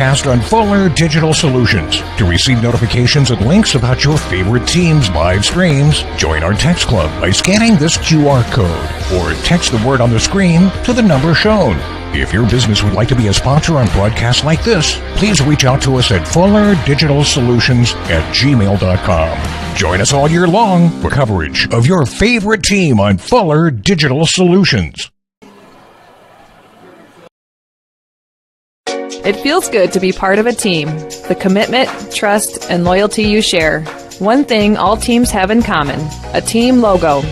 Cast on Fuller Digital Solutions. To receive notifications and links about your favorite team's live streams, join our text club by scanning this QR code or text the word on the screen to the number shown. If your business would like to be a sponsor on broadcasts like this, please reach out to us at fullerdigitalsolutions@gmail.com. Join us all year long for coverage of your favorite team on Fuller Digital Solutions. It feels good to be part of a team. The commitment, trust, and loyalty you share. One thing all teams have in common, a team logo.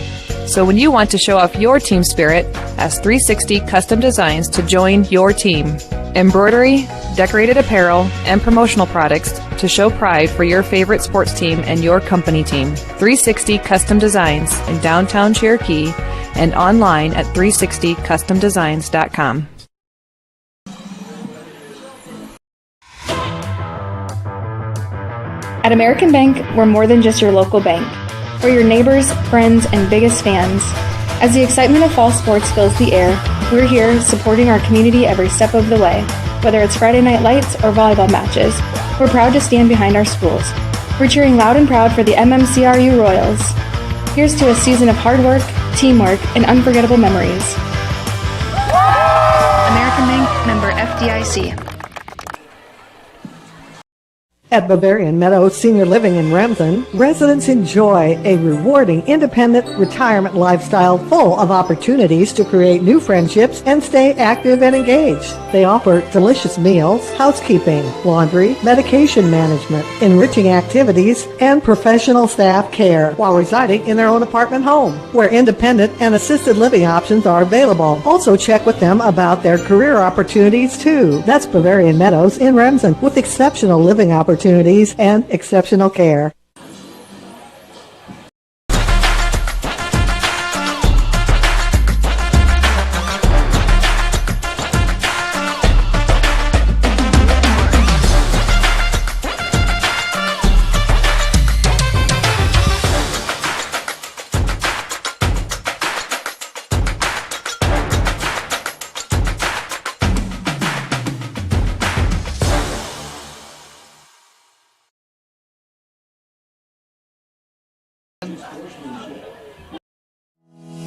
So when you want to show off your team spirit, ask 360 Custom Designs to join your team. Embroidery, decorated apparel, and promotional products to show pride for your favorite sports team and your company team. 360 Custom Designs in downtown Cherokee and online at 360customdesigns.com. At American Bank, we're more than just your local bank. We're your neighbors, friends, and biggest fans. As the excitement of fall sports fills the air, we're here supporting our community every step of the way. Whether it's Friday night lights or volleyball matches, we're proud to stand behind our schools. We're cheering loud and proud for the MMCRU Royals. Here's to a season of hard work, teamwork, and unforgettable memories. American Bank, member FDIC. At Bavarian Meadows Senior Living in Remsen, residents enjoy a rewarding independent retirement lifestyle full of opportunities to create new friendships and stay active and engaged. They offer delicious meals, housekeeping, laundry, medication management, enriching activities, and professional staff care while residing in their own apartment home, where independent and assisted living options are available. Also check with them about their career opportunities too. That's Bavarian Meadows in Remsen with exceptional living opportunities and exceptional care.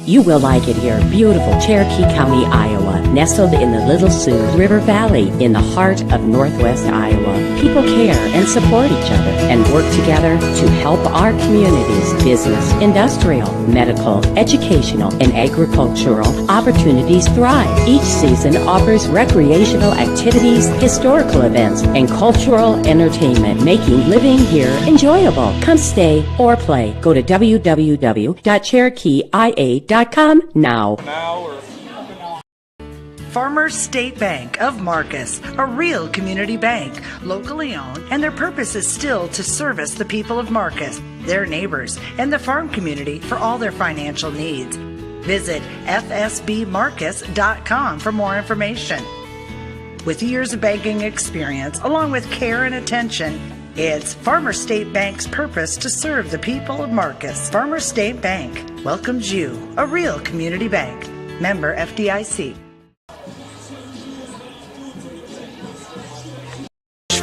You will like it here. Beautiful Cherokee County, Iowa, nestled in the Little Sioux River Valley in the heart of Northwest Iowa. People care and support each other and work together to help our communities. Business, industrial, medical, educational, and agricultural opportunities thrive. Each season offers recreational activities, historical events, and cultural entertainment, making living here enjoyable. Come stay or play. Go to www.cherokeeia.com now. Farmers State Bank of Marcus, a real community bank, locally owned, and their purpose is still to service the people of Marcus, their neighbors, and the farm community for all their financial needs. Visit fsbmarcus.com for more information. With years of banking experience, along with care and attention, it's Farmers State Bank's purpose to serve the people of Marcus. Farmers State Bank welcomes you, a real community bank. Member FDIC.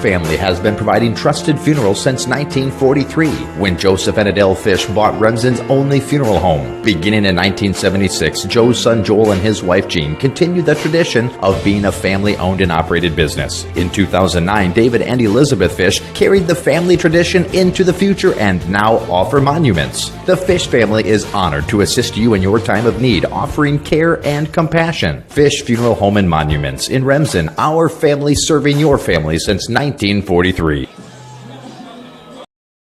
Family has been providing trusted funerals since 1943, when Joseph and Adele Fish bought Remsen's only funeral home. Beginning in 1976, Joe's son Joel and his wife Jean continued the tradition of being a family-owned and operated business. In 2009, David and Elizabeth Fish carried the family tradition into the future and now offer monuments. The Fish family is honored to assist you in your time of need, offering care and compassion. Fish Funeral Home and Monuments in Remsen, our family serving your family since 1943.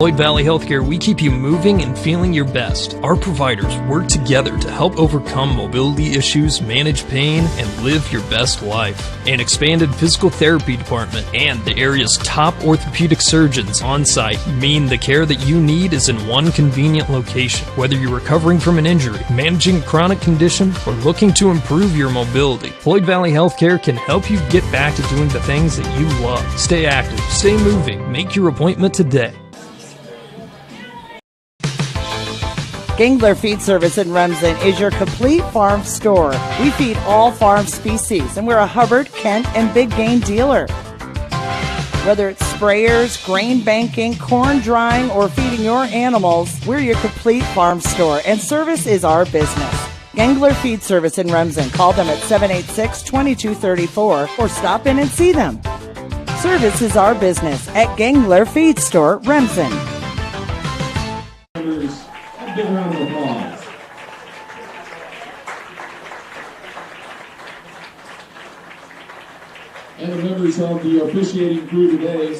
Floyd Valley Healthcare, we keep you moving and feeling your best. Our providers work together to help overcome mobility issues, manage pain, and live your best life. An expanded physical therapy department and the area's top orthopedic surgeons on site mean the care that you need is in one convenient location. Whether you're recovering from an injury, managing a chronic condition, or looking to improve your mobility, Floyd Valley Healthcare can help you get back to doing the things that you love. Stay active, stay moving, make your appointment today. Gangler Feed Service in Remsen is your complete farm store. We feed all farm species, and we're a Hubbard, Kent, and Big Game dealer. Whether it's sprayers, grain banking, corn drying, or feeding your animals, we're your complete farm store, and service is our business. Gangler Feed Service in Remsen. Call them at 786-2234 or stop in and see them. Service is our business at Gangler Feed Store, Remsen. A big round of applause. And the members of the officiating crew today,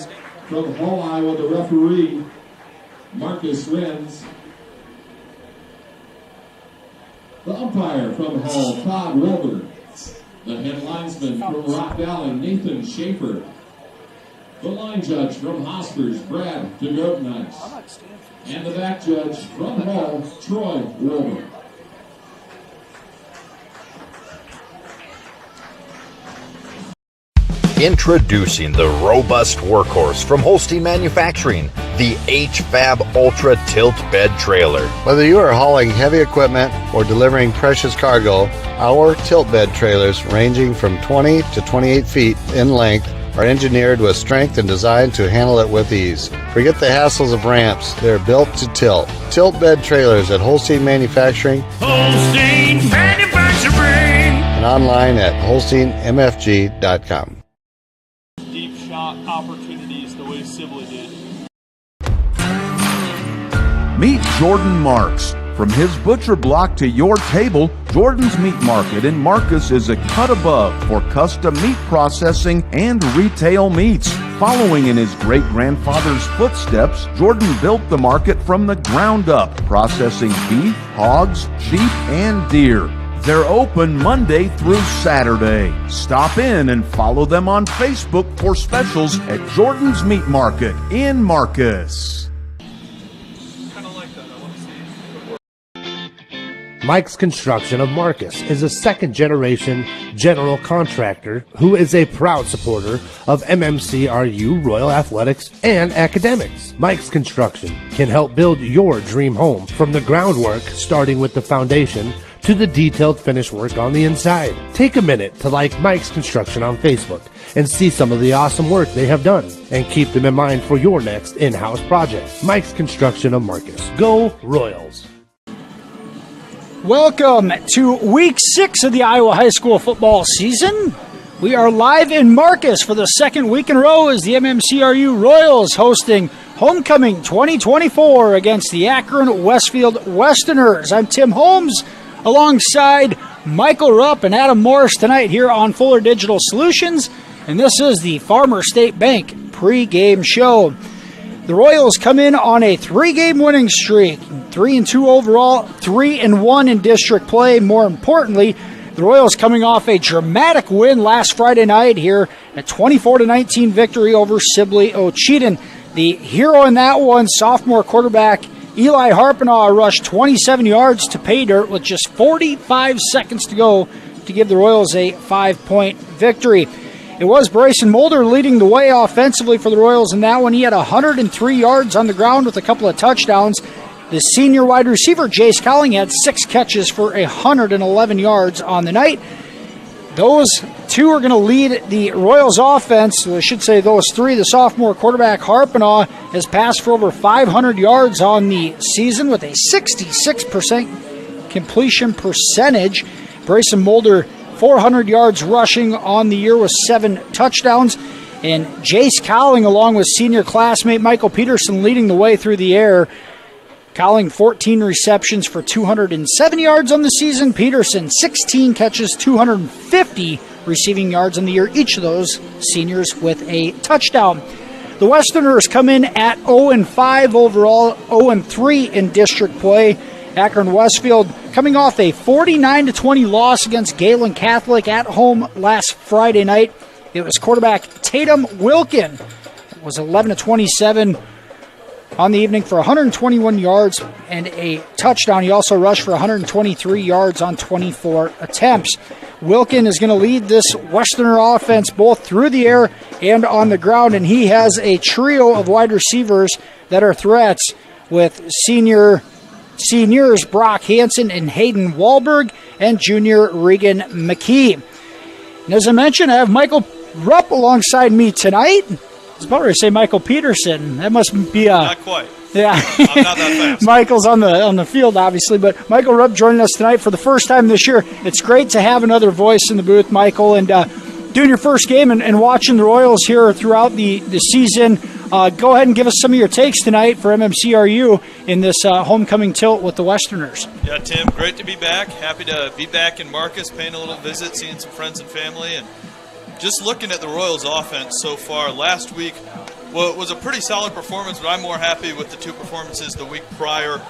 from Hull, Iowa, the referee, Marcus Renz. The umpire from Hull, Todd Weber. The head linesman from Rock Valley, Nathan Schaefer. The line judge from Hospers, Brad DeGotenhuis. And the back judge from Hull, Troy Wilbur. Introducing the robust workhorse from Holstein Manufacturing, the HFAB Ultra Tilt Bed Trailer. Whether you are hauling heavy equipment or delivering precious cargo, our tilt bed trailers, ranging from 20 to 28 feet in length, are engineered with strength and designed to handle it with ease. Forget the hassles of ramps. They're built to tilt. Tilt bed trailers at Holstein Manufacturing. Holstein Manufacturing. And online at holsteinmfg.com. Deep shot opportunities the way Sibley did. Meet Jordan Marks. From his butcher block to your table, Jordan's Meat Market in Marcus is a cut above for custom meat processing and retail meats. Following in his great-grandfather's footsteps, Jordan built the market from the ground up, processing beef, hogs, sheep, and deer. They're open Monday through Saturday. Stop in and follow them on Facebook for specials at Jordan's Meat Market in Marcus. Mike's Construction of Marcus is a second-generation general contractor who is a proud supporter of MMCRU, Royal Athletics, and academics. Mike's Construction can help build your dream home from the groundwork, starting with the foundation, to the detailed finish work on the inside. Take a minute to like Mike's Construction on Facebook and see some of the awesome work they have done, and keep them in mind for your next in-house project. Mike's Construction of Marcus. Go Royals! Welcome to Week 6 of the Iowa High School football season. We are live in Marcus for the second week in a row as the MMCRU Royals hosting Homecoming 2024 against the Akron-Westfield Westerners. I'm Tim Holmes alongside Michael Rupp and Adam Morris tonight here on Fuller Digital Solutions, and this is the Farmer State Bank pregame show. The Royals come in on a 3-game winning streak, 3-2 overall, 3-1 in district play. More importantly, the Royals coming off a dramatic win last Friday night here, a 24-19 victory over Sibley Ocheyedan. The hero in that one, sophomore quarterback Eli Harpenaugh, rushed 27 yards to pay dirt with just 45 seconds to go to give the Royals a 5-point victory. It was Bryson Mulder leading the way offensively for the Royals in that one. He had 103 yards on the ground with a couple of touchdowns. The senior wide receiver, Jace Cowling, had 6 catches for 111 yards on the night. Those two are going to lead the Royals offense. I should say those three. The sophomore quarterback, Harpenaugh, has passed for over 500 yards on the season with a 66% completion percentage. Bryson Mulder, 400 yards rushing on the year with 7 touchdowns. And Jace Cowling, along with senior classmate Michael Peterson, leading the way through the air. Cowling, 14 receptions for 207 yards on the season. Peterson, 16 catches, 250 receiving yards on the year. Each of those seniors with a touchdown. The Westerners come in at 0-5 overall, 0-3 in district play. Akron-Westfield coming off a 49-20 loss against Galen Catholic at home last Friday night. It was quarterback Tatum Wilkin. It was 11-27 on the evening for 121 yards and a touchdown. He also rushed for 123 yards on 24 attempts. Wilkin is going to lead this Westerner offense both through the air and on the ground, and he has a trio of wide receivers that are threats with seniors Brock Hansen and Hayden Wahlberg and junior Regan McKee. And as I mentioned, I have Michael Rupp alongside me tonight. was about to say Michael Peterson. That must be Not quite. Yeah, I'm not that fast. Michael's on the field, obviously, but Michael Rupp joining us tonight for the first time this year. It's great to have another voice in the booth, Michael, and doing your first game and watching the Royals here throughout the season. Go ahead and give us some of your takes tonight for MMCRU in this homecoming tilt with the Westerners. Yeah, Tim, great to be back. Happy to be back in Marcus, paying a little visit, seeing some friends and family, and just looking at the Royals' offense so far. Last week was a pretty solid performance, but I'm more happy with the two performances the week prior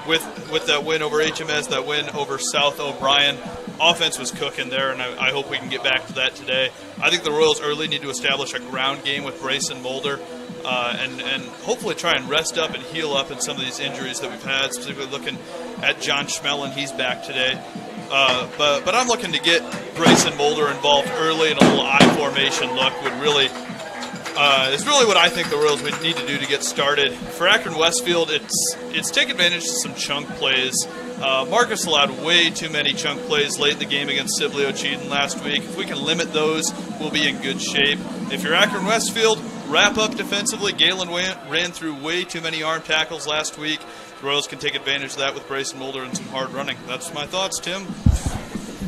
with that win over HMS, that win over South O'Brien. Offense was cooking there, and I hope we can get back to that today. I think the Royals early need to establish a ground game with Brace and Mulder, and hopefully try and rest up and heal up in some of these injuries that we've had, specifically looking at John Schmelin. He's back today. But I'm looking to get Brace and Mulder involved early, and a little I formation look would really is really what I think the Royals would need to do to get started. For Akron-Westfield, it's take advantage of some chunk plays. Marcus allowed way too many chunk plays late in the game against Sibley Ocheyedan last week. If we can limit those, we'll be in good shape. If you're Akron-Westfield, wrap up defensively. Galen ran through way too many arm tackles last week. The Royals can take advantage of that with Brace and Mulder and some hard running. That's my thoughts, Tim.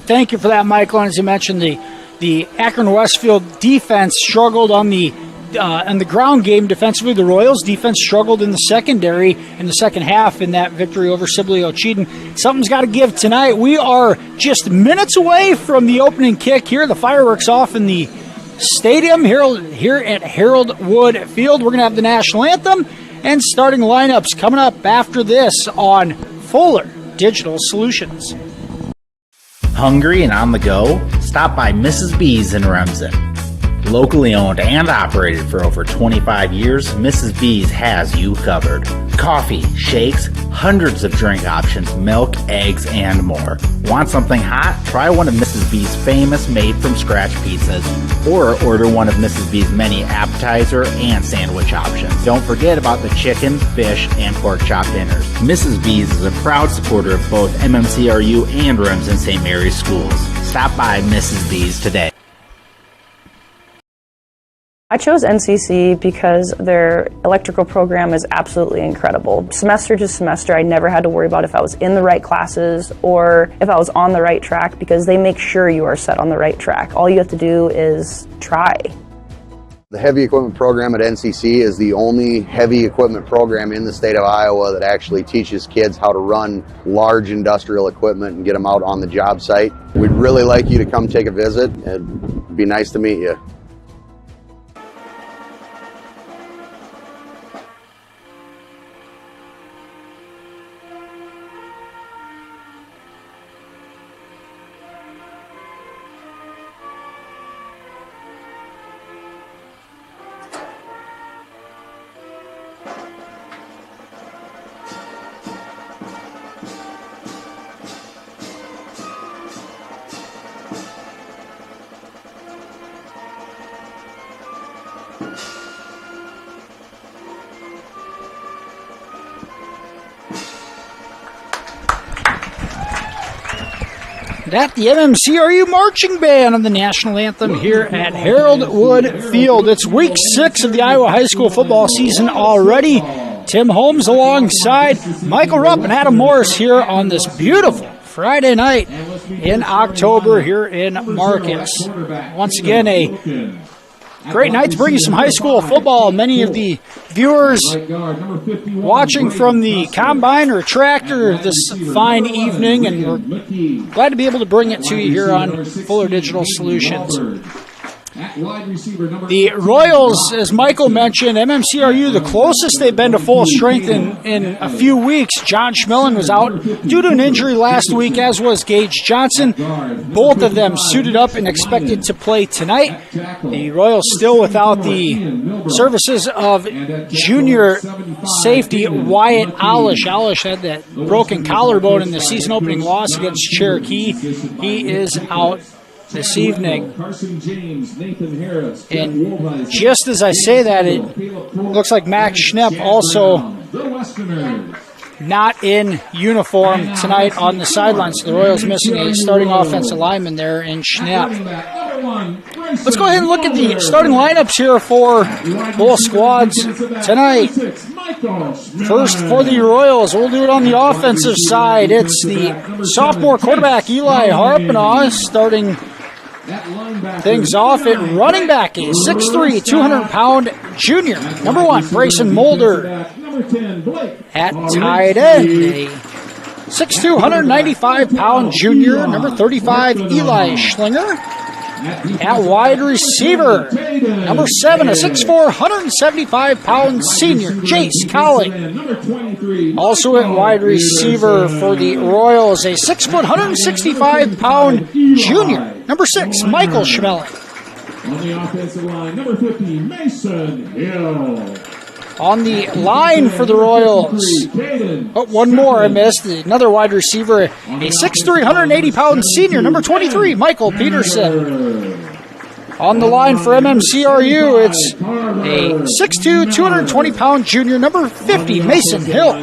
Thank you for that, Michael. And as you mentioned, the Akron-Westfield defense struggled on the ground game defensively. The Royals defense struggled in the secondary in the second half in that victory over Sibley Ocheyedan. Something's got to give tonight. We are just minutes away from the opening kick here. The fireworks off in the stadium here at Harold Wood Field. We're going to have the national anthem and starting lineups coming up after this on Fuller Digital Solutions. Hungry and on the go? Stop by Mrs. B's in Remsen. Locally owned and operated for over 25 years, Mrs. B's has you covered. Coffee, shakes, hundreds of drink options, milk, eggs, and more. Want something hot? Try one of Mrs. B's famous made-from-scratch pizzas, or order one of Mrs. B's many appetizer and sandwich options. Don't forget about the chicken, fish, and pork chop dinners. Mrs. B's is a proud supporter of both MMCRU and Remsen St. Mary's schools. Stop by Mrs. B's today. I chose NCC because their electrical program is absolutely incredible. Semester to semester, I never had to worry about if I was in the right classes or if I was on the right track, because they make sure you are set on the right track. All you have to do is try. The heavy equipment program at NCC is the only heavy equipment program in the state of Iowa that actually teaches kids how to run large industrial equipment and get them out on the job site. We'd really like you to come take a visit. It'd be nice to meet you. That the MMCRU marching band on the national anthem here at Harold Wood Field. It's week 6 of the Iowa high school football season already. Tim Holmes alongside Michael Rupp and Adam Morris here on this beautiful Friday night in October here in Marcus. Once again, a great night to bring you some high school football. Many of the viewers watching from the combine or tractor this fine evening, and we're glad to be able to bring it to you here on Fuller Digital Solutions. The Royals, as Michael mentioned, MMCRU, the closest they've been to full strength in a few weeks. John Schmelin was out due to an injury last week, as was Gage Johnson. Both of them suited up and expected to play tonight. The Royals still without the services of junior safety Wyatt Alish. Alish had that broken collarbone in the season opening loss against Cherokee. He is out this evening. And just as I say that, it looks like Max Schnepp also not in uniform tonight on the sidelines. So the Royals missing a starting offensive lineman there in Schnepp. Let's go ahead and look at the starting lineups here for both squads tonight. First for the Royals, we'll do it on the offensive side. It's the sophomore quarterback Eli Harpenaugh starting things off at running back, a 6'3", 200-pound junior. Number 1, Brayson Mulder. At tight end, a 6'2", 195-pound junior. Number 35, Eli Schlinger. At wide receiver, number 7, a 6'4", 175-pound senior, Jace Cowling. Also at wide receiver for the Royals, a 6', 165-pound junior, number 6, Michael Schmeling. On the offensive line, number 50, Mason Hill. On the line for the Royals, one more I missed. Another wide receiver, a 6'3", 180-pound senior, number 23, Michael Peterson. On the line for MMCRU, it's a 6'2", 220-pound junior, number 50, Mason Hill.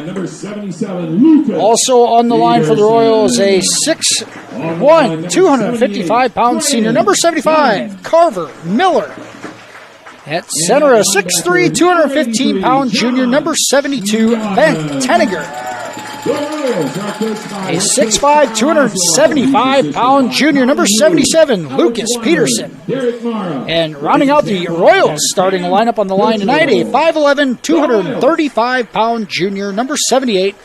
Also on the line for the Royals, a 6'1", 255-pound senior, number 75, Carver Miller. At center, a 6'3", 215-pound junior, number 72, Ben Tenniger. A 6'5", 275-pound junior, number 77, Lucas Peterson. And rounding out the Royals starting lineup on the line tonight, a 5'11", 235-pound junior, number 78,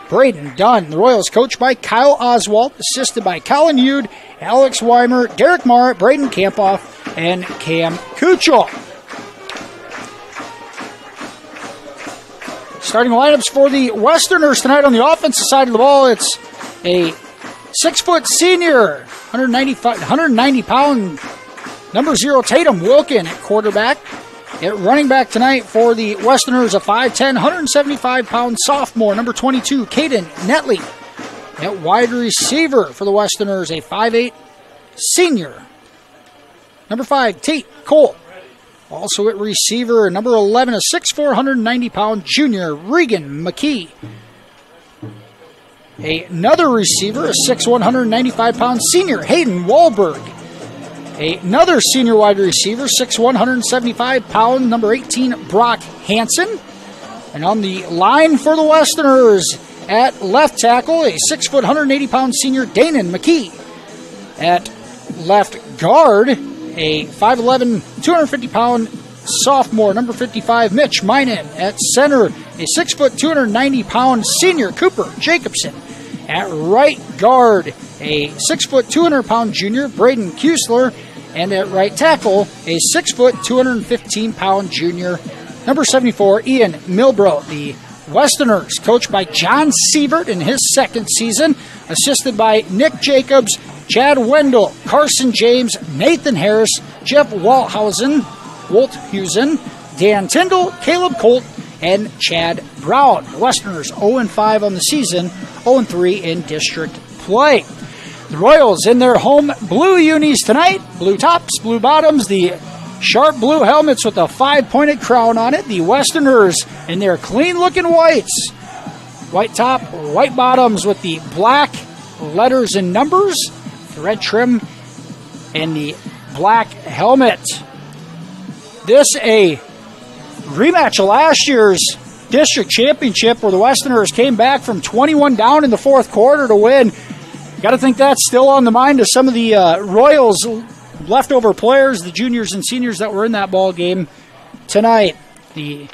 Braden Dunn. The Royals coached by Kyle Oswald, assisted by Colin Yude, Alex Weimer, Derek Marr, Braden Kampoff, and Cam Kuchel. Starting lineups for the Westerners tonight on the offensive side of the ball, it's a 6-foot senior, 190-pound, number 0, Tatum Wilkin at quarterback. At running back tonight for the Westerners, a 5'10", 175-pound sophomore, number 22, Caden Netley. At wide receiver for the Westerners, a 5'8", senior, number 5, Tate Cole. Also at receiver, number 11, a 6'4", 190-pound junior, Regan McKee. Another receiver, a 6'1", 195-pound senior, Hayden Wahlberg. Another senior wide receiver, 6'1", 175-pound, number 18, Brock Hansen. And on the line for the Westerners, at left tackle, a 6', 180-pound senior, Danon McKee. At left guard, a 5'11", 250-pound sophomore, number 55, Mitch Minen. At center, a 6', 290-pound senior, Cooper Jacobson. At right guard, a 6', 200-pound junior, Braden Kusler. And at right tackle, a 6', 215-pound junior, number 74, Ian Milbro. The Westerners, coached by John Sievert in his second season, assisted by Nick Jacobs, Chad Wendell, Carson James, Nathan Harris, Jeff Walthusen, Dan Tyndall, Caleb Colt, and Chad Brown. The Westerners 0-5 on the season, 0-3 in district play. The Royals in their home blue unis tonight, blue tops, blue bottoms, the sharp blue helmets with a 5-pointed crown on it. The Westerners in their clean-looking whites, white top, white bottoms with the black letters and numbers, red trim, and the black helmet. This a rematch of last year's district championship where the Westerners came back from 21 down in the fourth quarter to win. Got to think that's still on the mind of some of the Royals leftover players, the juniors and seniors that were in that ball game tonight. The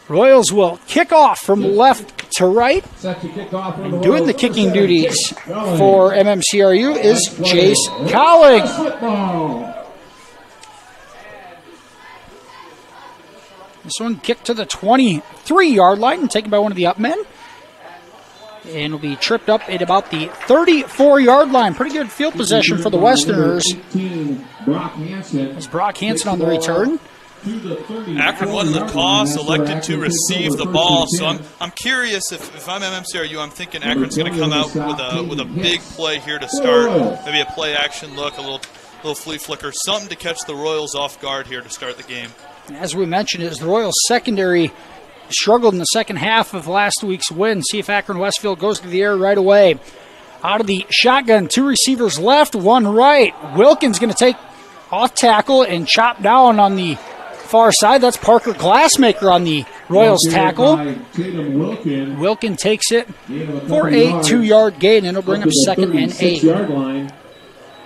Royals will kick off from left to right. And doing the kicking duties for MMCRU is Jace Cowling. This one kicked to the 23-yard line and taken by one of the up men. And will be tripped up at about the 34-yard line. Pretty good field possession for the Westerners. It's Brock Hansen on the return. Akron won the toss, elected to receive the ball. So I'm curious if I'm MMCRU, I'm thinking Akron's going to come out with a big play here to start. Maybe a play action look, a little flea flicker, something to catch the Royals off guard here to start the game. As we mentioned, as the Royals secondary struggled in the second half of last week's win. See if Akron-Westfield goes to the air right away. Out of the shotgun, 2 receivers left, 1 right. Wilkins going to take off tackle and chopped down on the far side. That's Parker Glassmaker on the Royals tackle. Wilkin takes it for a 2-yard gain, and it'll bring up 2nd and 8.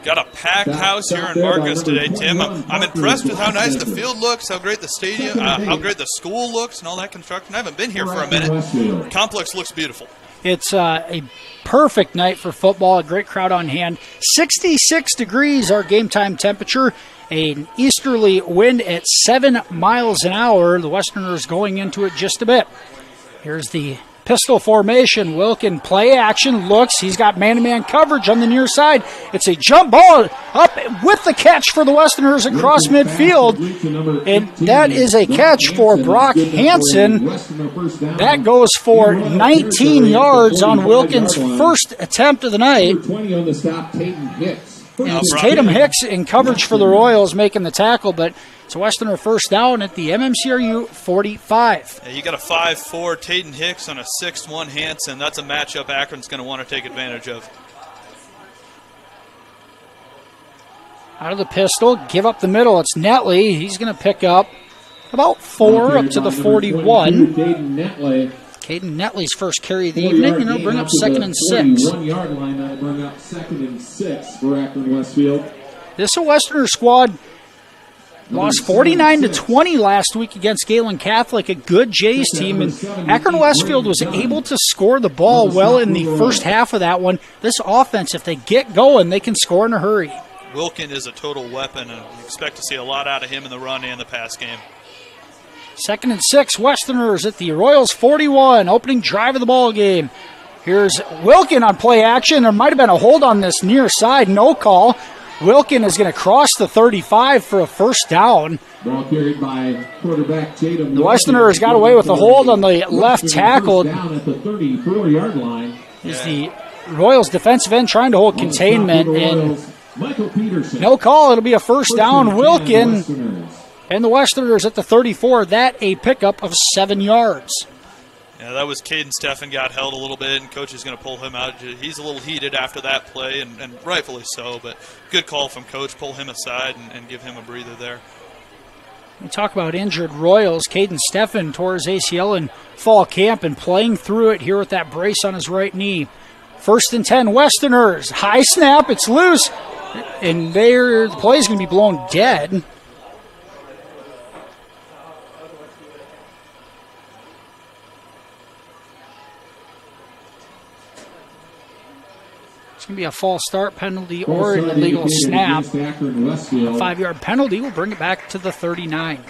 Got a packed house here in Marcus today, Tim. I'm impressed with how nice the field looks, how great the stadium, how great the school looks, and all that construction. I haven't been here for a minute. The complex looks beautiful. It's a perfect night for football, a great crowd on hand. 66 degrees, our game time temperature. An easterly wind at 7 miles an hour. The Westerners going into it just a bit. Here's the pistol formation. Wilkin play action, looks. He's got man-to-man coverage on the near side. It's a jump ball up with the catch for the Westerners across midfield. And that is a catch for Brock Hansen. That goes for 19 yards on Wilkin's first attempt of the night. And it's Tatum Hicks in coverage for the Royals making the tackle, but it's a Westerner first down at the MMCRU 45. Yeah, you got a 5'4" Tatum Hicks on a 6'1" Hansen. That's a matchup Akron's going to want to take advantage of. Out of the pistol, give up the middle. It's Netley. He's going to pick up about 4 up to the 41. Caden Netley's first carry of the evening, and it'll bring up 2nd and 6. 1 yard line, that'll bring up 2nd and 6 for Akron-Westfield. This Westerner squad lost 49-20 last week against Galen Catholic, a good Jays team, and Akron-Westfield was able to score the ball well in the first half of that one. This offense, if they get going, they can score in a hurry. Wilkin is a total weapon, and we expect to see a lot out of him in the run and the pass game. 2nd and 6, Westerners at the Royals 41, opening drive of the ball game. Here's Wilkin on play action. There might have been a hold on this near side, no call. Wilkin is going to cross the 35 for a first down. Ball carried by quarterback Tatum. The Westerners got away with a hold on the left tackle. Down at the 34-yard line. Is the Royals defensive end trying to hold containment, and Michael Peterson. no call. It'll be a first down. Wilkin and the Westerners at the 34. That a pickup of 7 yards. Yeah, that was Caden Steffen got held a little bit, and coach is going to pull him out. He's a little heated after that play, and rightfully so, but good call from coach. Pull him aside and give him a breather there. We talk about injured Royals. Caden Steffen tore his ACL in fall camp and playing through it here with that brace on his right knee. 1st and 10, Westerners. High snap, it's loose, and the play is going to be blown dead. It's going to be a false start penalty or an illegal snap. A 5-yard penalty will bring it back to the 39.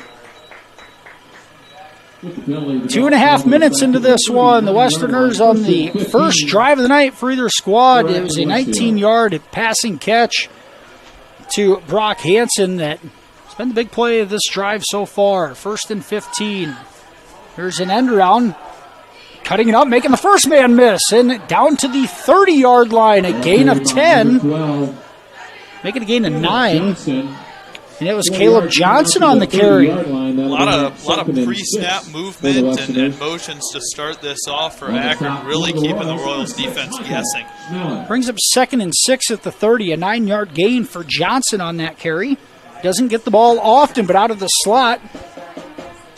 2.5 minutes into this one. The Westerners on the first drive of the night for either squad. It was a 19-yard passing catch to Brock Hansen that has been the big play of this drive so far. 1st and 15. Here's an end around. Cutting it up, making the first man miss, and down to the 30-yard line, a gain of 10. Making a gain of 9. And it was Caleb Johnson on the carry. A lot of pre-snap movement and motions to start this off for Akron, really keeping the Royals defense guessing. Brings up 2nd and 6 at the 30, a 9-yard gain for Johnson on that carry. Doesn't get the ball often, but out of the slot.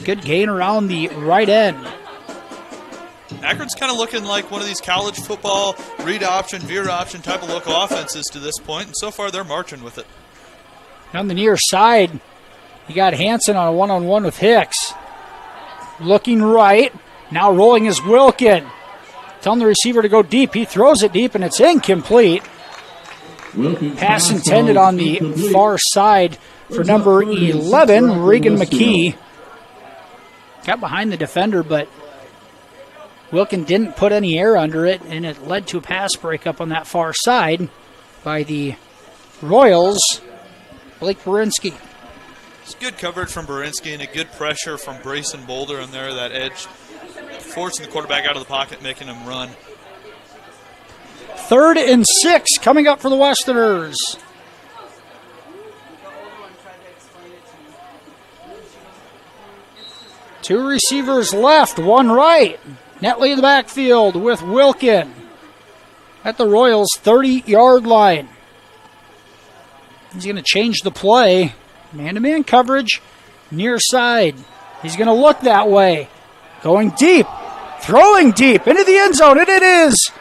Good gain around the right end. Akron's kind of looking like one of these college football read option, veer option type of look offenses to this point, and so far they're marching with it. On the near side, you got Hansen on a one-on-one with Hicks. Looking right. Now rolling is Wilkin. Telling the receiver to go deep. He throws it deep, and it's incomplete. Pass intended on the far side for number 11, Regan McKee. Got behind the defender, but Wilkin didn't put any air under it, and it led to a pass breakup on that far side by the Royals. Blake Berinsky. It's good coverage from Berinsky and a good pressure from Brayson Boulder in there, that edge, forcing the quarterback out of the pocket, making him run. 3rd and 6 coming up for the Westerners. Two receivers left, one right. Netley in the backfield with Wilkin at the Royals' 30-yard line. He's going to change the play. Man-to-man coverage, near side. He's going to look that way. Going deep. Throwing deep into the end zone, and it is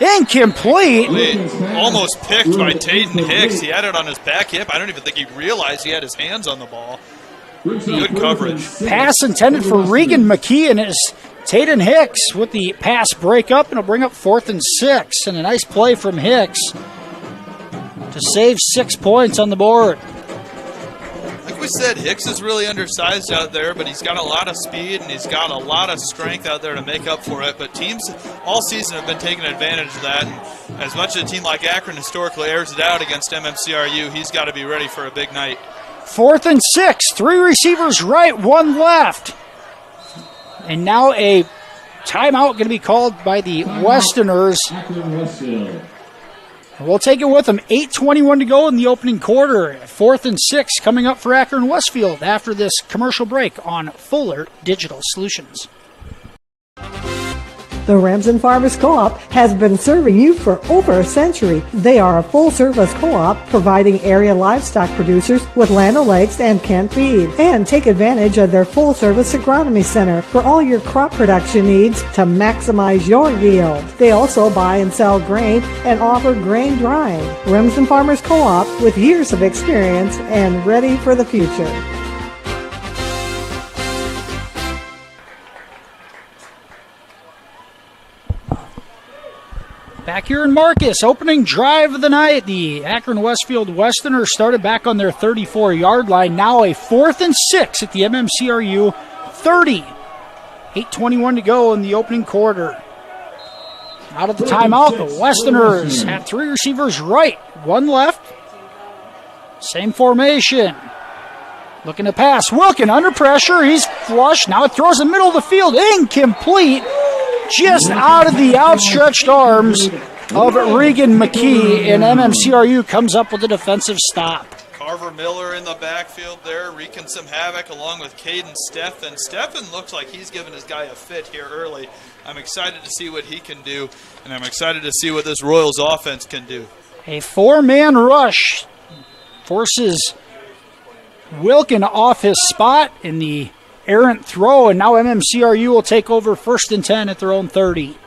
incomplete. Almost picked by Taden Hicks. He had it on his back hip. I don't even think he realized he had his hands on the ball. Good coverage. Pass intended for Regan McKee, and it's Taden Hicks with the pass breakup, and it'll bring up 4th and 6. And a nice play from Hicks to save 6 points on the board. Like we said, Hicks is really undersized out there, but he's got a lot of speed and he's got a lot of strength out there to make up for it. But teams all season have been taking advantage of that. And as much as a team like Akron historically airs it out against MMCRU, he's got to be ready for a big night. 4th and 6. 3 receivers right, 1 left. And now a timeout going to be called by the Westerners. We'll take it with them. 8:21 to go in the opening quarter. 4th and 6 coming up for Akron-Westfield after this commercial break on Fuller Digital Solutions. The Ramsden Farmers Co-op has been serving you for over a century. They are a full-service co-op providing area livestock producers with Land O'Lakes and canned feed. And take advantage of their full-service agronomy center for all your crop production needs to maximize your yield. They also buy and sell grain and offer grain drying. Ramsden Farmers Co-op with years of experience and ready for the future. Back here in Marcus, opening drive of the night. The Akron-Westfield Westerners started back on their 34-yard line. Now a 4th and 6 at the MMCRU 30. 8:21 to go in the opening quarter. Out of the timeout, the Westerners have 3 receivers right, 1 left. Same formation. Looking to pass. Wilkin under pressure. He's flush. Now it throws in the middle of the field. Incomplete. Just out of the outstretched arms of Regan McKee, and MMCRU comes up with a defensive stop. Carver Miller in the backfield there, wreaking some havoc along with Caden Steffen. Steffen looks like he's giving his guy a fit here early. I'm excited to see what he can do, and I'm excited to see what this Royals offense can do. A 4-man rush forces Wilkin off his spot in the errant throw, and now MMCRU will take over 1st and 10 at their own 30.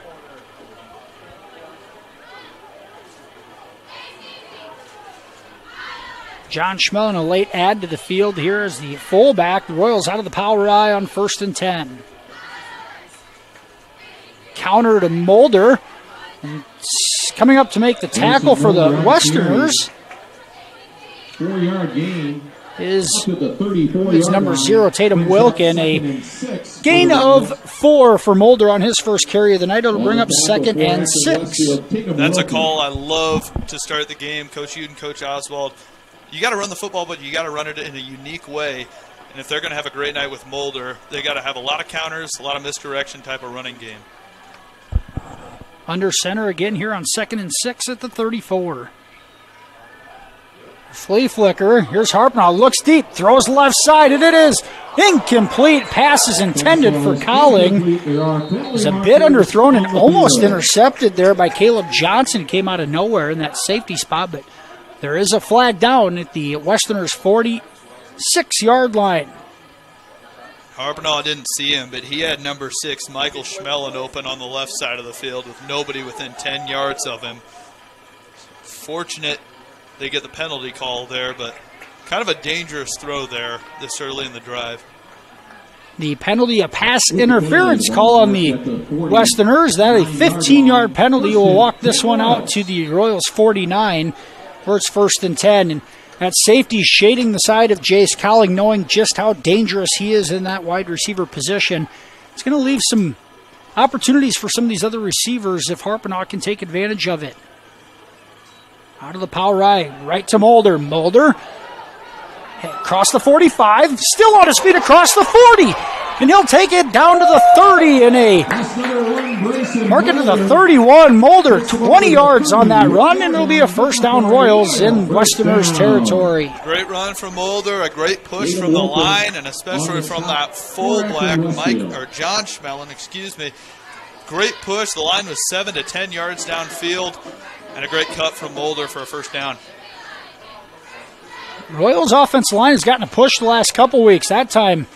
John Schmellen, a late add to the field here as the fullback. The Royals out of the power I on 1st and 10. Counter to Mulder. And coming up to make the tackle for the Westerners 4-yard gain is number 0, Tatum Wilkin. A gain of 4 for Mulder on his first carry of the night. It'll bring up 2nd and 6. That's a call I love to start the game. Coach Uden, Coach Oswald. You got to run the football, but you got to run it in a unique way. And if they're going to have a great night with Mulder, they got to have a lot of counters, a lot of misdirection type of running game. Under center again here on 2nd and 6 at the 34. Flea flicker. Here's Harpnaugh. Looks deep. Throws left side, and it is incomplete. Pass is intended for Cowling. It was a bit underthrown and almost intercepted there by Caleb Johnson. Came out of nowhere in that safety spot, but there is a flag down at the Westerners' 46-yard line. Harpnaugh didn't see him, but he had number 6, Michael Schmellen, open on the left side of the field with nobody within 10 yards of him. Fortunate they get the penalty call there, but kind of a dangerous throw there this early in the drive. The penalty, a pass interference call on the Westerners. That a 15-yard penalty will walk this one out to the Royals' 49, where it's 1st and 10. And that safety shading the side of Jace Cowling, knowing just how dangerous he is in that wide receiver position. It's going to leave some opportunities for some of these other receivers if Harpnaugh can take advantage of it. Out of the power right to Mulder. Mulder across the 45, still on his feet across the 40, and he'll take it down to the 30 in a mark it to the 31. Mulder 20 yards on that run, and it'll be a 1st down Royals in Westerners territory. Great run from Mulder, a great push from the line, and especially from that fullback John Schmellen, Great push. The line was 7 to 10 yards downfield. And a great cut from Mulder for a 1st down. Royals' offensive line has gotten a push the last couple weeks. That time,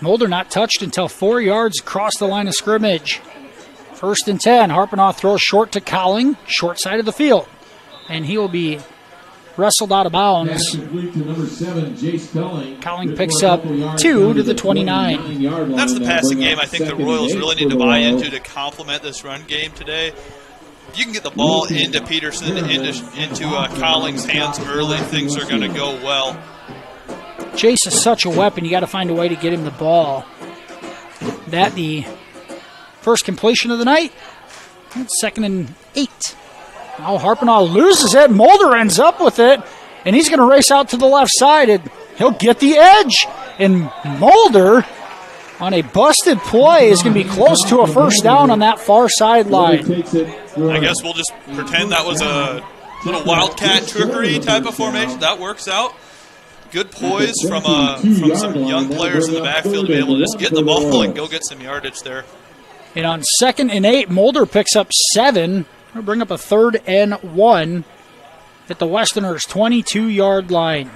Mulder not touched until 4 yards across the line of scrimmage. 1st and 10. Harpenoff throws short to Cowling, short side of the field. And he will be wrestled out of bounds. Cowling picks up 2 to the 29. That's the passing game I think the Royals really need to buy into to complement this run game today. If you can get the ball into Peterson, into Cowling's hands early, things are going to go well. Jace is such a weapon, you got to find a way to get him the ball. That the first completion of the night. 2nd and 8. Now Harpenoff loses it. Mulder ends up with it, and he's going to race out to the left side, and he'll get the edge. And Mulder, on a busted play, is going to be close to a first down on that far sideline. I guess we'll just pretend that was a little wildcat trickery type of formation. That works out. Good poise from some young players in the backfield to be able to just get the ball and go get some yardage there. And on 2nd and 8, Mulder picks up 7. We'll bring up a 3rd and 1 at the Westerners' 22-yard line.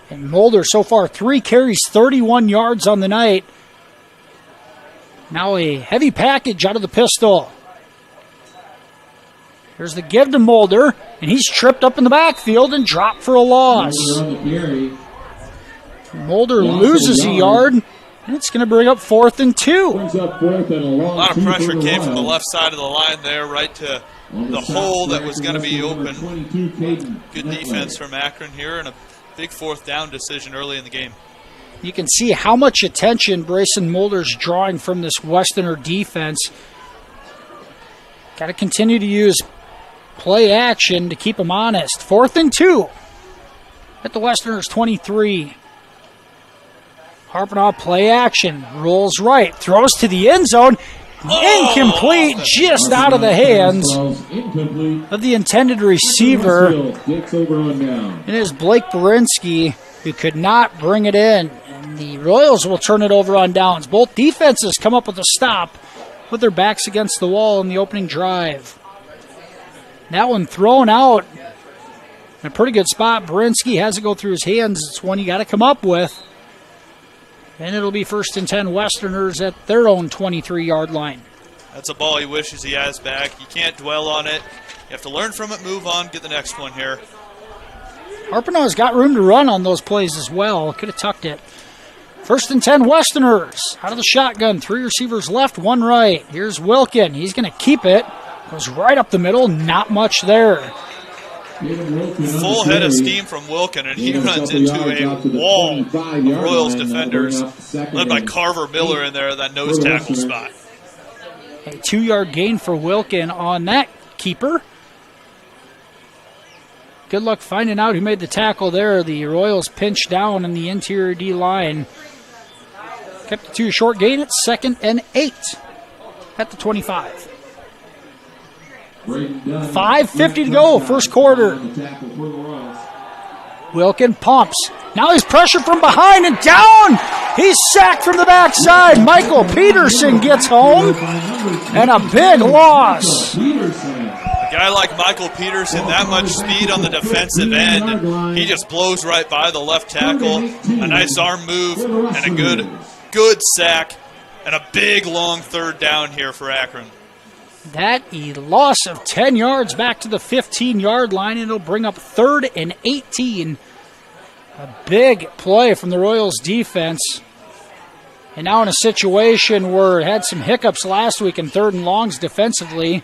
And Mulder so far 3 carries, 31 yards on the night. Now a heavy package out of the pistol. Here's the give to Mulder, and he's tripped up in the backfield and dropped for a loss. Mulder loses a yard, and it's going to bring up 4th and 2. A lot of pressure came from the left side of the line there, right to the hole that was going to be open. Good defense from Akron here, and a big 4th down decision early in the game. You can see how much attention Brayson Mulder's drawing from this Westerner defense. Got to continue to use play action to keep him honest. 4th and 2 at the Westerners' 23. Harpenoff play action, rolls right, throws to the end zone. Incomplete, just out of the hands of the intended receiver. It is Blake Berinsky who could not bring it in. And the Royals will turn it over on downs. Both defenses come up with a stop with their backs against the wall in the opening drive. That one thrown out in a pretty good spot. Berinsky has it go through his hands. It's one you got to come up with. And it'll be 1st and 10 Westerners at their own 23-yard line. That's a ball he wishes he has back. You can't dwell on it. You have to learn from it, move on, get the next one here. Harpenoff's got room to run on those plays as well. Could have tucked it. 1st and 10 Westerners. Out of the shotgun. 3 receivers left, 1 right. Here's Wilkin. He's going to keep it. Goes right up the middle. Not much there. Full head of steam from Wilkin, and he runs into a wall of Royals defenders, led by Carver Miller in there at that nose tackle spot. A 2-yard gain for Wilkin on that keeper. Good luck finding out who made the tackle there. The Royals pinched down in the interior D-line. Kept it to a short gain at 2nd and 8 at the 25. 5:50 to go, first quarter. Wilkin pumps. Now he's pressured from behind and down. He's sacked from the backside. Michael Peterson gets home, and a big loss. A guy like Michael Peterson, that much speed on the defensive end, he just blows right by the left tackle. A nice arm move and a good sack, and a big long 3rd down here for Akron. That a loss of 10 yards back to the 15-yard line, and it'll bring up 3rd and 18. A big play from the Royals defense. And now in a situation where it had some hiccups last week in 3rd and longs defensively,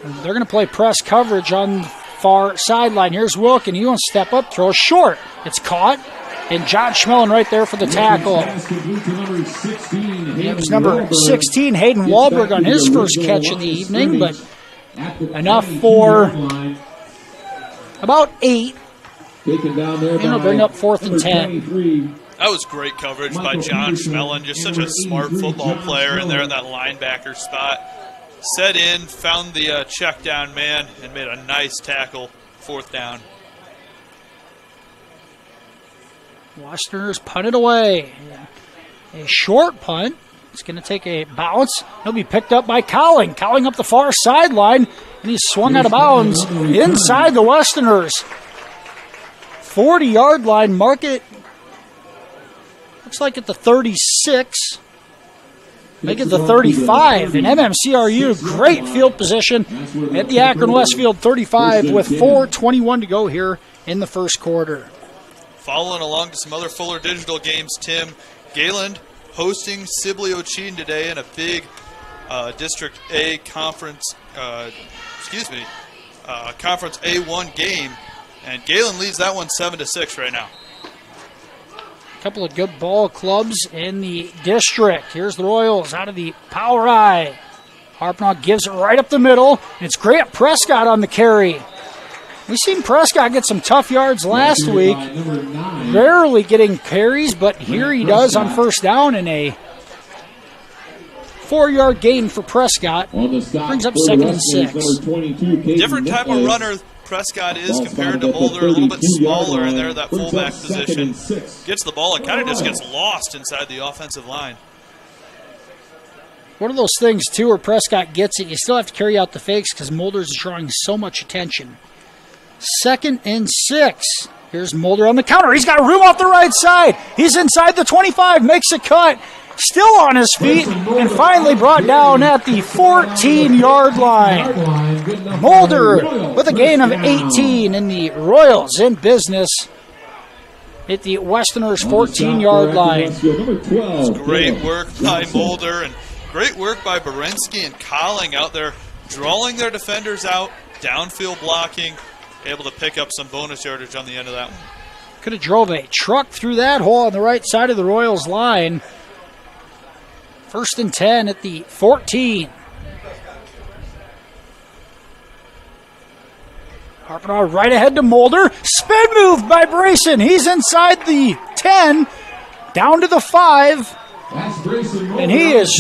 they're going to play press coverage on the far sideline. Here's Wilkin. He wants to step up, throw short. It's caught. And John Schmelling right there for the tackle. It was number 16, Hayden Wahlberg, on his first catch of the evening, but enough for about 8. And it'll bring up 4th and 10. That was great coverage by John Schmelling, just such a smart football player in there in that linebacker spot. Set in, found the check down man, and made a nice tackle, 4th down. Westerners punt it away. A short punt. It's going to take a bounce. He'll be picked up by Cowling. Cowling up the far sideline, and he's swung out of bounds inside the Westerners. 40-yard line. Mark it, looks like at the 36. Make it the 35. And MMCRU, great field position at the Akron-Westfield 35 with 4:21 to go here in the first quarter. Following along to some other Fuller Digital games, Tim. Gayland hosting Sibley Ochin today in a big District A conference, Conference A1 game. And Gayland leads that one 7-6 right now. A couple of good ball clubs in the district. Here's the Royals out of the power eye. Harpnaugh gives it right up the middle. And it's Grant Prescott on the carry. We've seen Prescott get some tough yards last week. Rarely getting carries, but here he does on first down in a 4-yard gain for Prescott. Brings up 2nd and 6. Different type of runner Prescott is compared to Mulder. A little bit smaller in there, that fullback position. Gets the ball and kind of just gets lost inside the offensive line. One of those things, too, where Prescott gets it, you still have to carry out the fakes because Mulder's drawing so much attention. 2nd and 6. Here's Mulder on the counter. He's got room off the right side. He's inside the 25, makes a cut. Still on his feet, and finally brought down at the 14-yard line. Mulder with a gain of 18, and the Royals in business at the Westerners' 14-yard line. It's great work by Mulder, and great work by Berensky and Colling out there, drawing their defenders out, downfield blocking, able to pick up some bonus yardage on the end of that one. Could have drove a truck through that hole on the right side of the Royals line. 1st and 10 at the 14. Harpnaugh right ahead to Mulder. Spin move by Brayson. He's inside the 10, down to the 5. And he is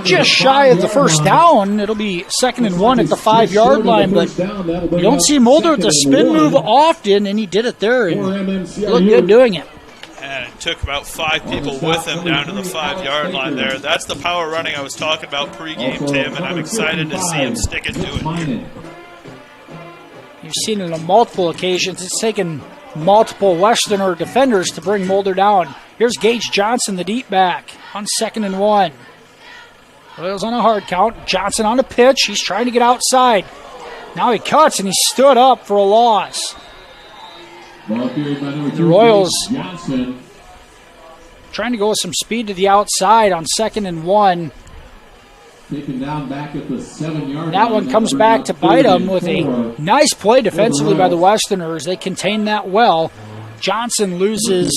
just shy of the first down. It'll be 2nd and 1 at the 5-yard line, but you don't see Mulder with the spin move often, and he did it there and looked good doing it. And it took about 5 people with him down to the 5-yard line there. That's the power running I was talking about pregame, Tim, and I'm excited to see him stick it to it. You've seen it on multiple occasions. It's taken multiple Westerner defenders to bring Mulder down. Here's Gage Johnson, the deep back, on 2nd and 1. Royals on a hard count. Johnson on a pitch. He's trying to get outside. Now he cuts, and he stood up for a loss. The Royals trying to go with some speed to the outside on 2nd and 1. That one comes back to bite them with a nice play defensively by the Westerners. They contain that well. Johnson loses.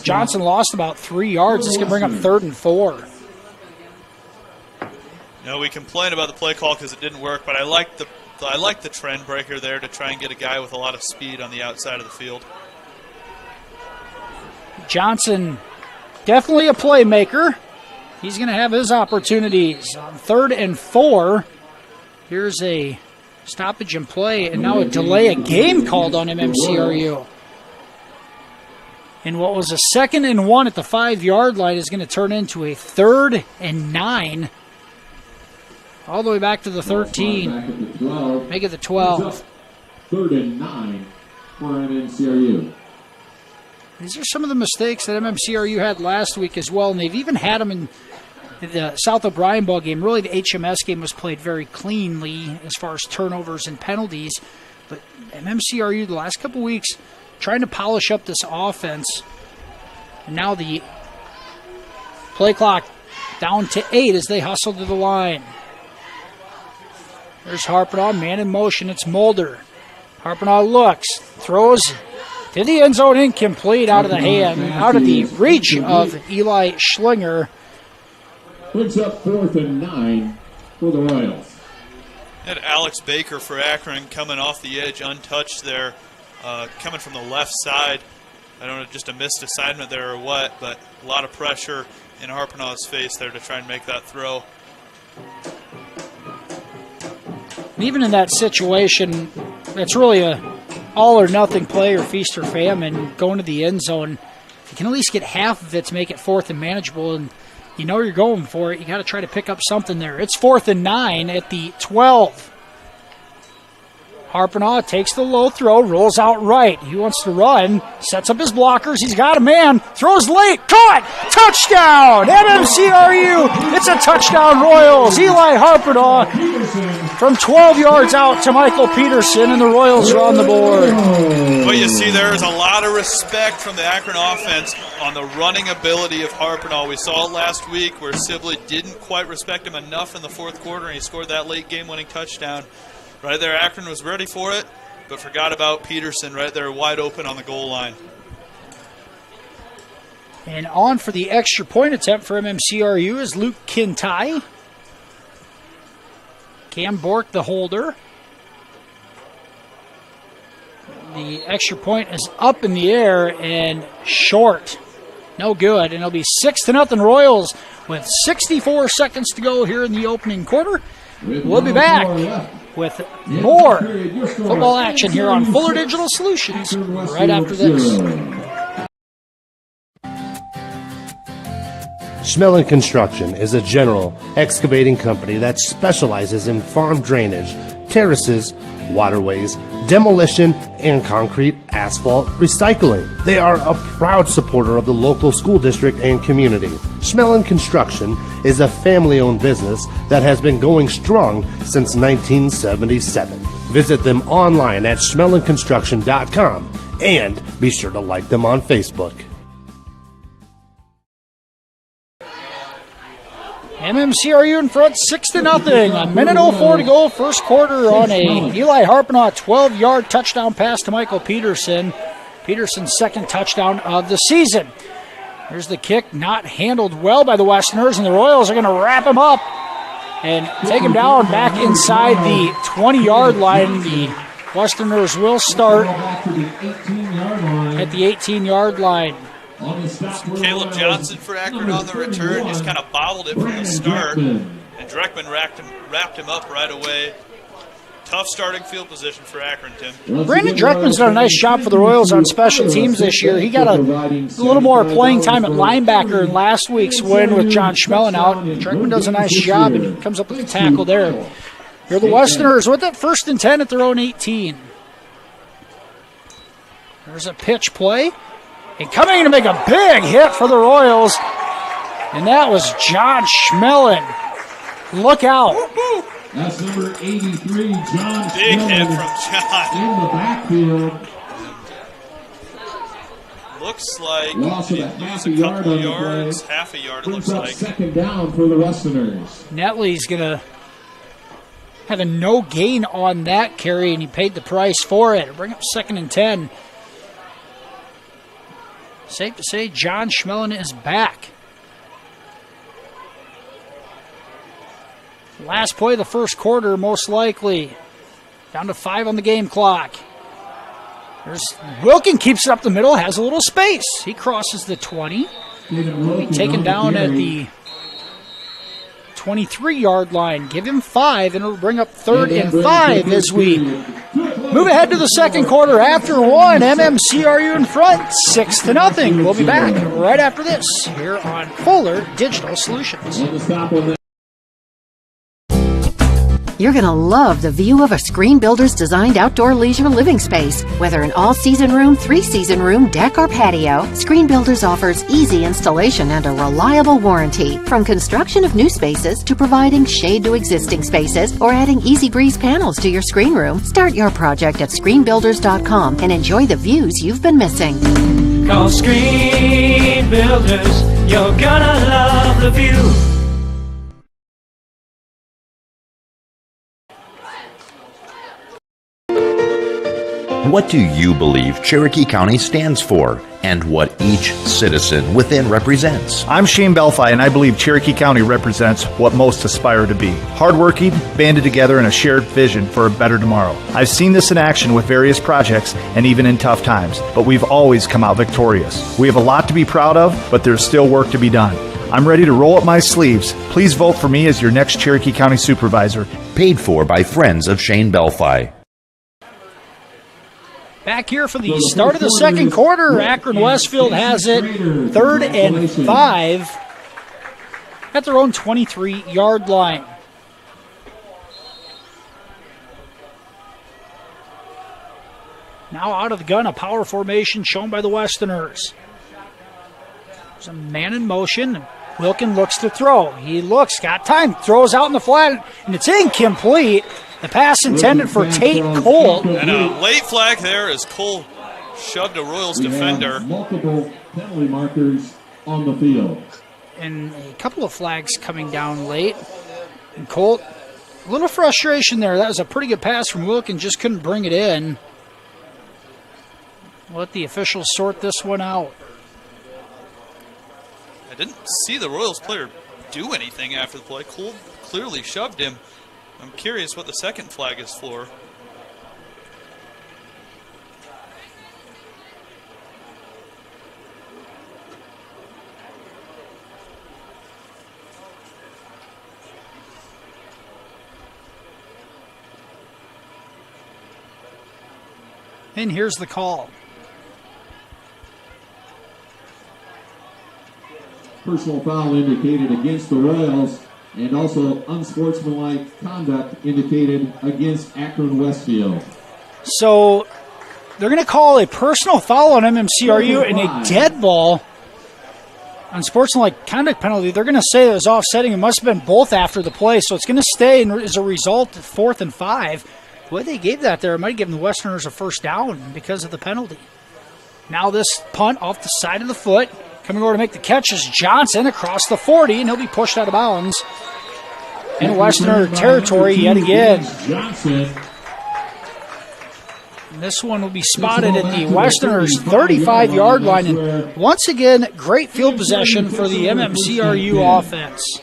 Johnson lost about 3 yards. It's going to bring up 3rd and 4. No, we complain about the play call because it didn't work, but I like the trend breaker there to try and get a guy with a lot of speed on the outside of the field. Johnson, definitely a playmaker. He's going to have his opportunities on 3rd and 4. Here's a stoppage in play, and now a delay of game called on MMCRU. And what was a 2nd and 1 at the 5-yard line is going to turn into a 3rd and 9. All the way back to the 13. Make it the 12. 3rd and 9 for MMCRU. These are some of the mistakes that MMCRU had last week as well, and they've even had them in the South O'Brien ball game. Really, the HMS game was played very cleanly as far as turnovers and penalties. But MMCRU, the last couple weeks, trying to polish up this offense. And now the play clock down to 8 as they hustle to the line. There's Harpnaugh, man in motion. It's Mulder. Harpnaugh looks, throws to the end zone, incomplete, out of the hand, out of the reach of Eli Schlinger. Brings up 4th and 9 for the Royals. And Alex Baker for Akron coming off the edge, untouched there, coming from the left side. I don't know, just a missed assignment there or what, but a lot of pressure in Harpnaugh's face there to try and make that throw. And even in that situation, it's really a all-or-nothing play or feast or famine going to the end zone. If you can at least get half of it to make it 4th and manageable, and you know you're going for it, you got to try to pick up something there. It's 4th and 9 at the 12. Harpenaugh takes the low throw, rolls out right. He wants to run, sets up his blockers. He's got a man, throws late, caught, touchdown, MMCRU. It's a touchdown, Royals. Eli Harpenaugh from 12 yards out to Michael Peterson, and the Royals are on the board. What you see there is a lot of respect from the Akron offense on the running ability of Harpenaugh. We saw it last week where Sibley didn't quite respect him enough in the fourth quarter, and he scored that late game-winning touchdown. Right there, Akron was ready for it, but forgot about Peterson right there wide open on the goal line. And on for the extra point attempt for MMCRU is Luke Kintai. Cam Bork, the holder. The extra point is up in the air and short. No good, and it'll be 6-0 Royals with 64 seconds to go here in the opening quarter. We'll be back with more football action here on Fuller Digital Solutions right after this. Schmelling Construction is a general excavating company that specializes in farm drainage, terraces, waterways, demolition, and concrete asphalt recycling. They are a proud supporter of the local school district and community. Schmelling Construction is a family-owned business that has been going strong since 1977. Visit them online at schmellingconstruction.com and be sure to like them on Facebook. MMCRU in front 6-0. A minute 04 to go, first quarter on a Eli Harpenaugh 12-yard touchdown pass to Michael Peterson. Peterson's second touchdown of the season. Here's the kick, not handled well by the Westerners, and the Royals are going to wrap him up and take him down back inside the 20-yard line. The Westerners will start at the 18-yard line. Caleb Johnson for Akron on the return, just kind of bobbled it from the start, and Dreckman wrapped him up right away. Tough starting field position for Akron, Tim. Brandon Dreckman's done a nice job for the Royals on special teams this year. He got a little more playing time at linebacker in last week's win with John Schmelling out. Dreckman does a nice job and comes up with the tackle there. Here are the Westerners with it, 1st and 10 at their own 18. There's a pitch play. And coming in to make a big hit for the Royals, and that was John Schmelling. Look out. That's number 83, John Big Schmelling, hit from John. in the backfield. Looks like Loss of he a loses half a a yard couple on the yards, play. half a yard it Brings looks up like. second down for the Westerners. Netley's going to have a no gain on that carry, and he paid the price for it. Bring up 2nd and 10. Safe to say John Schmelling is back. Last play of the first quarter, most likely. Down to 5 on the game clock. There's Wilkin, keeps it up the middle, has a little space. He crosses the 20. He'll be taken down at the 23-yard line. Give him 5, and it'll bring up 3rd and 5 as we move ahead to the second quarter. After 1, MMCRU in front, 6-0. We'll be back right after this here on Fuller Digital Solutions. You're going to love the view of a Screen Builder's designed outdoor leisure living space. Whether an all-season room, 3-season room, deck, or patio, Screen Builders offers easy installation and a reliable warranty. From construction of new spaces to providing shade to existing spaces or adding Easy Breeze panels to your screen room, start your project at screenbuilders.com and enjoy the views you've been missing. Call Screen Builders, you're gonna love the view. What do you believe Cherokee County stands for, and what each citizen within represents? I'm Shane Belfi, and I believe Cherokee County represents what most aspire to be. Hardworking, banded together in a shared vision for a better tomorrow. I've seen this in action with various projects and even in tough times, but we've always come out victorious. We have a lot to be proud of, but there's still work to be done. I'm ready to roll up my sleeves. Please vote for me as your next Cherokee County Supervisor. Paid for by friends of Shane Belfi. Back here for the start of the second quarter. Akron-Westfield has it 3rd and 5 at their own 23 yard line. Now out of the gun, a power formation shown by the Westerners. There's a man in motion. Wilkin looks to throw. He looks, got time, throws out in the flat, and it's incomplete. The pass intended for Tate Cole. And a late flag there as Cole shoved a Royals defender. Multiple penalty markers on the field. And a couple of flags coming down late. And Colt, a little frustration there. That was a pretty good pass from Wilkin, just couldn't bring it in. Let the officials sort this one out. I didn't see the Royals player do anything after the play. Cole clearly shoved him. I'm curious what the second flag is for. And here's the call. Personal foul indicated against the Royals, and also unsportsmanlike conduct indicated against Akron-Westfield. So they're going to call a personal foul on MMCRU and a dead ball. Unsportsmanlike conduct penalty, they're going to say it was offsetting. It must have been both after the play, so it's going to stay as a result 4th and 5. The way they gave that there, it might have given the Westerners a first down because of the penalty. Now this punt off the side of the foot. Coming over to make the catch is Johnson across the 40, and he'll be pushed out of bounds. In Westerner territory yet again. And this one will be spotted at the Westerners' 35-yard line. And once again, great field possession for the MMCRU offense.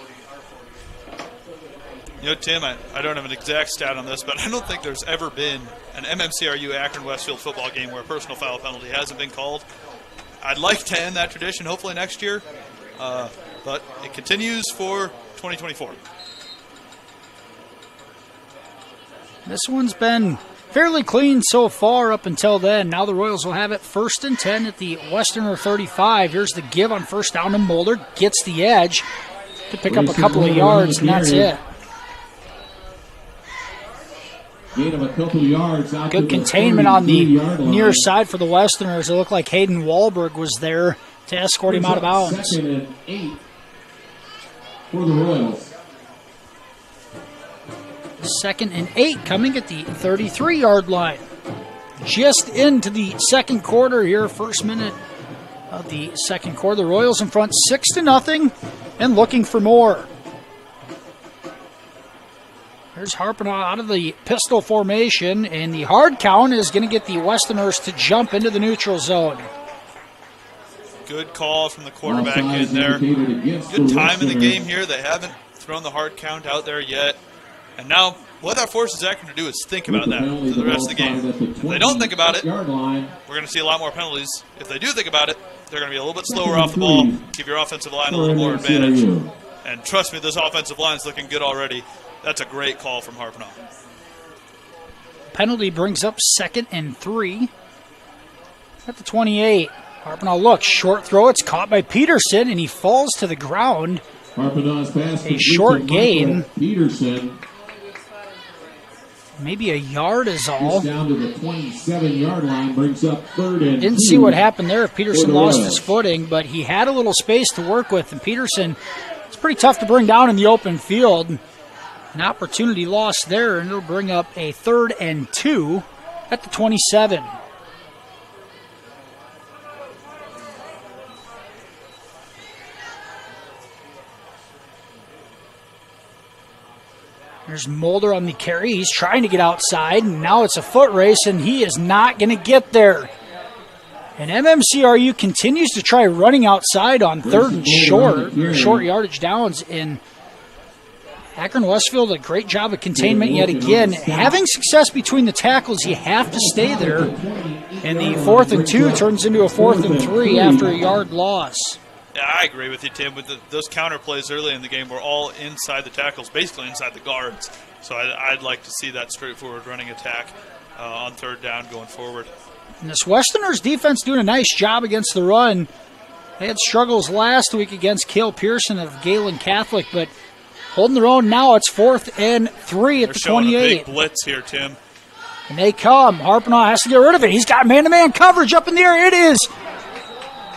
You know, Tim, I don't have an exact stat on this, but I don't think there's ever been an MMCRU Akron-Westfield football game where a personal foul penalty hasn't been called. I'd like to end that tradition, hopefully next year, but it continues for 2024. This one's been fairly clean so far up until then. Now the Royals will have it 1st and 10 at the Westerner 35. Here's the give on first down to Mulder. Gets the edge to pick up a couple of yards, and that's it. Gain of a couple of yards out. Good containment on the near side for the Westerners. It looked like Hayden Wahlberg was there to escort him out of bounds. 2nd and 8 for the Royals. 2nd and 8 coming at the 33-yard line. Just into the second quarter here, first minute of the second quarter. The Royals in front 6-0 and looking for more. There's Harpin out of the pistol formation, and the hard count is going to get the Westerners to jump into the neutral zone. Good call from the quarterback in there. Good time in the game here. They haven't thrown the hard count out there yet. And now what that forces Akron to do is think about that for the rest of the game. If they don't think about it, we're going to see a lot more penalties. If they do think about it, they're going to be a little bit slower off the ball, give your offensive line a little more advantage. And trust me, this offensive line is looking good already. That's a great call from Harpin. Penalty brings up 2nd and 3 at the 28. Harpin looks, short throw. It's caught by Peterson, and he falls to the ground. A short gain. Peterson. Maybe a yard is all. Just down to the 27-yard line, brings up 3rd and 2. Didn't see what happened there. Peterson lost his footing, but he had a little space to work with, and Peterson, it's pretty tough to bring down in the open field. An opportunity lost there, and it'll bring up a 3rd and 2 at the 27. There's Mulder on the carry. He's trying to get outside, and now it's a foot race, and he is not going to get there. And MMCRU continues to try running outside on 3rd and short yardage downs, and Akron-Westfield, a great job of containment yet again. Having success between the tackles, you have to stay there. And the 4th and 2 turns into a 4th and 3 after a yard loss. Yeah, I agree with you, Tim. With those counter plays early in the game were all inside the tackles, basically inside the guards. So I'd like to see that straightforward running attack on 3rd down going forward. And this Westerners defense doing a nice job against the run. They had struggles last week against Cale Pearson of Galen Catholic, but holding their own now. It's 4th and 3 at the 28. They're showing a big blitz here, Tim. And they come. Harpanaugh has to get rid of it. He's got man-to-man coverage up in the air. It is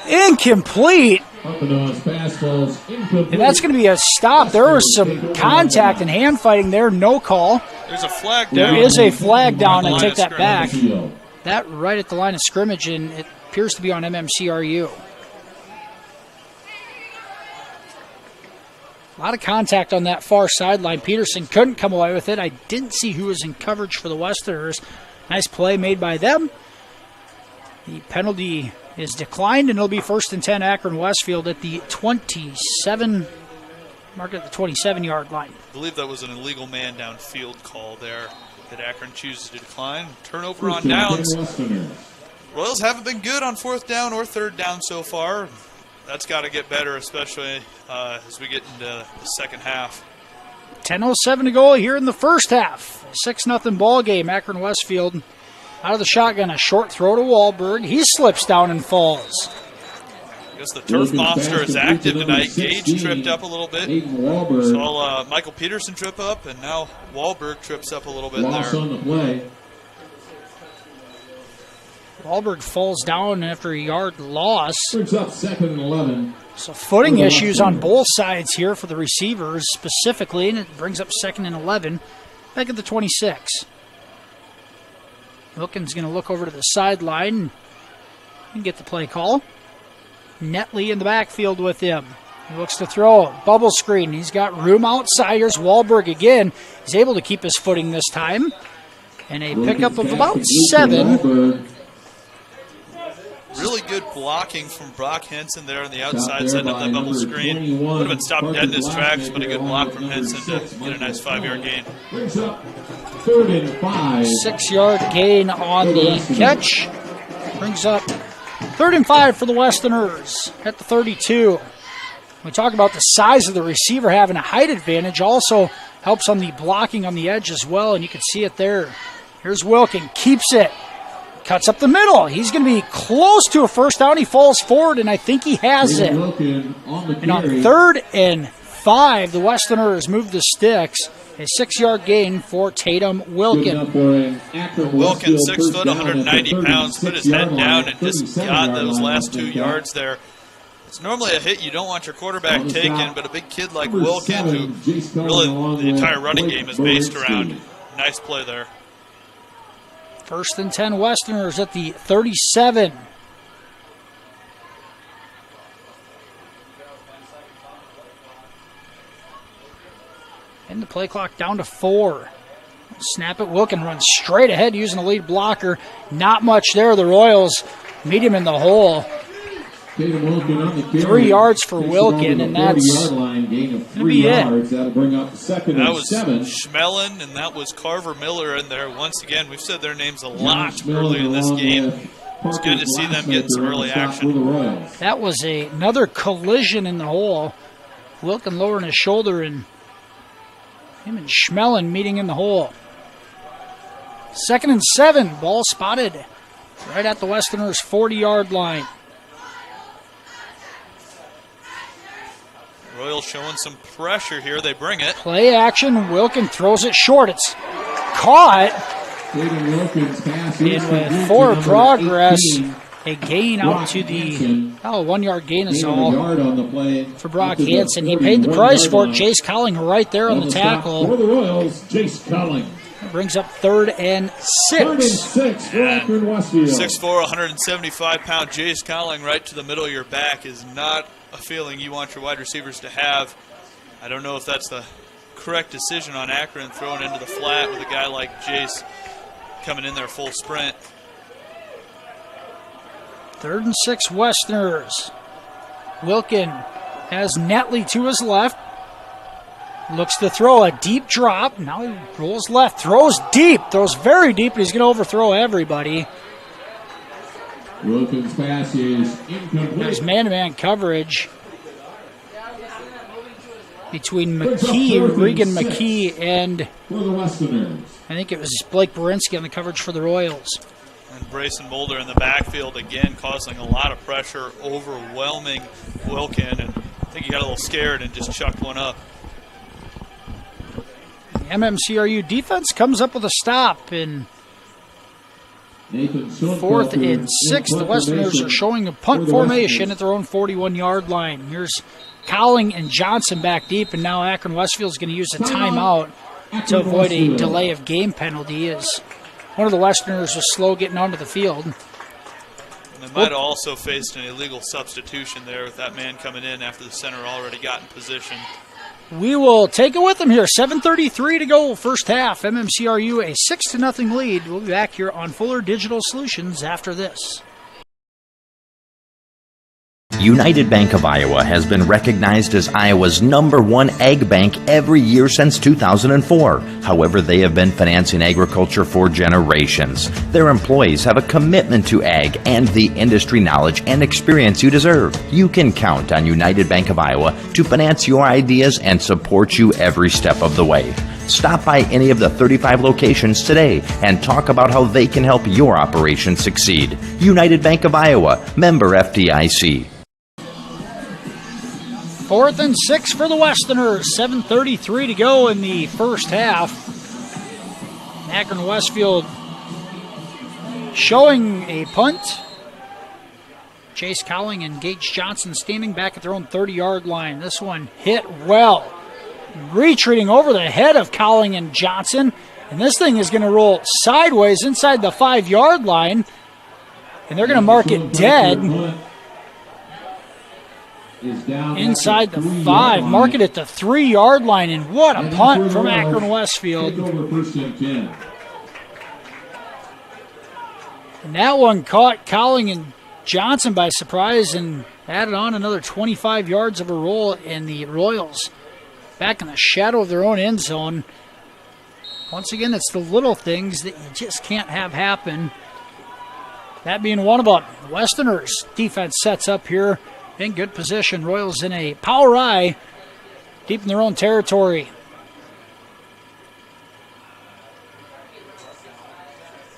incomplete. Harpanaugh's pass falls incomplete. And that's going to be a stop. There was some contact and hand fighting there. No call. There's a flag down. There is a flag down. I take that back. scrimmage. That right at the line of scrimmage, and it appears to be on MMCRU. A lot of contact on that far sideline. Peterson couldn't come away with it. I didn't see who was in coverage for the Westerners. Nice play made by them. The penalty is declined, and it'll be 1st and 10 Akron-Westfield at the 27, mark at the 27-yard line. I believe that was an illegal man downfield call there that Akron chooses to decline. Turnover on downs. Royals haven't been good on 4th down or 3rd down so far. That's got to get better, especially as we get into the second half. 10:07 to go here in the first half. 6-0 ball game. Akron-Westfield out of the shotgun. A short throw to Wahlberg. He slips down and falls. I guess the turf monster is active tonight. Gage tripped up a little bit. Saw Michael Peterson trip up, and now Wahlberg trips up a little bit Loss there. on the play. Wahlberg falls down after a yard loss. Brings up 2nd and 11. So footing issues on both sides here for the receivers specifically, and it brings up 2nd and 11 back at the 26. Wilkins going to look over to the sideline and get the play call. Netley in the backfield with him. He looks to throw. Bubble screen. He's got room outside. Here's Wahlberg again. He's able to keep his footing this time. And a pickup of about 7. Really good blocking from Brock Henson there on the outside, setting up that bubble screen. Would have been stopped dead in his tracks, but a good block from Henson to get a nice 5-yard gain. Brings up 3rd and 5. 6-yard gain on the catch. Brings up 3rd and 5 for the Westerners at the 32. We talk about the size of the receiver having a height advantage. Also helps on the blocking on the edge as well, and you can see it there. Here's Wilkin. Keeps it. Cuts up the middle. He's going to be close to a first down. He falls forward, and I think he has it. And on 3rd and 5, the Westerners move the sticks. A 6-yard gain for Tatum Wilkin. Wilkin, 6 foot, 190 pounds, put his head down and just got those last 2 yards there. It's normally a hit you don't want your quarterback taking, but a big kid like Wilkin, who really the entire running game is based around. Nice play there. 1st and 10 Westerners at the 37. And the play clock down to 4. Snap it. Wilkin runs straight ahead using a lead blocker. Not much there. The Royals meet him in the hole. 3 yards for Wilkin, and that's going to be it. That'll bring up 2nd and that was 7. Schmelin, and that was Carver Miller in there. Once again, we've said their names a lot early in this game. It's good to see them get some early action. That was another collision in the hole. Wilkin lowering his shoulder, and him and Schmelin meeting in the hole. 2nd and 7. Ball spotted right at the Westerners' 40-yard line. Royals showing some pressure here. They bring it. Play action. Wilkin throws it short. It's caught. And with forward progress, a gain out to the 1-yard gain is all for Brock Hansen. He paid the price for it. Jace Colling right there on the tackle. For the Royals, Jace Colling. That brings up 3rd and 6. 3rd and 6 for Akron-Westfield. 6'4", 175-pound Jace Colling right to the middle of your back is not a feeling you want your wide receivers to have. I don't know if that's the correct decision on Akron, throwing into the flat with a guy like Jace coming in there full sprint. 3rd and 6 Westerners. Wilkin has Netley to his left. Looks to throw a deep drop. Now he rolls left. Throws deep. Throws very deep, and he's going to overthrow everybody. Wilkins' pass is incomplete. There's man-to-man coverage between McKee, Regan McKee, and for the Westerners. I think it was Blake Borinsky on the coverage for the Royals. And Brayson Boulder in the backfield again, causing a lot of pressure, overwhelming Wilkin, and I think he got a little scared and just chucked one up. The MMCRU defense comes up with a stop, and 4th and 6. The Westerners are showing a punt formation at their own 41-yard line. Here's Cowling and Johnson back deep, and now Akron-Westfield is going to use a timeout to avoid a delay of game penalty, as one of the Westerners was slow getting onto the field. They might have also faced an illegal substitution there with that man coming in after the center already got in position. We will take it with them here. 7:33 to go, first half. MMCRU a 6-0 lead. We'll be back here on Fuller Digital Solutions after this. United Bank of Iowa has been recognized as Iowa's #1 ag bank every year since 2004. However, they have been financing agriculture for generations. Their employees have a commitment to ag and the industry knowledge and experience you deserve. You can count on United Bank of Iowa to finance your ideas and support you every step of the way. Stop by any of the 35 locations today and talk about how they can help your operation succeed. United Bank of Iowa, member FDIC. 4th and 6 for the Westerners. 7:33 to go in the first half. Akron-Westfield showing a punt. Chase Cowling and Gage Johnson standing back at their own 30-yard line. This one hit well. Retreating over the head of Cowling and Johnson. And this thing is going to roll sideways inside the 5-yard line. And they're going to mark it dead. Inside the 5, mark it at the 3-yard line, and what a punt from Akron-Westfield. And that one caught Cowling and Johnson by surprise and added on another 25 yards of a roll, and the Royals back in the shadow of their own end zone. Once again, it's the little things that you just can't have happen. That being one of them. The Westerners defense sets up here. In good position. Royals in a power I, deep in their own territory.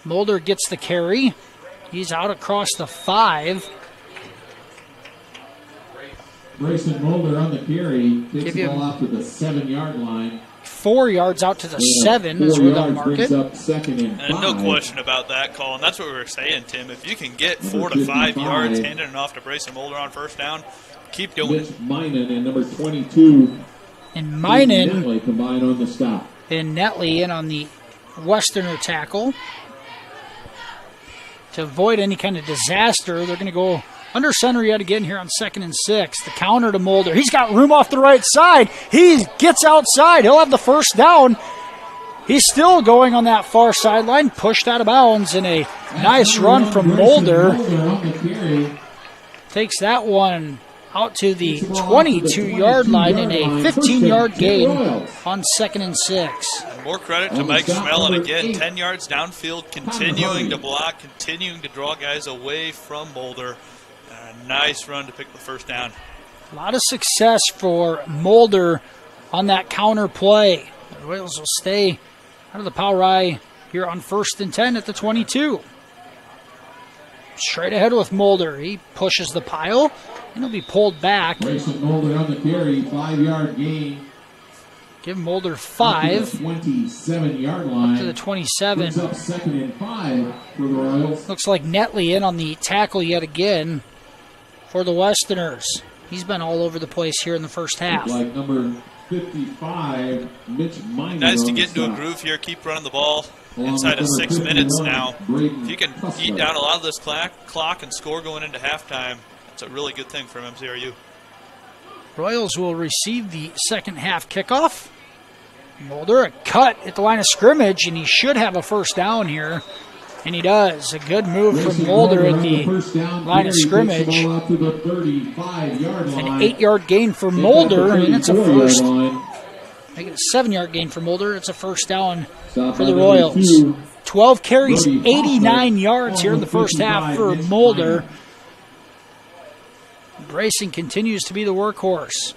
Mulder gets the carry. He's out across the 5. Grayson Mulder on the carry. Takes the ball out to the 7-yard line. 4 yards out to the 7 is where they'll mark it. And no question about that, Colin. That's what we were saying, Tim. If you can get 4 to 5 yards handing it off to Brayson Mulder on first down, keep doing it. Minen and number 22. And Minen Netley combined on the stop. And Netley in on the Westerner tackle. To avoid any kind of disaster, they're going to go under center yet again here on 2nd and 6. The counter to Mulder. He's got room off the right side. He gets outside. He'll have the first down. He's still going on that far sideline. Pushed out of bounds in a nice run from Mulder. Takes that one out to the 22-yard line in a 15-yard gain on 2nd and 6. More credit to Mike Schmellen again. 10 yards downfield, continuing to block, continuing to draw guys away from Mulder. Nice run to pick the first down. A lot of success for Mulder on that counter play. The Royals will stay out of the power I here on 1st and 10 at the 22. Straight ahead with Mulder. He pushes the pile, and he'll be pulled back. Grayson Mulder on the carry, 5-yard gain. Give Mulder 5. 27-yard line. Up to the 27. Puts up 2nd and 5 for the Royals. Looks like Netley in on the tackle yet again for the Westerners. He's been all over the place here in the first half. Like number 55, Mitch Miner. Nice to get into a groove here. Keep running the ball inside of 6 minutes now. If you can eat down a lot of this clock and score going into halftime, that's a really good thing for MMCRU. Royals will receive the second half kickoff. Mulder, a cut at the line of scrimmage, and he should have a first down here. And he does. A good move from Mulder at the line of scrimmage. An 8-yard gain for Mulder, and it's a first. Make it a 7-yard gain for Mulder. It's a first down for the Royals. 12 carries, 89 yards here in the first half for Mulder. Bracing continues to be the workhorse.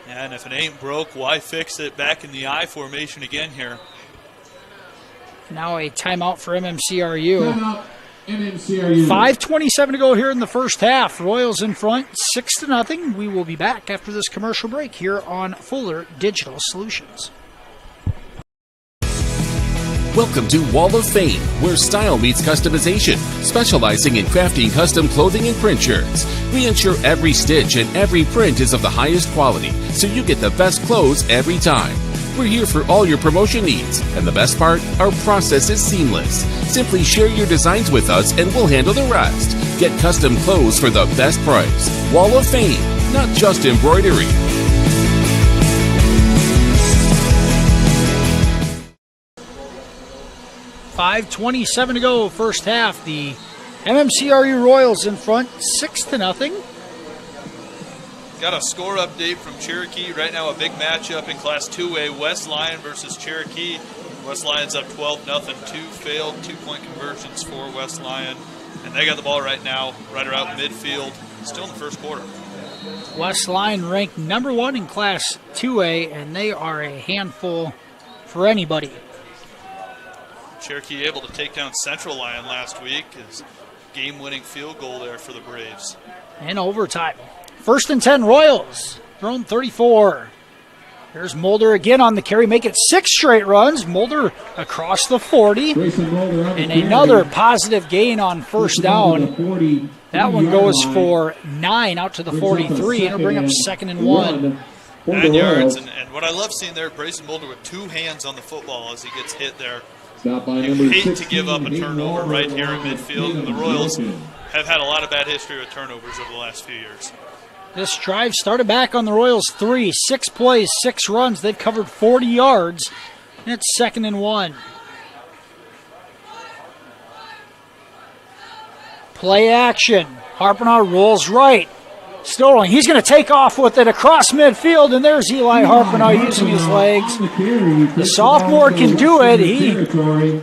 Yeah, and if it ain't broke, why fix it? Back in the I formation again here. Now a timeout for MMCRU. Timeout, MMCRU. 5:27 to go here in the first half. Royals in front, 6-0. We will be back after this commercial break here on Fuller Digital Solutions. Welcome to Wall of Fame, where style meets customization, specializing in crafting custom clothing and print shirts. We ensure every stitch and every print is of the highest quality, so you get the best clothes every time. We're here for all your promotion needs, and the best part, our process is seamless. Simply share your designs with us and we'll handle the rest. Get custom clothes for the best price. Wall of Fame, not just embroidery. 5:27 to go, first half. The MMCRU Royals in front, 6-0. Got a score update from Cherokee. Right now, a big matchup in Class 2A, West Lyon versus Cherokee. West Lyon's up 12-0. 2 failed 2-point conversions for West Lyon. And they got the ball right now, right around midfield, still in the first quarter. West Lyon ranked number 1 in Class 2A, and they are a handful for anybody. Cherokee able to take down Central Lyon last week. His game-winning field goal there for the Braves. And overtime. 1st and 10 Royals. Thrown 34. Here's Mulder again on the carry. Make it 6 straight runs. Mulder across the 40. And another positive gain on first down. That one goes for 9 out to the 43. It'll bring up 2nd and 1. 9 yards. And what I love seeing there, Brayson Mulder with 2 hands on the football as he gets hit there. You hate to give up a turnover right here in midfield. And the Royals have had a lot of bad history with turnovers over the last few years. This drive started back on the Royals 3. 6 plays, 6 runs. They've covered 40 yards. And it's 2nd and 1. Play action. Harpenow rolls right. Still rolling. He's going to take off with it across midfield, and there's Eli Harpenow using his legs. The sophomore can do it. He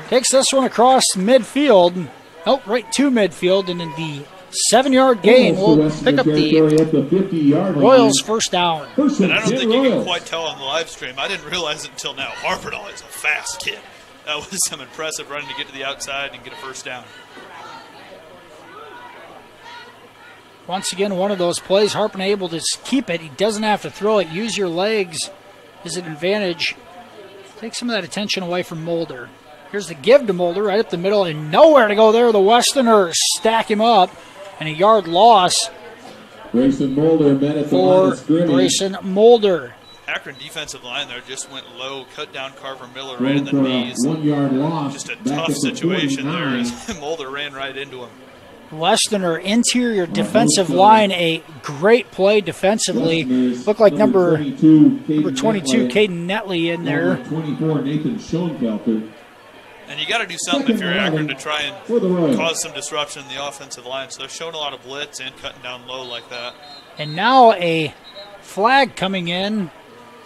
takes this one across midfield. Oh, right to midfield, and in the 7-yard gain will pick up the Royals first down. And I don't think you can quite tell on the live stream. I didn't realize it until now. Harpenow is a fast kid. That was some impressive running to get to the outside and get a first down. Once again, one of those plays, Harpenow able to keep it. He doesn't have to throw it. Use your legs is an advantage. Take some of that attention away from Mulder. Here's the give to Mulder right up the middle, and nowhere to go there. The Westerners stack him up, and a yard loss Grayson Mulder met at the line for of scrimmage. Grayson Mulder. Akron defensive line there just went low, cut down Carver Miller right in the knees. 1 yard loss. Just a tough situation there as Mulder ran right into him. Westerner interior defensive line, a great play defensively. Looked like number 22, Caden Netley in there. 24, Nathan Schoenfelter. And you got to do something if you're Akron to try and cause some disruption in the offensive line. So they're showing a lot of blitz and cutting down low like that. And now a flag coming in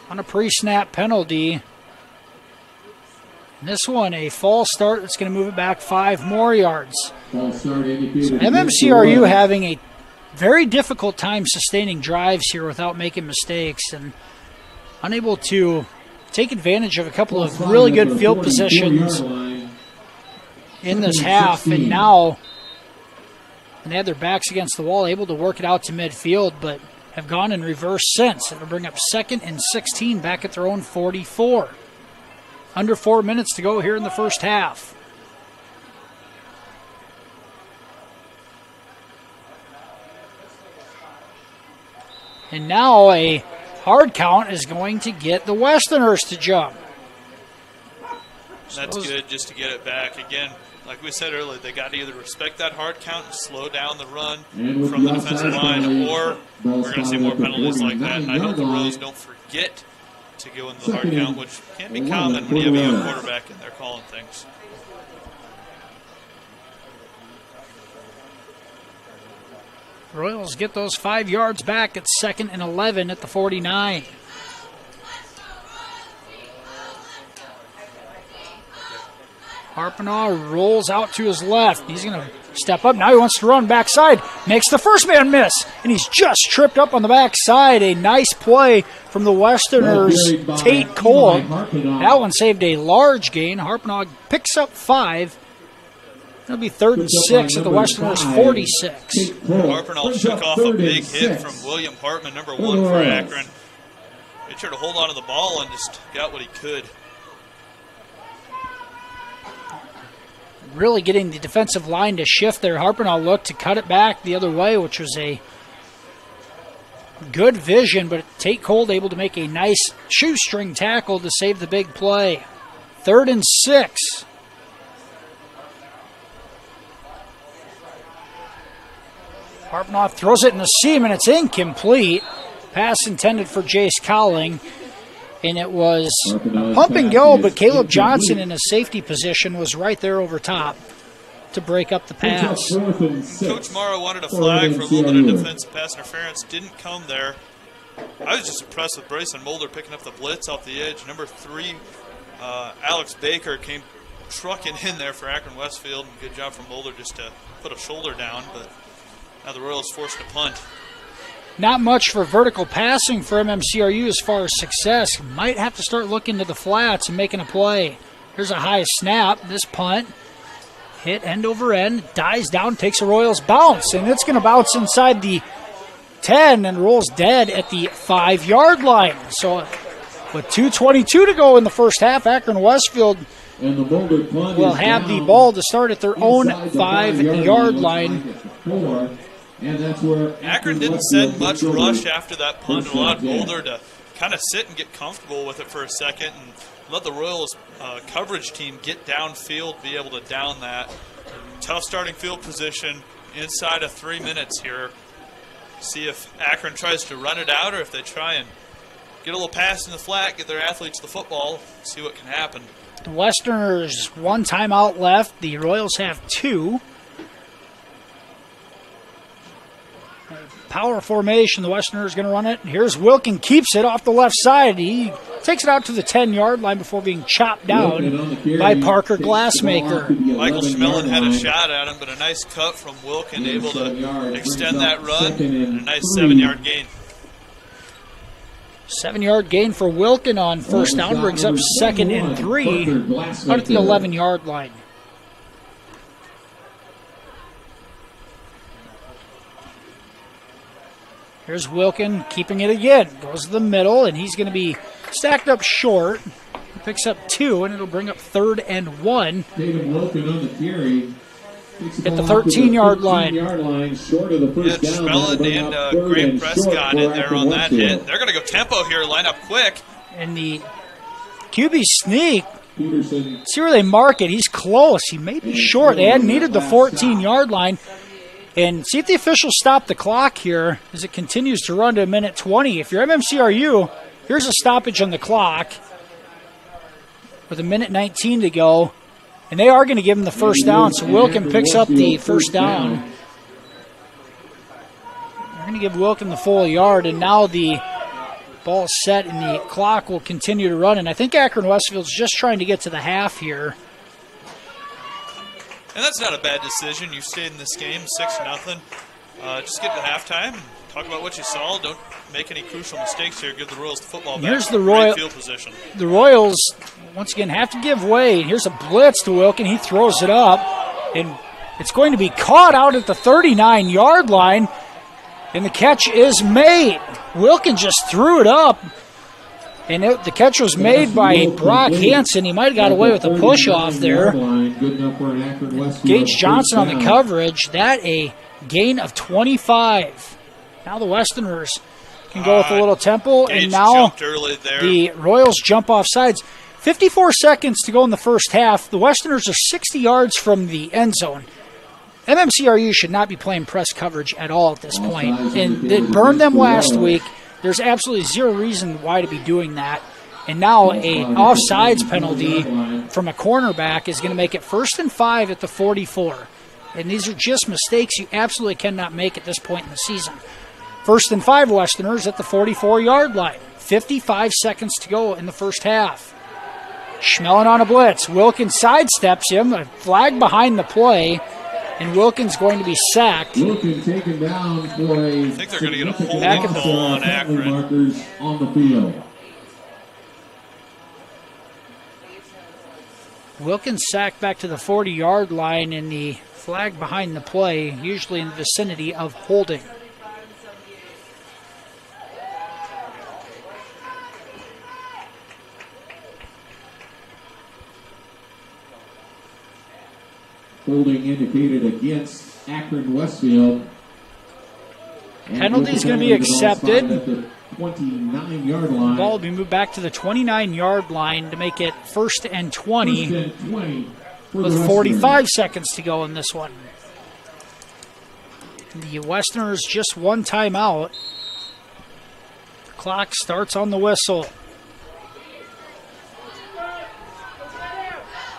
on a pre-snap penalty. And this one, a false start that's going to move it back 5 more yards. So MMCRU having a very difficult time sustaining drives here without making mistakes and unable to take advantage of a couple of really good field positions in this half. And now, when they had their backs against the wall, able to work it out to midfield, but have gone in reverse since. It'll bring up 2nd and 16 back at their own 44. Under 4 minutes to go here in the first half. And now a hard count is going to get the Westerners to jump. That's good just to get it back. Again, like we said earlier, they got to either respect that hard count and slow down the run from the defensive line, or we're going to see more penalties like that. And I hope the Royals don't forget to go into the hard count, which can be common when you have a young quarterback and they're calling things. Royals get those 5 yards back at 2nd and 11 at the 49. Harpenow rolls out to his left. He's going to step up. Now he wants to run backside. Makes the first man miss. And he's just tripped up on the backside. A nice play from the Westerners, Tate Cole. That one saved a large gain. Harpenow picks up 5. It'll be 3rd and 6 at the Westerners' 46. Harpenow shook off a big hit from William Hartman, number 1 for Akron. Made sure to hold on to the ball and just got what he could. really getting the defensive line to shift there. Harpenau looked to cut it back the other way, which was a good vision, but Tate Cold able to make a nice shoestring tackle to save the big play. 3rd and 6. Harpenau throws it in the seam, and it's incomplete. Pass intended for Jace Cowling, and it was a pump and go, but Caleb Johnson in a safety position was right there over top to break up the pass. Coach Morrow wanted a flag for a little bit of defensive pass interference. Didn't come there. I was just impressed with Bryson Mulder picking up the blitz off the edge. Number 3, Alex Baker came trucking in there for Akron-Westfield. Good job from Mulder just to put a shoulder down, but now the Royals forced to punt. Not much for vertical passing for MMCRU as far as success. Might have to start looking to the flats and making a play. Here's a high snap. This punt hit end over end, dies down, takes a Royals bounce, and it's going to bounce inside the 10 and rolls dead at the 5-yard line. So with 2:22 to go in the first half, Akron-Westfield will have the ball to start at their own 5-yard line. Akron didn't send much rush after that punt. It allowed Mulder to kind of sit and get comfortable with it for a second and let the Royals coverage team get downfield, be able to down that. Tough starting field position inside of 3 minutes here. See if Akron tries to run it out or if they try and get a little pass in the flat, get their athletes the football, see what can happen. The Westerners 1 timeout left. The Royals have 2. Power formation. The Westerners going to run it. Here's Wilkin, keeps it off the left side. He takes it out to the 10-yard line before being chopped down by Parker Glassmaker. Michael Schmelin had a shot at him, but a nice cut from Wilkin, able to extend that run, and a nice 7-yard gain. 7-yard gain for Wilkin on first down, brings up 2nd and 3 out at the 11-yard line. Here's Wilkin keeping it again. Goes to the middle, and he's going to be stacked up short. He picks up 2, and it'll bring up 3rd and 1 David Wilkin on the carry. at the 13-yard line. Short of the first down. Schmelin and Graham Prescott in there on that hit. They're going to go tempo here, line up quick. And the QB sneak. See where they mark it. He's close. He may be short. They had needed the 14-yard line. And see if the officials stop the clock here as it continues to run to 1:20. If you're MMCRU, here's a stoppage on the clock with 1:19 to go. And they are going to give him the first down, so Wilkin picks up the first down. They're going to give Wilkin the full yard, and now the ball's set and the clock will continue to run. And I think Akron-Westfield's just trying to get to the half here. And that's not a bad decision. You stayed in this game 6-0. Just get to halftime and talk about what you saw. Don't make any crucial mistakes here. Give the Royals the football back. Here's the Great field position. The Royals, once again, have to give way. Here's a blitz to Wilkin. He throws it up, and it's going to be caught out at the 39-yard line, and the catch is made. Wilkin just threw it up, and the catch was made by Brock Hansen. He might have got away with a push-off there. Gage Johnson on the coverage. That a gain of 25. Now the Westerners can go with a little tempo, and now the Royals jump off sides. 54 seconds to go in the first half. The Westerners are 60 yards from the end zone. MMCRU should not be playing press coverage at all at this point, and it burned them last week. There's absolutely zero reason why to be doing that. And now an offsides penalty from a cornerback is going to make it 1st and 5 at the 44. And these are just mistakes you absolutely cannot make at this point in the season. 1st and 5 Westerners at the 44-yard line. 55 seconds to go in the first half. Schmelin on a blitz. Wilkins sidesteps him. A flag behind the play. And Wilkins going to be sacked. Wilkins taken down for I think they're going to get a holding call on Akron. Markers on the field. Wilkins sacked back to the 40-yard line, and the flag behind the play, usually in the vicinity of holding. Holding indicated against Akron-Westfield. Penalty is going to be accepted. 29-yard line. The ball will be moved back to the 29-yard line to make it 1st and 20, with 45 seconds to go in this one. The Westerners just one timeout. The clock starts on the whistle.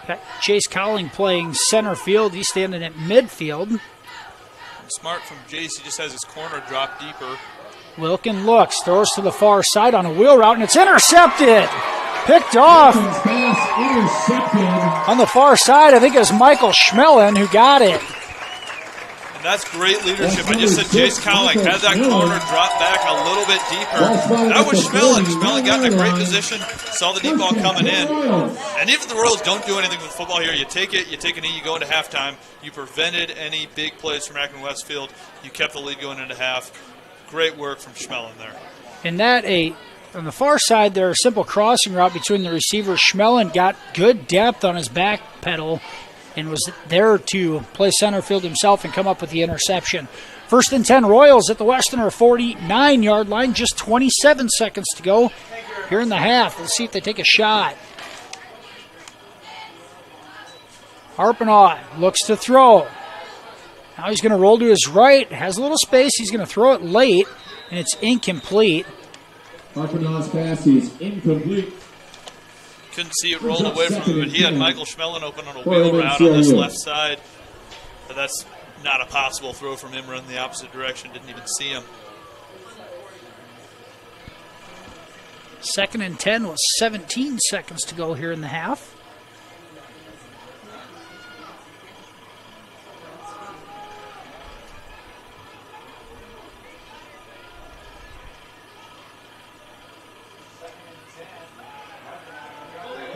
Got Chase Cowling playing center field. He's standing at midfield. Smart from Jace. He just has his corner drop deeper. Wilkin looks, throws to the far side on a wheel route, and it's intercepted. Picked off. On the far side, I think it was Michael Schmellen who got it. And that's great leadership. I just said Jace Cowling had that corner drop back a little bit deeper. That was Schmellen. Schmellen got in a great position, saw the deep ball coming in. And even if the Royals don't do anything with football here, you take it, you take a knee, you go into halftime. You prevented any big plays from Akron-Westfield. You kept the lead going into half. Great work from Schmellen there. And that on the far side there, a simple crossing route between the receivers. Schmellen got good depth on his back pedal and was there to play center field himself and come up with the interception. 1st and 10 Royals at the Westerner 49-yard line. Just 27 seconds to go here in the half. Let's see if they take a shot. Harpenaugh looks to throw. Now he's going to roll to his right. Has a little space. He's going to throw it late, and it's incomplete. Harpenaugh's pass is incomplete. Couldn't see it roll away from him, but he had Michael Schmellen open on a wheel route on this left side. But that's not a possible throw from him running the opposite direction. Didn't even see him. 2nd and 10 with 17 seconds to go here in the half.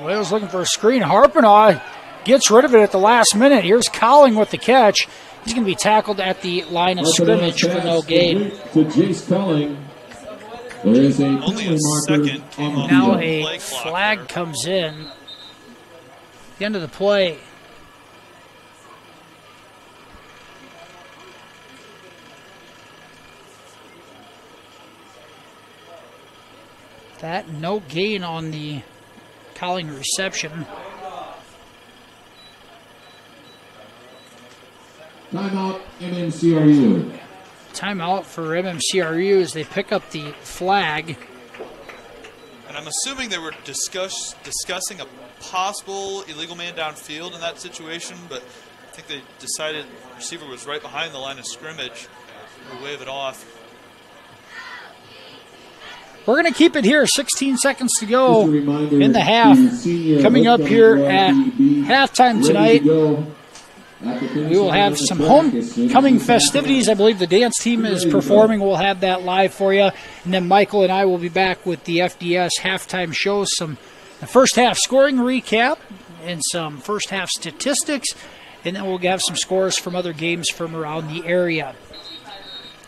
Royals looking for a screen. Harpenaugh gets rid of it at the last minute. Here's Cowling with the catch. He's going to be tackled at the line of scrimmage for no gain. To Jace Cowling. There is a only a second. Now a flag comes in. The end of the play. That no gain on the Cowling reception. Timeout, MMCRU. Timeout for MMCRU as they pick up the flag. And I'm assuming they were discussing a possible illegal man downfield in that situation, but I think they decided the receiver was right behind the line of scrimmage. We'll wave it off. We're going to keep it here. 16 seconings to go in the half. Coming up here at halftime tonight, we will have some homecoming festivities. I believe the dance team is performing. We'll have that live for you. And then Michael and I will be back with the FDS halftime show, the first half scoring recap and some first half statistics. And then we'll have some scores from other games from around the area.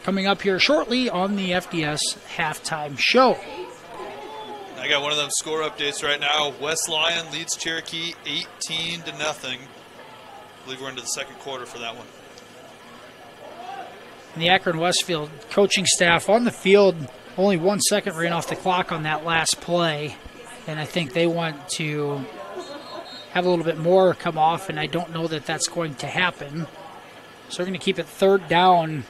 Coming up here shortly on the FDS halftime show. I got one of them score updates right now. West Lyon leads Cherokee 18-0. I believe we're into the second quarter for that one. And the Akron-Westfield coaching staff on the field, only 1 second ran off the clock on that last play. And I think they want to have a little bit more come off, and I don't know that that's going to happen. So we're going to keep it 3rd down.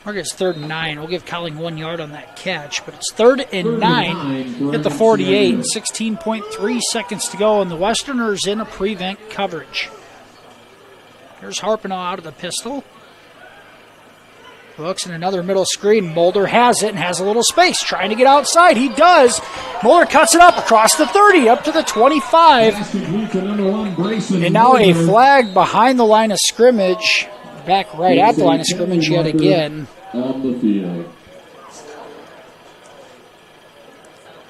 Or it's 3rd and 9. We'll give Cowling 1 yard on that catch, but it's 3rd and 9 at the 48. 16.3 seconds to go, and the Westerners in a prevent coverage. Here's Harpenaugh out of the pistol. Looks in another middle screen. Mulder has it and has a little space, trying to get outside. He does. Mulder cuts it up across the 30, up to the 25. And now a flag behind the line of scrimmage. Back right at the line of scrimmage yet again. On the field.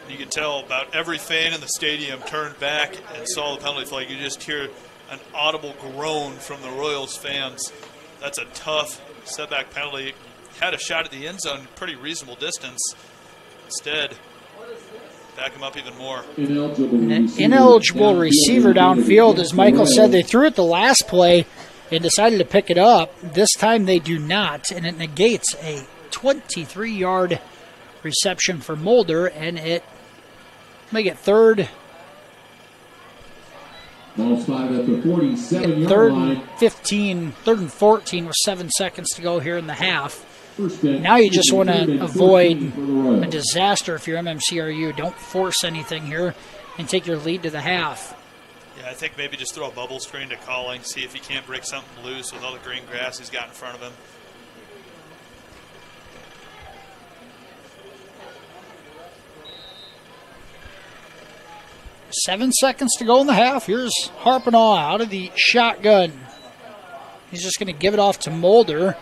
You could tell about every fan in the stadium turned back and saw the penalty flag. You just hear an audible groan from the Royals fans. That's a tough setback penalty. Had a shot at the end zone, pretty reasonable distance. Instead, back him up even more. Ineligible receiver downfield. As Michael said, they threw it the last play and decided to pick it up. This time they do not, and it negates a 23-yard reception for Mulder, and it make it third. Ball spotted at the 47-yard line. Third and 14 with 7 seconds to go here in the half. Now you just want to avoid a disaster if you're MMCRU. Don't force anything here and take your lead to the half. Yeah, I think maybe just throw a bubble screen to Calling, see if he can't break something loose with all the green grass he's got in front of him. Seven seconds to go in the half. Here's Harpenaugh out of the shotgun. He's just going to give it off to Mulder.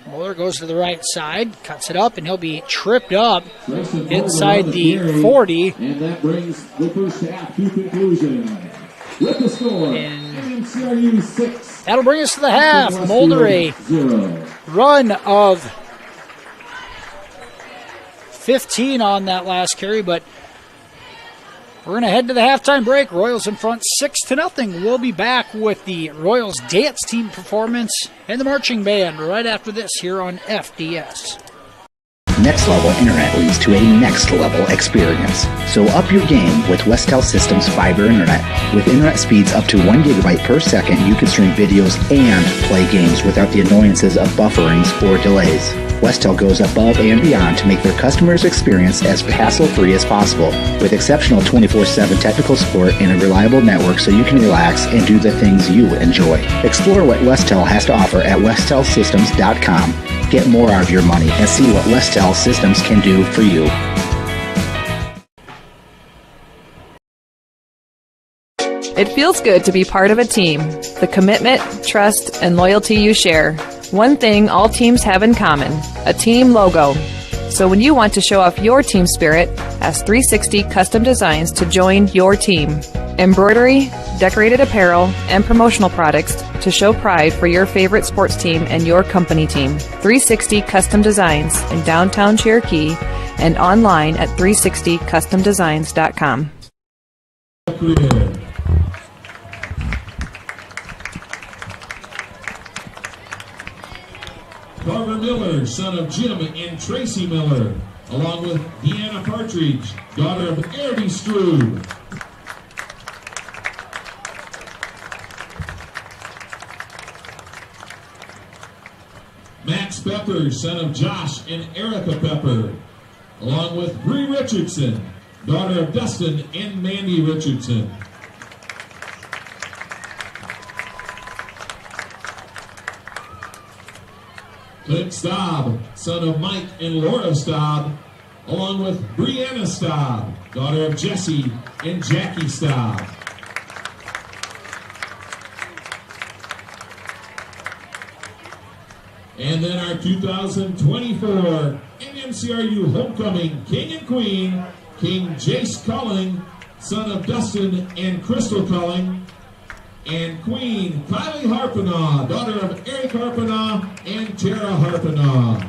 Mulder goes to the right side, cuts it up, and he'll be tripped up inside the 40. And that brings the first half to conclusion. With the score, MMCRU 6. That'll bring us to the half. Mulder a run of 15 on that last carry, but we're going to head to the halftime break. Royals in front 6-0. We'll be back with the Royals dance team performance and the marching band right after this here on FDS. Next level internet leads to a next level experience. So up your game with Westel Systems Fiber Internet. With internet speeds up to 1 gigabyte per second, you can stream videos and play games without the annoyances of bufferings or delays. Westel goes above and beyond to make their customers' experience as hassle-free as possible, with exceptional 24/7 technical support and a reliable network so you can relax and do the things you enjoy. Explore what Westel has to offer at westelsystems.com. Get more out of your money and see what Westel Systems can do for you. It feels good to be part of a team. The commitment, trust, and loyalty you share. One thing all teams have in common, a team logo. So when you want to show off your team spirit, ask 360 Custom Designs to join your team. Embroidery, decorated apparel, and promotional products to show pride for your favorite sports team and your company team. 360 Custom Designs in downtown Cherokee and online at 360customdesigns.com. Carver Miller, son of Jim and Tracy Miller, along with Deanna Partridge, daughter of Erby Strube. Max Pepper, son of Josh and Erica Pepper, along with Bree Richardson, daughter of Dustin and Mandy Richardson. Clint Staub, son of Mike and Laura Staub, along with Brianna Staub, daughter of Jesse and Jackie Staub. And then our 2024 MMCRU Homecoming King and Queen, King Jace Culling, son of Dustin and Crystal Culling, and Queen Kylie Harpenaugh, daughter of Eric Harpenaugh and Tara Harpenaugh.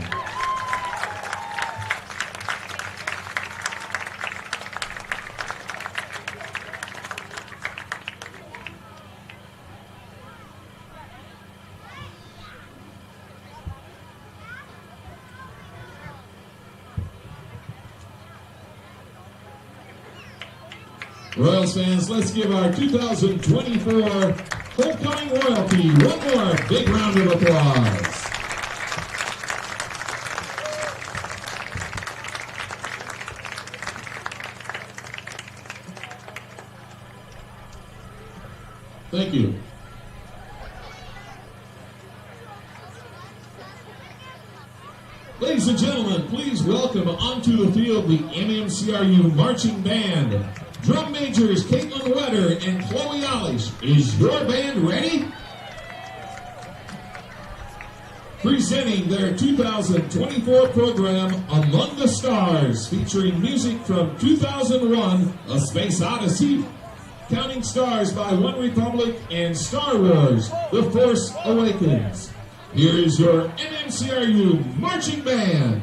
Royals fans, let's give our 2024 Homecoming Royalty one more big round of applause. Thank you. Ladies and gentlemen, please welcome onto the field the MMCRU Marching Band. Drum majors Caitlin Wetter and Chloe Alish. Is your band ready? Presenting their 2024 program, Among the Stars, featuring music from 2001, A Space Odyssey, Counting Stars by One Republic, and Star Wars, The Force Awakens. Here is your MMCRU Marching Band.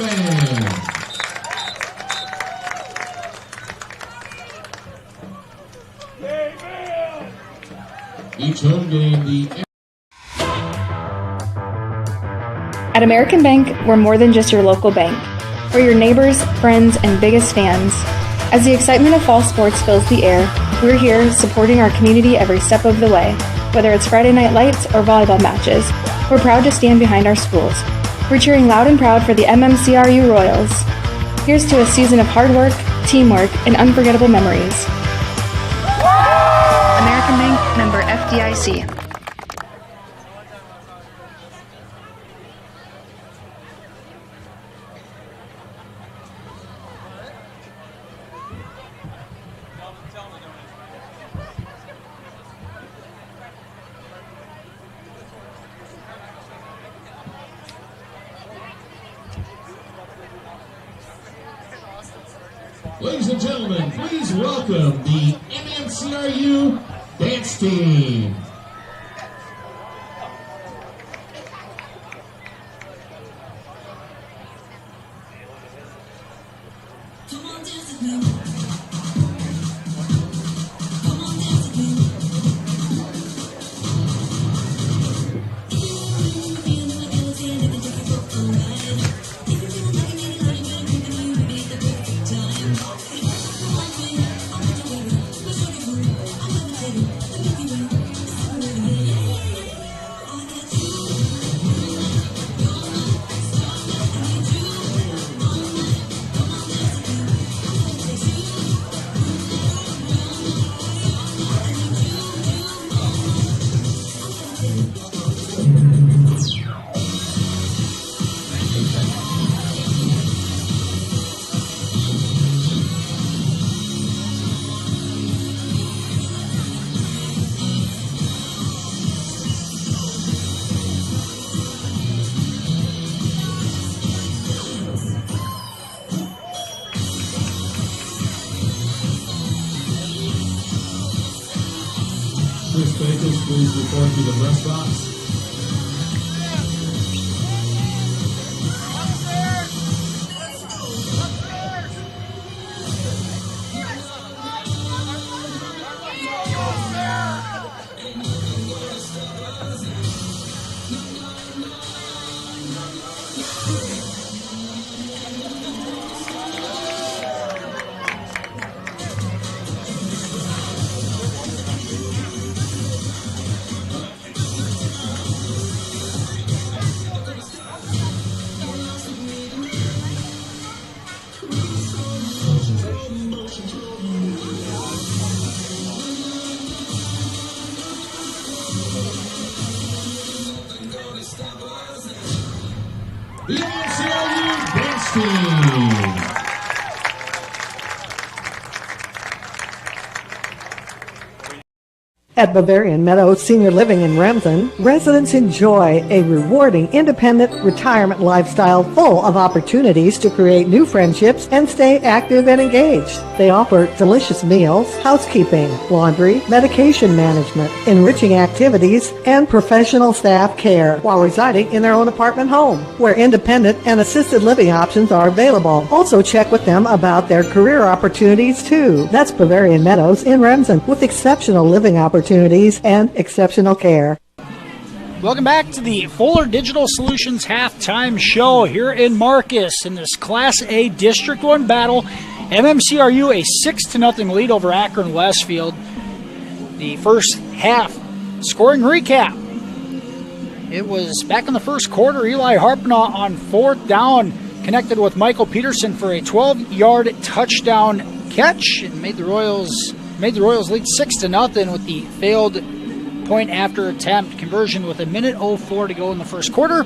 band. Each home game, the At American Bank, we're more than just your local bank. We're your neighbors, friends, and biggest fans. As the excitement of fall sports fills the air, we're here supporting our community every step of the way. Whether it's Friday night lights or volleyball matches, we're proud to stand behind our schools. We're cheering loud and proud for the MMCRU Royals. Here's to a season of hard work, teamwork, and unforgettable memories. American Bank, member FDIC. Ladies and gentlemen, please welcome the MMCRU dance team. Chris Bakers, please report to the press box. The MMCRU dance team. At Bavarian Meadows Senior Living in Remsen, residents enjoy a rewarding independent retirement lifestyle full of opportunities to create new friendships and stay active and engaged. They offer delicious meals, housekeeping, laundry, medication management, enriching activities, and professional staff care while residing in their own apartment home, where independent and assisted living options are available. Also check with them about their career opportunities too. That's Bavarian Meadows in Remsen, with exceptional living opportunities and exceptional care. Welcome back to the Fuller Digital Solutions halftime show here in Marcus in this Class A District 1 battle. MMCRU a 6-0 lead over Akron-Westfield. The first half scoring recap. It was back in the first quarter. Eli Harpnaugh on fourth down connected with Michael Peterson for a 12-yard touchdown catch and made the Royals lead 6-0 with the failed point after attempt conversion with 1:04 to go in the first quarter.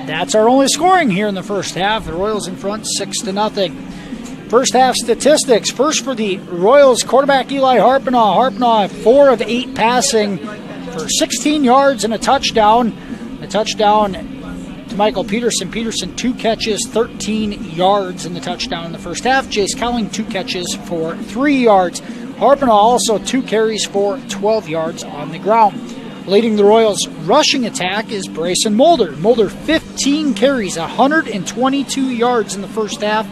That's our only scoring here in the first half. The Royals in front 6-0. First half statistics. First for the Royals quarterback Eli Harpnaugh. Harpnaugh 4 of 8 passing for 16 yards and a touchdown. A touchdown to Michael Peterson. Peterson 2 catches, 13 yards in the touchdown in the first half. Jace Cowling 2 catches for 3 yards. Harpnaugh also 2 carries for 12 yards on the ground. Leading the Royals' rushing attack is Brayson Mulder. Mulder 15 carries, 122 yards in the first half.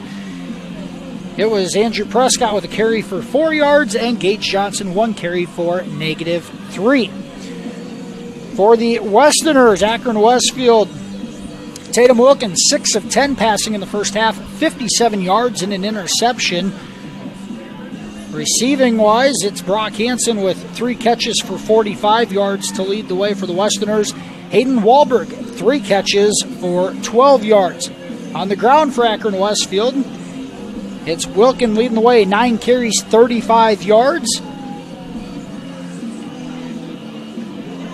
It was Andrew Prescott with a carry for 4 yards and Gage Johnson 1 carry for -3. For the Westerners, Akron-Westfield, Tatum Wilkins 6 of 10 passing in the first half, 57 yards and an interception. Receiving-wise, it's Brock Hansen with 3 catches for 45 yards to lead the way for the Westerners. Hayden Wahlberg, 3 catches for 12 yards. On the ground for Akron-Westfield, it's Wilkin leading the way, 9 carries, 35 yards.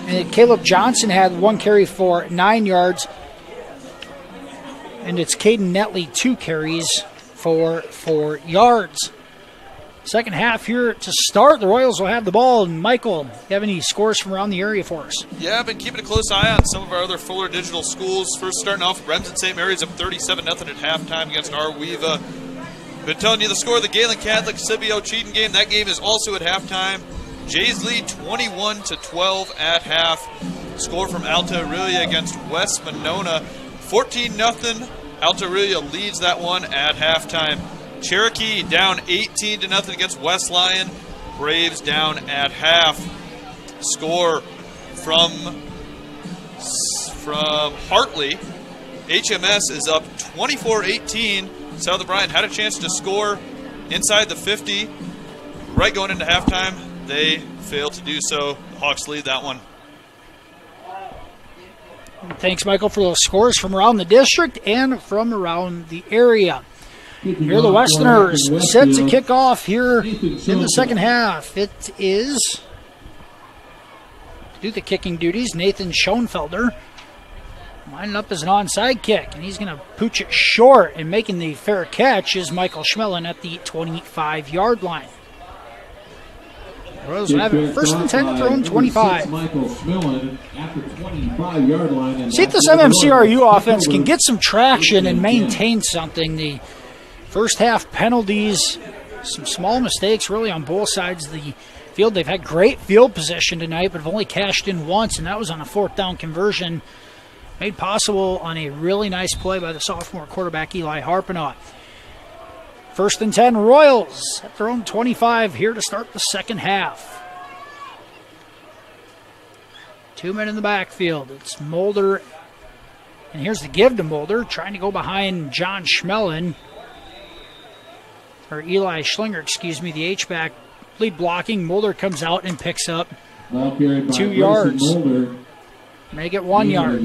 And Caleb Johnson had 1 carry for 9 yards. And it's Caden Netley, 2 carries for 4 yards. Second half here to start. The Royals will have the ball. And Michael, do you have any scores from around the area for us? Yeah, I've been keeping a close eye on some of our other Fuller Digital schools. First starting off, Remsen St. Mary's up 37-0 at halftime against Arweva. Been telling you the score of the Galen Catholic Scipio Cheaton game. That game is also at halftime. Jays lead 21-12 at half. Score from Alta Aurelia against West Monona, 14-0. Alta Aurelia leads that one at halftime. Cherokee down 18-0 against West Lyon. Braves down at half. Score from Hartley. HMS is up 24-18. South O'Brien had a chance to score inside the 50 right going into halftime. They failed to do so. The Hawks lead that one. Thanks, Michael, for those scores from around the district and from around the area. Here the Westerners set to kick off here in the second half. It is, to do the kicking duties, Nathan Schoenfelder. Lining up as an onside kick, and he's going to pooch it short, and making the fair catch is Michael Schmelin at the 25-yard line. Royals will have it first and 10 at their own 25. Michael Schmelin at the 25-yard line. See if this MMCRU offense can get some traction and maintain something. The first half penalties, some small mistakes really on both sides of the field. They've had great field position tonight, but have only cashed in once, and that was on a 4th down conversion made possible on a really nice play by the sophomore quarterback Eli Harpinaugh. First and 10, Royals at their own 25 here to start the second half. 2 men in the backfield. It's Mulder, and here's the give to Mulder, trying to go behind John Schmelin, or Eli Schlinger, excuse me, the H-back lead blocking. Mulder comes out and picks up 2 yards. Make it 1 yard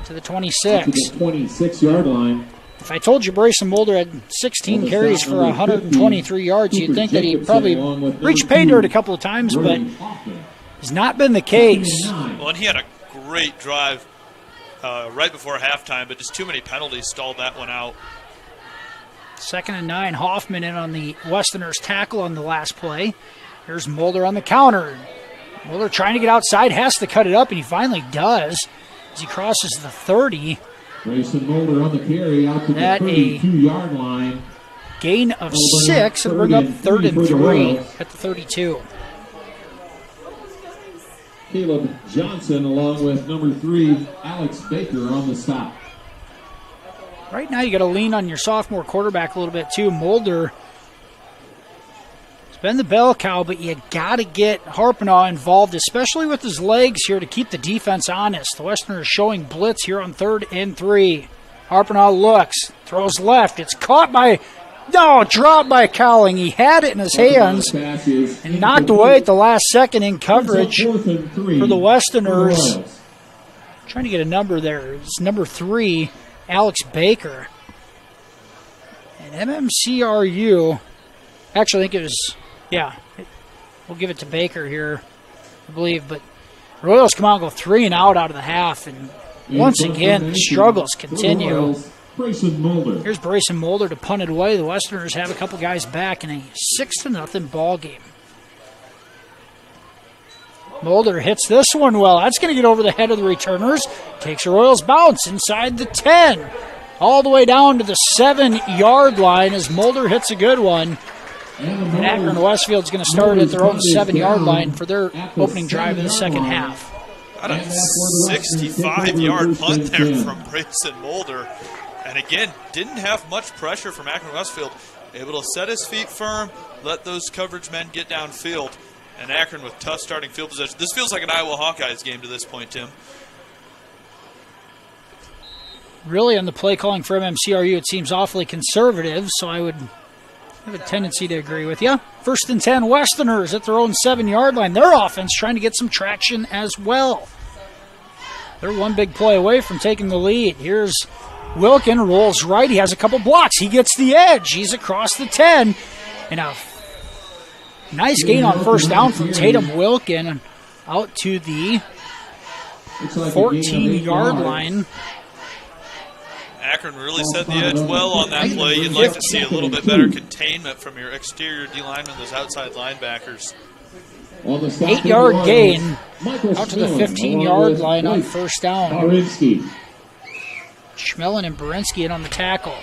to the 26. To the 26-yard line. If I told you Brayson Mulder had 16 carries for 123 yards, you'd think that he probably reached pay dirt a couple of times, but has not been the case. Well, and he had a great drive right before halftime, but just too many penalties stalled that one out. 2nd and 9, Hoffman in on the Westerners tackle on the last play. Here's Mulder on the counter. Mulder trying to get outside, has to cut it up, and he finally does as he crosses the 30. Brayson Mulder on the carry out to the 32-yard line. Gain of 6 and bring up 3rd and 3 at the 32. Caleb Johnson along with number 3, Alex Baker on the stop. Right now you got to lean on your sophomore quarterback a little bit too. Mulder has been the bell cow, but you got to get Harpinaugh involved, especially with his legs here to keep the defense honest. The Westerners showing blitz here on 3rd and 3. Harpinaugh looks, throws left. It's caught by, dropped by Cowling. He had it in his hands and knocked away at the last second in coverage for the Westerners. Trying to get a number there. It's number 3, Alex Baker. And MMCRU, actually I think it was, we'll give it to Baker here, I believe. But Royals come out and go 3 and out of the half. And once again, the struggles continue. Here's Brayson Mulder to punt it away. The Westerners have a couple guys back in a 6-0 ball game. Mulder hits this one well. That's going to get over the head of the returners. Takes a Royals bounce inside the 10. All the way down to the 7-yard line as Mulder hits a good one. And Akron-Westfield's going to start at their own 7-yard line for their opening drive in the second half. Got a 65-yard punt there from Brayson Mulder. And again, didn't have much pressure from Akron-Westfield. Able to set his feet firm, let those coverage men get downfield. And Akron with tough starting field position. This feels like an Iowa Hawkeyes game to this point, Tim. Really, on the play calling for MMCRU, it seems awfully conservative, so I would have a tendency to agree with you. 1st and 10, Westerners at their own 7-yard line. Their offense trying to get some traction as well. They're one big play away from taking the lead. Here's Wilkin, rolls right. He has a couple blocks. He gets the edge. He's across the 10. And a nice gain on first down from Tatum Wilkin out to the 14-yard line. Akron really set the edge well on that play. You'd like to see a little bit better containment from your exterior D linemen, those outside linebackers. 8-yard gain out to the 15-yard line on first down. Schmelin and Berensky in on the tackle.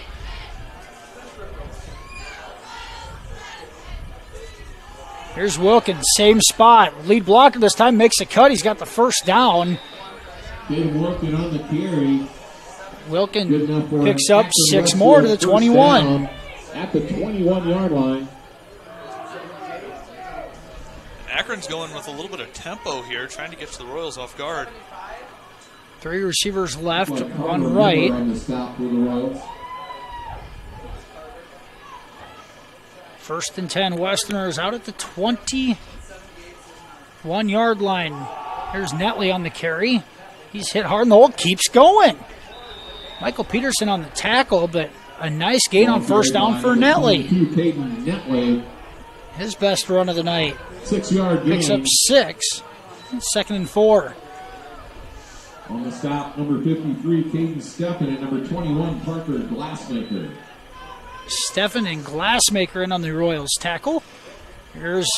Here's Wilkins, same spot. Lead blocker this time makes a cut. He's got the first down. Wilkin on the carry. Wilkin picks up 6 more to the 21. At the 21-yard line. Akron's going with a little bit of tempo here, trying to get to the Royals off guard. 3 receivers left, 1 right. First and 10, Westerners out at the 21-yard line. Here's Netley on the carry. He's hit hard, and the hole keeps going. Michael Peterson on the tackle, but a nice gain on first down for Netley. His best run of the night. 6-yard gain. Picks up 6. 2nd and 4. On the stop, number 53, Caden Steffen, and number 21, Parker Glassmaker. Steffen and Glassmaker in on the Royals tackle. Here's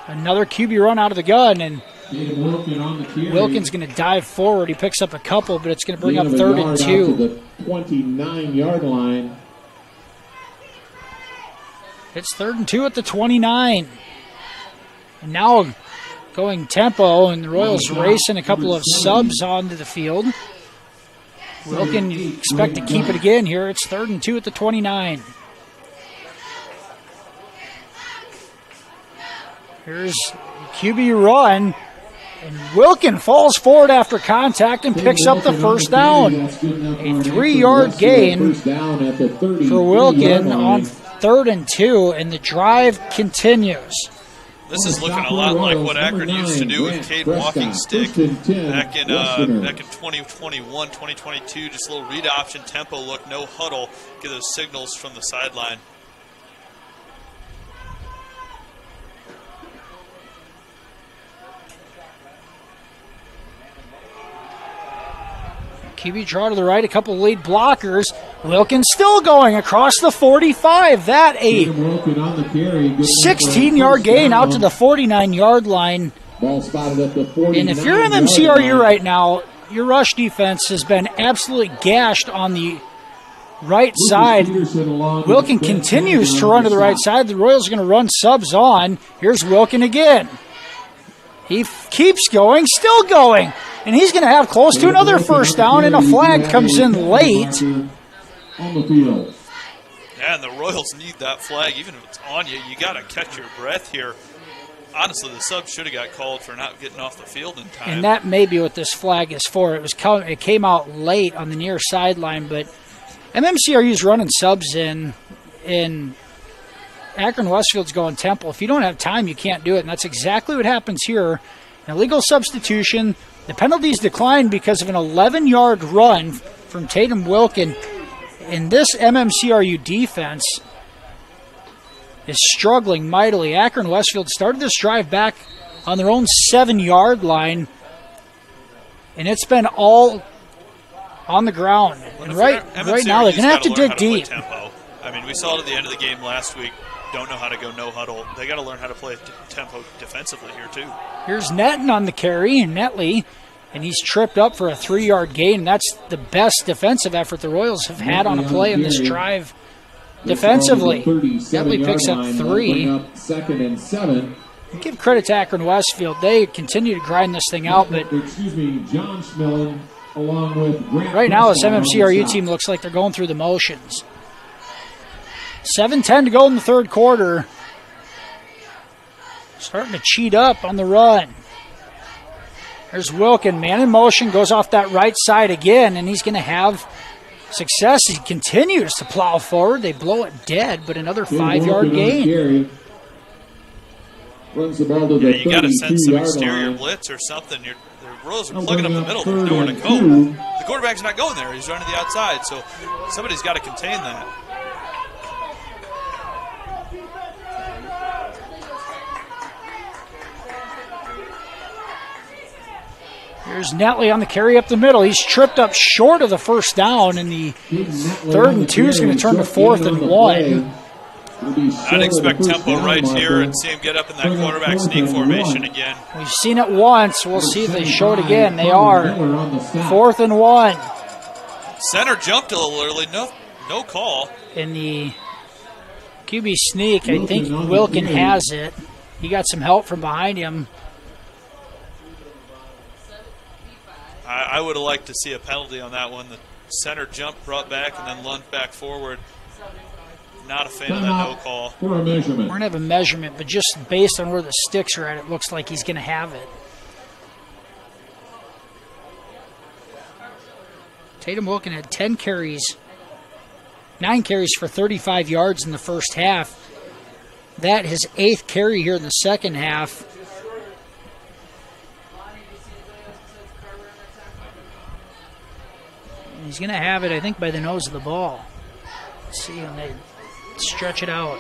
another QB run out of the gun, and Wilkins going to dive forward. He picks up a couple, but it's going to bring up 3rd and 2. To the 29-yard line. It's 3rd and 2 at the 29. And now going tempo, and the Royals racing a couple of subs onto the field. Wilkin, you expect to keep it again here. It's 3rd and 2 at the 29. Here's QB run, and Wilkin falls forward after contact and picks up the first down. A 3-yard gain for Wilkin on 3rd and 2, and the drive continues. This is looking a lot like what Akron used to do with Cade Walking Stick back in 2021, 2022. Just a little read option, tempo look, no huddle. Get those signals from the sideline. QB draw to the right, a couple lead blockers. Wilkins still going across the 45. That a 16-yard gain out to the 49-yard line. Ball spotted at the 49. And if you're MMCRU right now, your rush defense has been absolutely gashed on the right side. Wilkin continues to run to the right side. The Royals are going to run subs on. Here's Wilkin again. He keeps going, still going. And he's going to have close to another first down, and a flag comes in late. On the field. Yeah, and the Royals need that flag. Even if it's on you, you got to catch your breath here. Honestly, the sub should have got called for not getting off the field in time. And that may be what this flag is for. It came out late on the near sideline, but MMCRU's running subs in Akron-Westfield's going tempo. If you don't have time, you can't do it, and that's exactly what happens here. An illegal substitution. The penalties declined because of an 11-yard run from Tatum Wilkin. And this MMCRU defense is struggling mightily. Akron-Westfield started this drive back on their own 7-yard line, and it's been all on the ground. And right now, they're going to have to dig deep. I mean, we saw it at the end of the game last week. Don't know how to go no huddle. They got to learn how to play tempo defensively here too. Here's Netton on the carry, and Netley, and he's tripped up for a 3-yard gain. That's the best defensive effort the Royals have had on a play in this drive defensively. Netley picks up 3. 2nd and 7. Give credit to Akron-Westfield. They continue to grind this thing out, but John Schmillen, along with Grant right now this Preston MMCRU team looks like they're going through the motions. 7:10 to go in the third quarter. Starting to cheat up on the run. There's Wilkin, man in motion, goes off that right side again, and he's going to have success. He continues to plow forward. They blow it dead, but another 5-yard gain. Runs the ball to the You got to send some 32-yard exterior line. blitz or something. The Royals are plugging up the middle. There's nowhere to go. The quarterback's not going there. He's running the outside, so somebody's got to contain that. Here's Netley on the carry up the middle. He's tripped up short of the first down, and the 3rd and 2 is going to turn to 4th and 1. I'd expect tempo right here and see him get up in that quarterback sneak formation again. We've seen it once. We'll see if they show it again. They are. 4th and 1. Center jumped a little early. No call. In the QB sneak, I think Wilkin has it. He got some help from behind him. I would have liked to see a penalty on that one. The center jumped, brought back, and then lunged back forward. Not a fan of that no call. For a measurement. We're going to have a measurement, but just based on where the sticks are at, it looks like he's going to have it. Tatum Wilkin had 10 carries, 9 carries for 35 yards in the first half. That his 8th carry here in the second half. He's going to have it, I think, by the nose of the ball. Let's see when they stretch it out.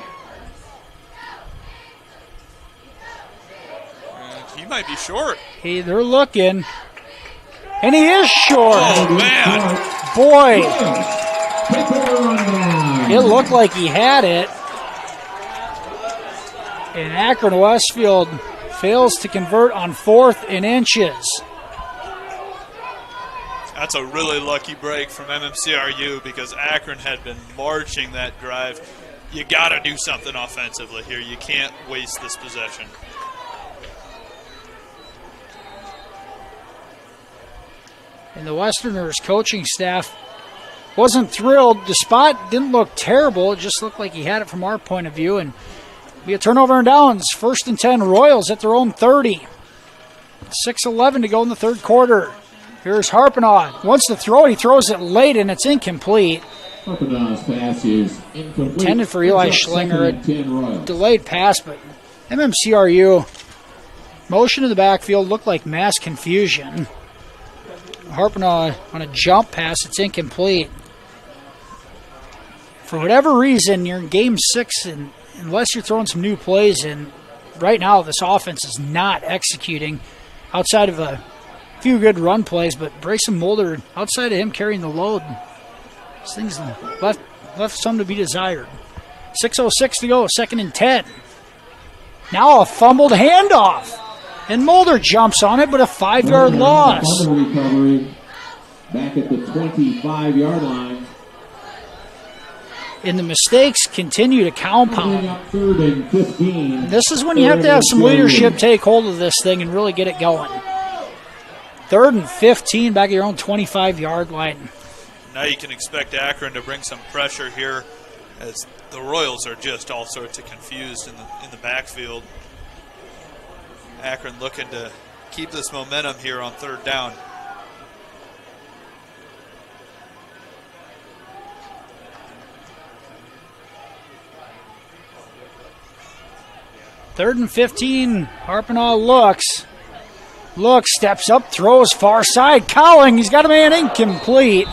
He might be short. Hey, they're looking. And he is short. Oh, man. Boy. It looked like he had it. And Akron-Westfield fails to convert on 4th and inches. That's a really lucky break from MMCRU because Akron had been marching that drive. You got to do something offensively here. You can't waste this possession. And the Westerners coaching staff wasn't thrilled. The spot didn't look terrible. It just looked like he had it from our point of view. And be a turnover and downs. 1st and 10, Royals at their own 30. 6:11 to go in the third quarter. Here's Harpenaugh. Wants to throw it. He throws it late, and it's incomplete. Harpenaugh's pass is incomplete. Intended for Eli Schlinger. A delayed pass, but MMCRU. Motion in the backfield. Looked like mass confusion. Harpenaugh on a jump pass. It's incomplete. For whatever reason, you're in Game 6, and unless you're throwing some new plays in, right now this offense is not executing outside of a few good run plays, but Brayson Mulder, outside of him carrying the load, this thing's left some to be desired. 6:06 to go, 2nd and 10. Now a fumbled handoff, and Mulder jumps on it, but a 5-yard loss. Recovery back at the 25-yard line. And the mistakes continue to compound. 3rd and 15. This is when you have to have some leadership take hold of this thing and really get it going. 3rd and 15 back at your own 25-yard line. Now you can expect Akron to bring some pressure here as the Royals are just all sorts of confused in the backfield. Akron looking to keep this momentum here on 3rd down. Third and 15, Harpenaugh looks, steps up, throws far side. Cowling, he's got a man incomplete.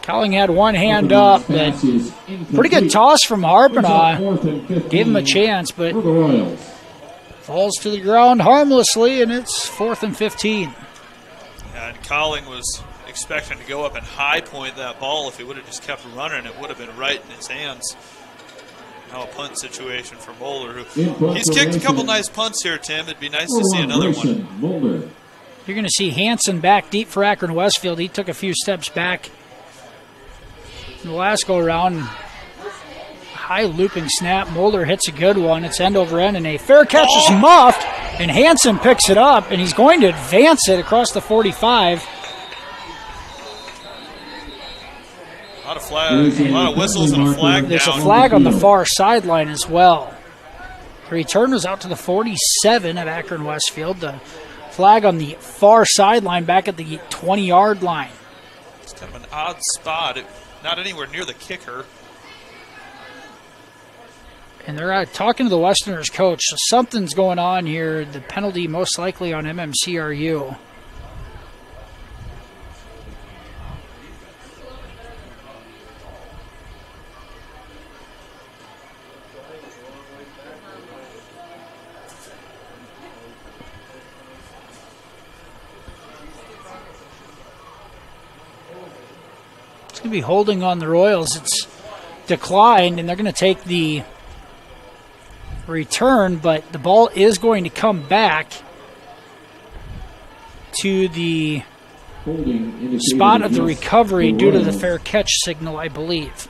Cowling had one hand up, but pretty good toss from Harpenaugh. Gave him a chance, but falls to the ground harmlessly, and it's 4th and 15. Yeah, and Cowling was expecting to go up and high point that ball. If he would have just kept running, it would have been right in his hands. Now a punt situation for Mulder. He's kicked a couple nice punts here, Tim. It'd be nice to see another one. You're going to see Hansen back deep for Akron-Westfield. He took a few steps back in the last go-around. high looping snap. Mulder hits a good one. It's end over end, and a fair catch is muffed, and Hansen picks it up, and he's going to advance it across the 45. A lot of whistles and a flag. There's a flag on the far sideline as well. The return was out to the 47 at Akron-Westfield. The flag on the far sideline back at the 20-yard line. It's kind of an odd spot. Not anywhere near the kicker. And they're talking to the Westerners coach, so something's going on here. The penalty most likely on MMCRU. It's going to be holding on the Royals. It's declined, and they're going to take the return, but the ball is going to come back to the spot of the recovery due to the fair catch signal, I believe.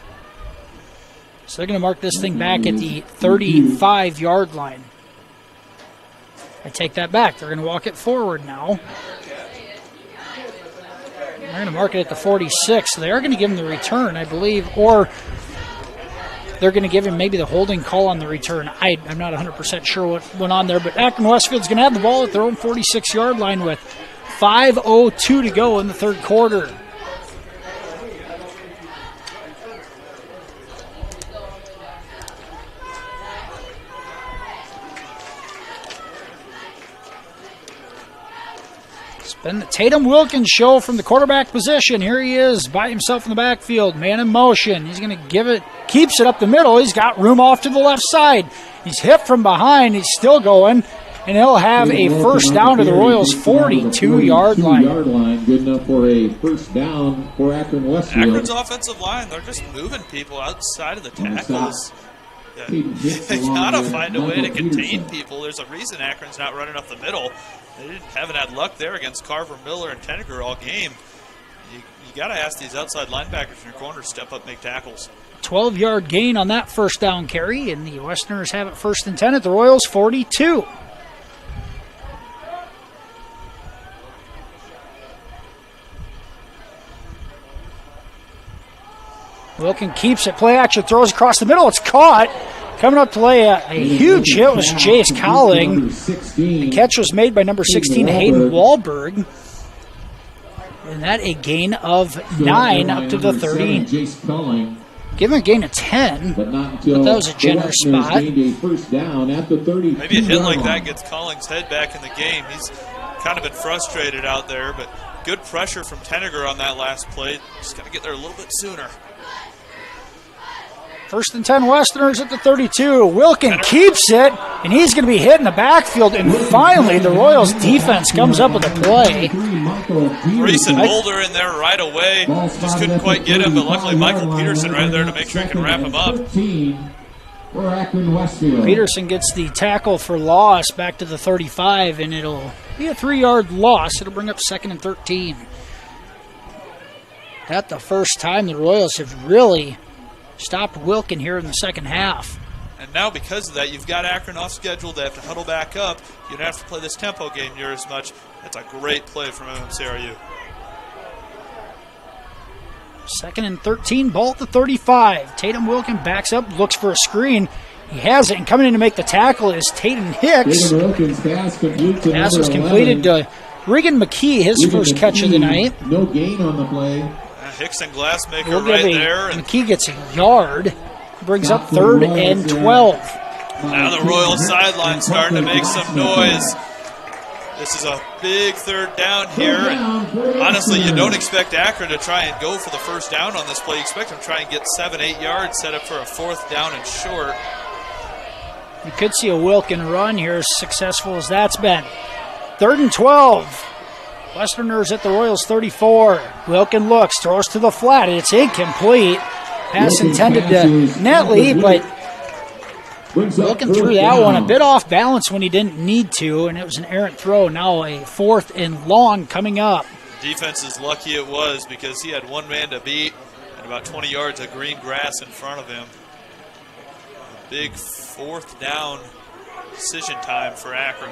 So they're going to mark this thing back at the 35-yard line. I take that back. They're going to walk it forward now. They're going to mark it at the 46. So they are going to give him the return, I believe, or they're going to give him maybe the holding call on the return. I'm not 100% sure what went on there, but Akron-Westfield's going to have the ball at their own 46-yard line with 5:02 to go in the third quarter. It's been the Tatum-Wilkins show from the quarterback position. Here he is by himself in the backfield, man in motion. He's going to give it, keeps it up the middle. He's got room off to the left side. He's hit from behind. He's still going, and he'll have a first down to the Royals' 42-yard line. Good enough for a first down for Akron-Westfield. Akron's offensive line, they're just moving people outside of the tackles. Yeah. They gotta find a way to contain people. There's a reason Akron's not running up the middle. They haven't had luck there against Carver, Miller, and Tenneger all game. You gotta ask these outside linebackers in your corners to step up, make tackles. 12-yard gain on that first down carry, and the Westerners have it first and 10 at the Royals' 42. Wilkin keeps it, play action, throws across the middle, it's caught. Coming up to lay a huge hit was Jace Cowling. The catch was made by number 16, Hayden Wahlberg. And that a gain of 9 up to the 30. Give him a gain of 10, but that was a generous spot. Maybe a hit like that gets Collins' head back in the game. He's kind of been frustrated out there, but good pressure from Tenneger on that last play. Just got to get there a little bit sooner. First and 10 Westerners at the 32. Wilkin keeps it, and he's going to be hit in the backfield. And finally, the Royals defense comes up with a play. Reese and Boulder in there right away. Just couldn't quite get him, but luckily Michael Peterson right there to make sure he can wrap him up. Peterson gets the tackle for loss back to the 35, and it'll be a 3-yard loss. It'll bring up 2nd and 13. That's the first time the Royals have really stopped Wilkin here in the second half. And now because of that, you've got Akron off schedule. They have to huddle back up. You don't have to play this tempo game near as much. That's a great play from MMCRU. 2nd and 13, ball at the 35. Tatum Wilkin backs up, looks for a screen. He has it, and coming in to make the tackle is Tatum Hicks. Pass was completed to Regan McKee, his first catch of the night. No gain on the play. Hicks and Glassmaker right there. And McKee gets a yard, brings up 3rd and 12. Now the Royal sideline starting to make some noise. This is a big 3rd down here. And honestly, you don't expect Akron to try and go for the first down on this play. You expect them to try and get 7-8 yards, set up for a 4th down and short. You could see a Wilkin run here, as successful as that's been. 3rd and 12. Westerners at the Royals 34. Wilkin looks, throws to the flat, and it's incomplete. Pass intended to Netley, but Wilkin threw that one a bit off balance when he didn't need to, and it was an errant throw. Now a 4th and long coming up. Defense is lucky it was, because he had one man to beat and about 20 yards of green grass in front of him. big 4th down decision time for Akron.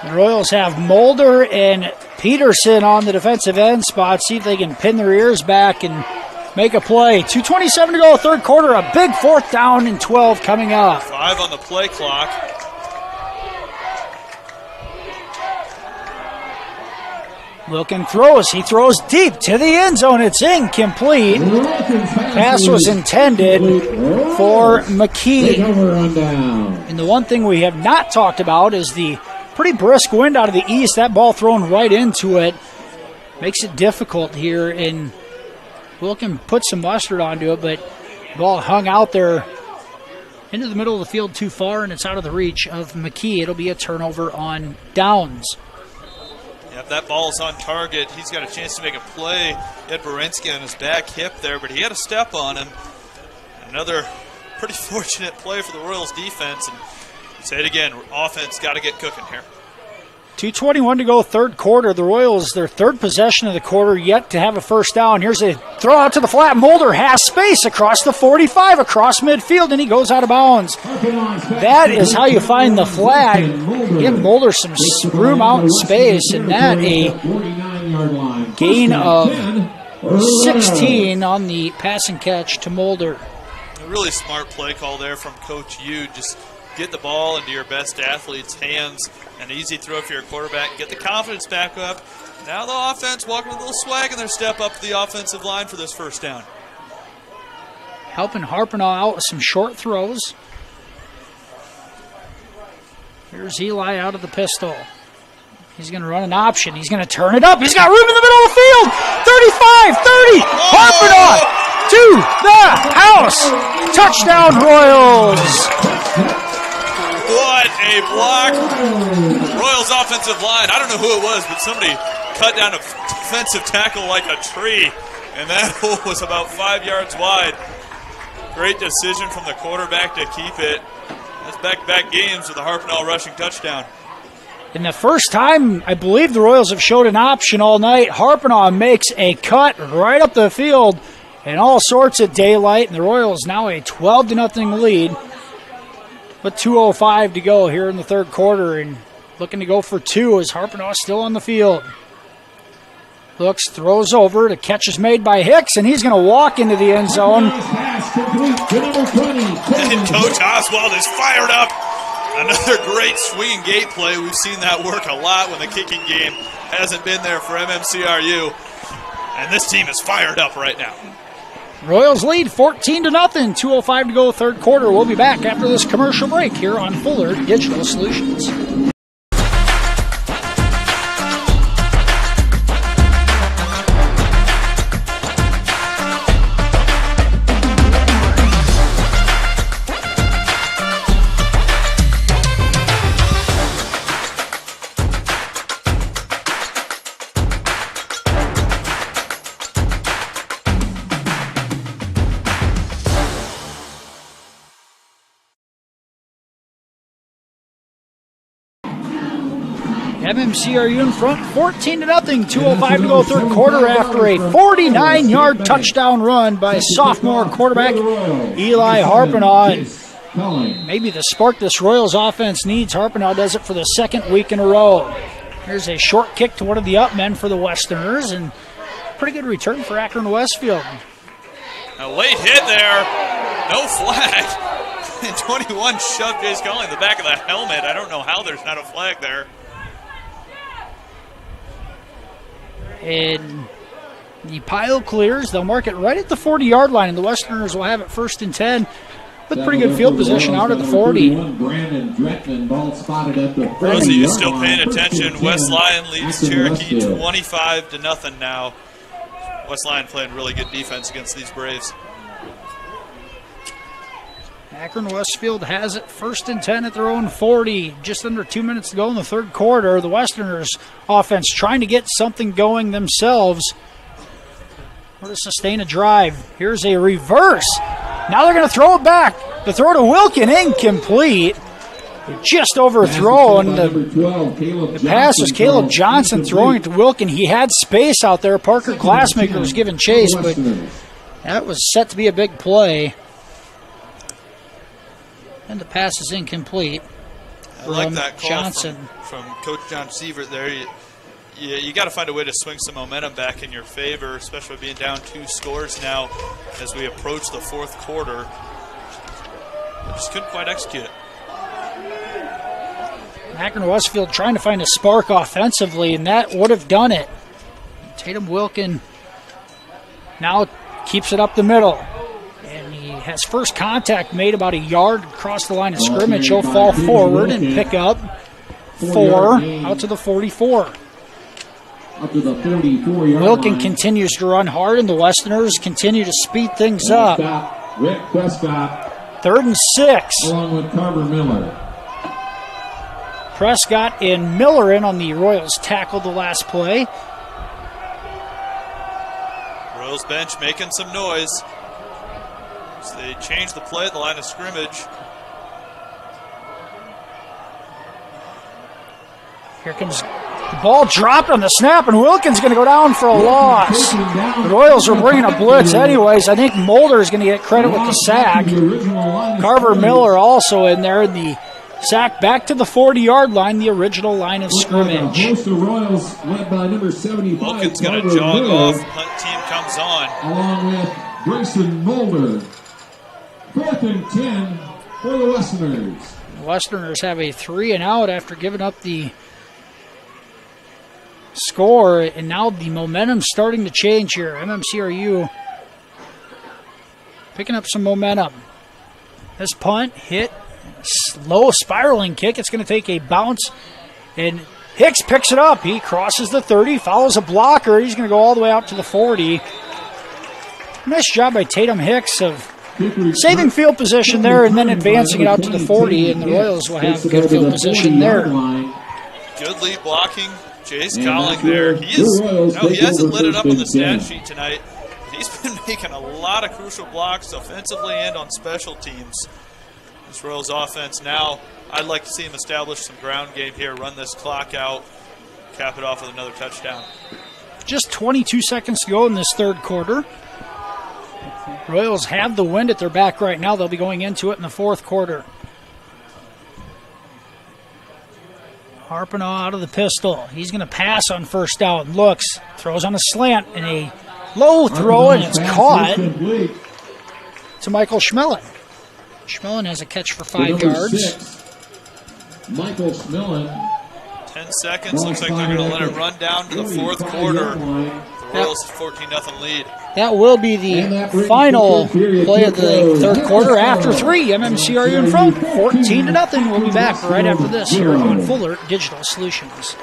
The Royals have Mulder and Peterson on the defensive end spot. See if they can pin their ears back and make a play. 2:27 to go, third quarter. A big 4th down and 12 coming up. 5 on the play clock. Wilkin throws. He throws deep to the end zone. It's incomplete. Pass was intended for McKee. And the one thing we have not talked about is the pretty brisk wind out of the east. That ball thrown right into it makes it difficult here. And Wilkin put some mustard onto it, but the ball hung out there into the middle of the field too far, and it's out of the reach of McKee. It'll be a turnover on downs. If that ball's on target, he's got a chance to make a play. He had Berensky on his back hip there, but he had a step on him. Another pretty fortunate play for the Royals defense. And say it again, offense got to get cooking here. 2:21 to go, third quarter. The Royals, their third possession of the quarter, yet to have a first down. Here's a throw out to the flat. Mulder has space across the 45, across midfield, and he goes out of bounds. That is how you find the flag. Give Mulder some room out in space, and that a gain of 16 on the pass and catch to Mulder. A really smart play call there from Coach Yu. Just get the ball into your best athlete's hands. An easy throw for your quarterback. Get the confidence back up. Now the offense walking with a little swag in their step up to the offensive line for this first down. Helping Harpinaugh out with some short throws. Here's Eli out of the pistol. He's going to run an option. He's going to turn it up. He's got room in the middle of the field. 35, 30. Harpinaugh to the house. Touchdown, Royals. What a block. Royals offensive line. I don't know who it was, but somebody cut down a defensive tackle like a tree, and that hole was about 5 yards wide. Great decision from the quarterback to keep it. That's back-to-back games with a Harpinaugh rushing touchdown. And the first time, I believe the Royals have showed an option all night. Harpinaugh makes a cut right up the field in all sorts of daylight, and the Royals now a 12-0 lead. With 2:05 to go here in the third quarter, and looking to go for two as Harpinaugh still on the field. Looks, throws over, the catch is made by Hicks, and he's going to walk into the end zone. And Coach Oswald is fired up. Another great swing and gate play. We've seen that work a lot when the kicking game hasn't been there for MMCRU. And this team is fired up right now. Royals lead 14-0, 2:05 to go, third quarter. We'll be back after this commercial break here on Fuller Digital Solutions. MMCRU in front, 14-0, 2:05 to go, third quarter after a 49-yard touchdown run by sophomore quarterback Eli Harpinaugh. And maybe the spark this Royals offense needs. Harpinaugh does it for the second week in a row. Here's a short kick to one of the up men for the Westerners, and pretty good return for Akron-Westfield. A late hit there, no flag. And 21 shoved Jay Scully in the back of the helmet. I don't know how there's not a flag there. And the pile clears. They'll mark it right at the 40-yard line, and the Westerners will have it 1st and 10 with pretty good field position out at the 40. Those of you still paying attention, West Lyon leads Cherokee 25-0 now. West Lyon playing really good defense against these Braves. Akron-Westfield has it 1st and 10 at their own 40. Just under 2 minutes to go in the third quarter. The Westerners offense trying to get something going themselves or to sustain a drive. Here's a reverse. Now they're going to throw it back. The throw to Wilkin, incomplete. Just overthrown. The pass was Caleb Johnson throwing it to Wilkin. He had space out there. Parker Glassmaker was giving chase, but That was set to be a big play. And the pass is incomplete. I like that call Johnson. From Coach John Sievert there. You got to find a way to swing some momentum back in your favor, especially being down 2 scores now as we approach the fourth quarter. They just couldn't quite execute it. Akron-Westfield trying to find a spark offensively, and that would have done it. Tatum Wilkin now keeps it up the middle. And he has first contact made about a yard across the line of scrimmage. He'll fall forward and pick up 4 out to the 44. Up to the 44-yard Wilkin line. continues to run hard, and the Westerners continue to speed things up. Rick Prescott. 3rd and 6. Along with Carver Miller. Prescott and Miller in on the Royals tackle the last play. Royals bench making some noise. So they change the play at the line of scrimmage. Here comes the ball dropped on the snap, and Wilkins going to go down for a loss. The Royals are bringing a blitz anyways. I think Mulder is going to get credit with the sack. Carver Miller also in there. The sack back to the 40-yard line, the original line of scrimmage. The Royals led by number 75. Wilkins going to jog off. Punt team comes on. Along with Grayson Mulder. 4th and 10 for the Westerners. The Westerners have a 3-and-out after giving up the score, and now the momentum's starting to change here. MMCRU picking up some momentum. This punt hit, slow spiraling kick. It's going to take a bounce, and Hicks picks it up. He crosses the 30, follows a blocker. He's going to go all the way out to the 40. Nice job by Tatum Hicks of saving field position there and then advancing it out to the 40, and the Royals will have good field position there. Good lead blocking. Jace Colling there. He hasn't lit it up on the stat sheet tonight. He's been making a lot of crucial blocks offensively and on special teams. This Royals offense now, I'd like to see him establish some ground game here, run this clock out, cap it off with another touchdown. Just 22 seconds to go in this third quarter. Royals have the wind at their back right now. They'll be going into it in the fourth quarter. Harpinaugh out of the pistol. He's going to pass on first down. Looks, throws on a slant and a low throw, and it's caught to Michael Schmellen. Schmellen has a catch for 5 yards. Michael Schmellen. 10 seconds. Looks like they're going to let it run down to the fourth quarter. The Royals 14-0 lead. That will be the final play of the third quarter after 3. MMCRU in front, 14-0. We'll be back right after this here on Fuller Digital Solutions.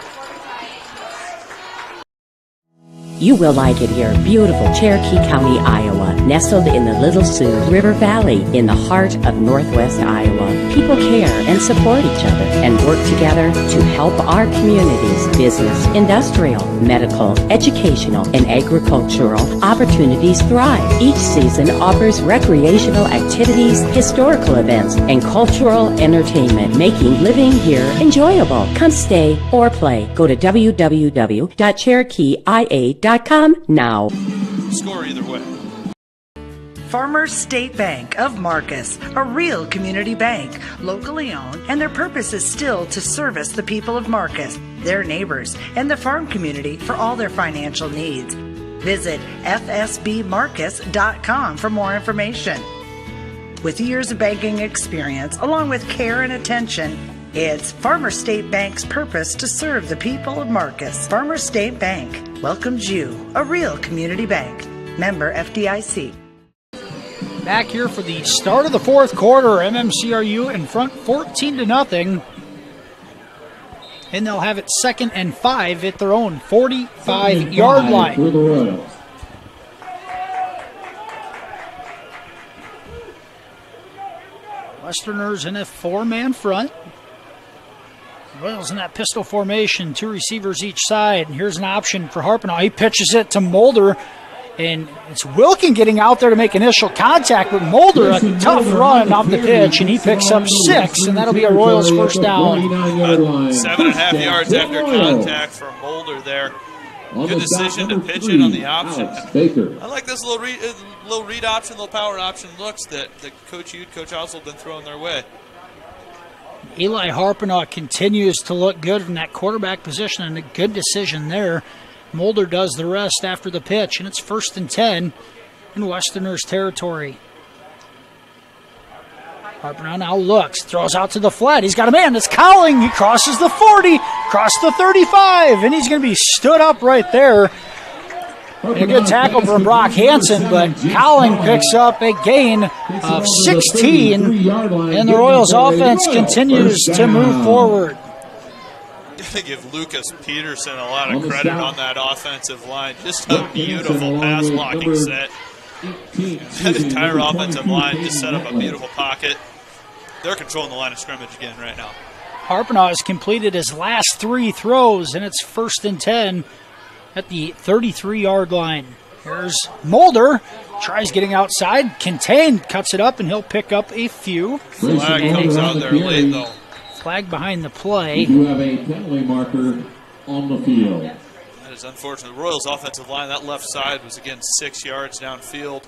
You will like it here. Beautiful Cherokee County, Iowa, nestled in the Little Sioux River Valley in the heart of Northwest Iowa. People care and support each other and work together to help our communities, business, industrial, medical, educational, and agricultural opportunities thrive. Each season offers recreational activities, historical events, and cultural entertainment, making living here enjoyable. Come stay or play. Go to www.cherokeeia.com now. Score either way. Farmers State Bank of Marcus, a real community bank, locally owned, and their purpose is still to service the people of Marcus, their neighbors, and the farm community for all their financial needs. Visit fsbmarcus.com for more information. With years of banking experience, along with care and attention, it's Farmers State Bank's purpose to serve the people of Marcus. Farmers State Bank welcomes you, a real community bank. Member FDIC. Back here for the start of the fourth quarter. MMCRU in front 14-0. And they'll have it 2nd and 5 at their own 45-yard line. Westerners in a 4-man front. Royals in that pistol formation, 2 receivers each side. And here's an option for Harpinaugh. He pitches it to Mulder, and it's Wilkin getting out there to make initial contact with Mulder. A tough run off the pitch, and he picks up 6, and that'll be a Royals first down. 7.5 yards after contact for Mulder there. Good decision to pitch it on the option. Baker. I like this little read option, little power option looks that Coach Ude, Coach Oswald have been throwing their way. Eli Harpinaugh continues to look good in that quarterback position, and a good decision there. Mulder does the rest after the pitch, and it's 1st and 10 in Westerners territory. Harpinaugh now looks, throws out to the flat. He's got a man. It's Cowling. He crosses the 40, across the 35, and he's going to be stood up right there. And a good tackle from Brock Hansen, but Cowling picks up a gain of 16, and the Royals offense continues to move forward. Gotta give Lucas Peterson a lot of credit on that offensive line. Just a beautiful pass blocking set. That entire offensive line just set up a beautiful pocket. They're controlling the line of scrimmage again right now. Harpinaugh has completed his last 3 throws, and it's 1st and 10 at the 33-yard line. Here's Mulder. Tries getting outside. Contained. Cuts it up, and he'll pick up a few. Flag comes out there late, though. Flag behind the play. We do have a penalty marker on the field. That is unfortunate. The Royals' offensive line, that left side was, again, 6 yards downfield.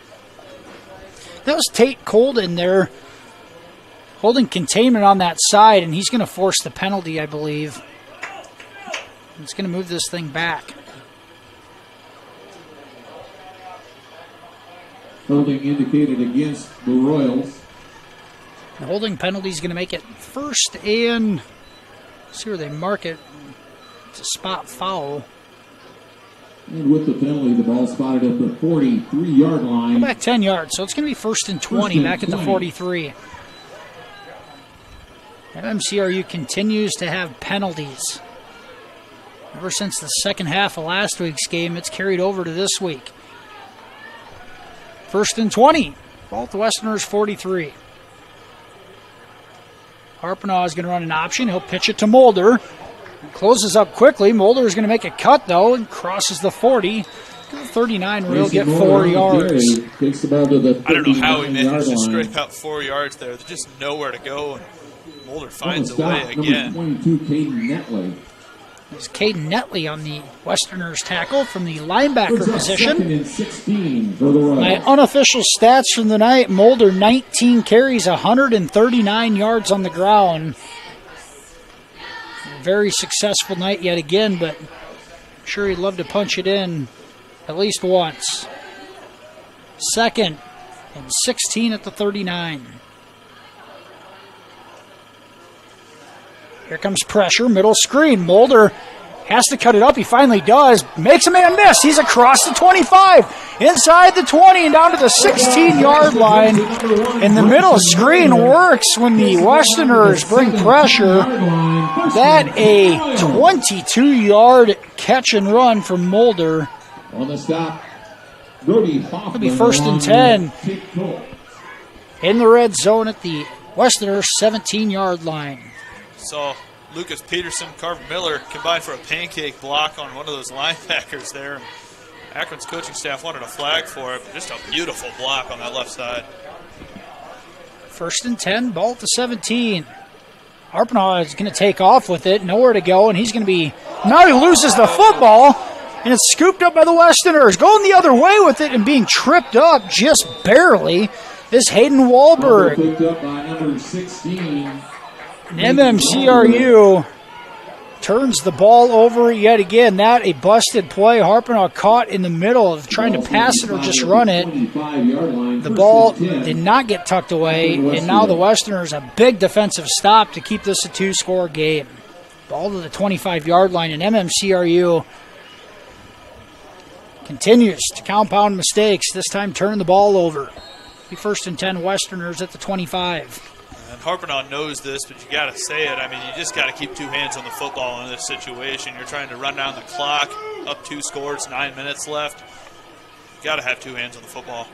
That was Tate Colden there, holding containment on that side, and he's going to force the penalty, I believe. He's going to move this thing back. Holding indicated against the Royals. The holding penalty is going to make it 1st and, see where they mark it. It's a spot foul. And with the penalty, the ball spotted at the 43-yard line. Go back 10 yards, so it's going to be 1st and 20 back at the 43. MMCRU continues to have penalties. Ever since the second half of last week's game, it's carried over to this week. 1st and 20, both Westerners 43. Harpinaugh is going to run an option. He'll pitch it to Mulder. Closes up quickly. Mulder is going to make a cut, though, and crosses the 40. The 39 will get 4 yards. I don't know how he managed to scrape out 4 yards there. There's just nowhere to go. And Mulder finds a way again. Number 22, Caden Netley. There's Caden Netley on the Westerners tackle from the linebacker position. 2nd and 16 for the Royals. My unofficial stats from the night, Mulder 19 carries, 139 yards on the ground. Very successful night yet again, but I'm sure he'd love to punch it in at least once. 2nd and 16 at the 39. Here comes pressure, middle screen. Mulder has to cut it up. He finally does. Makes a man miss. He's across the 25, inside the 20, and down to the 16-yard line. And the middle screen works when the Westerners bring pressure. That a 22-yard catch and run for Mulder. On the stop, Brody Hoffman. It'll be 1st and 10 in the red zone at the Westerners' 17-yard line. So Lucas Peterson, Carver Miller combined for a pancake block on one of those linebackers there. Akron's coaching staff wanted a flag for it, but just a beautiful block on that left side. 1st and 10, ball at the 17. Harpinaugh is going to take off with it, nowhere to go, and he's going to be, now he loses the football, and it's scooped up by the Westerners. Going the other way with it and being tripped up just barely is Hayden Wahlberg. Picked up by number 16. And MMCRU turns the ball over yet again. That a busted play. Harpinaugh caught in the middle of trying to pass it or just run it. The ball did not get tucked away, and now the Westerners a big defensive stop to keep this a 2-score game. Ball to the 25-yard line, and MMCRU continues to compound mistakes. This time turn the ball over. Be 1st and 10 Westerners at the 25. And Harpinaugh knows this, but you got to say it. I mean, you just got to keep 2 hands on the football in this situation. You're trying to run down the clock, up 2 scores, 9 minutes left. You got to have 2 hands on the football.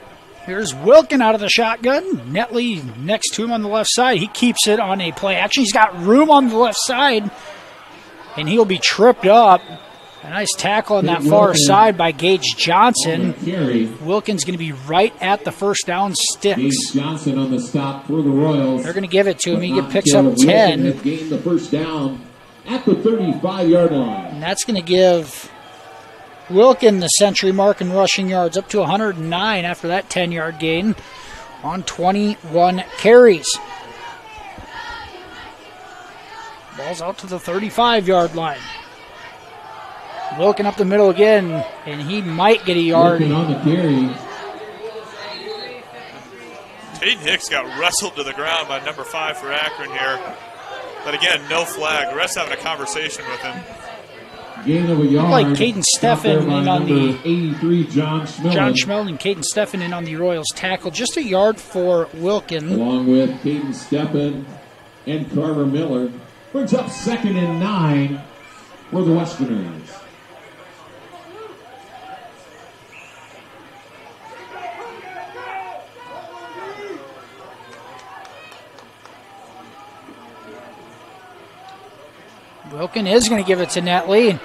Here's Wilkin out of the shotgun. Netley next to him on the left side. He keeps it on a play action. He's got room on the left side, and he'll be tripped up. A nice tackle on that far side by Gage Johnson. Wilkins going to be right at the first down sticks. Gage Johnson on the stop for the Royals. They're going to give it to him. He picks up 10. Gained the first down at the 35-yard line. And that's going to give Wilkin, the century mark in rushing yards, up to 109 after that 10-yard gain on 21 carries. Ball's out to the 35-yard line. Wilkin up the middle again, and he might get a yard. Wilkin on the carry. Peyton Hicks got wrestled to the ground by number 5 for Akron here. But again, no flag. The ref's having a conversation with him. Gain of a yard. Like Caden Steffen in on the 83, John Schmeld and Caden Steffen in on the Royals tackle. Just a yard for Wilkin. Along with Caden Steffen and Carter Miller. Brings up 2nd and 9 for the Westerners. Wilkin is going to give it to Netley.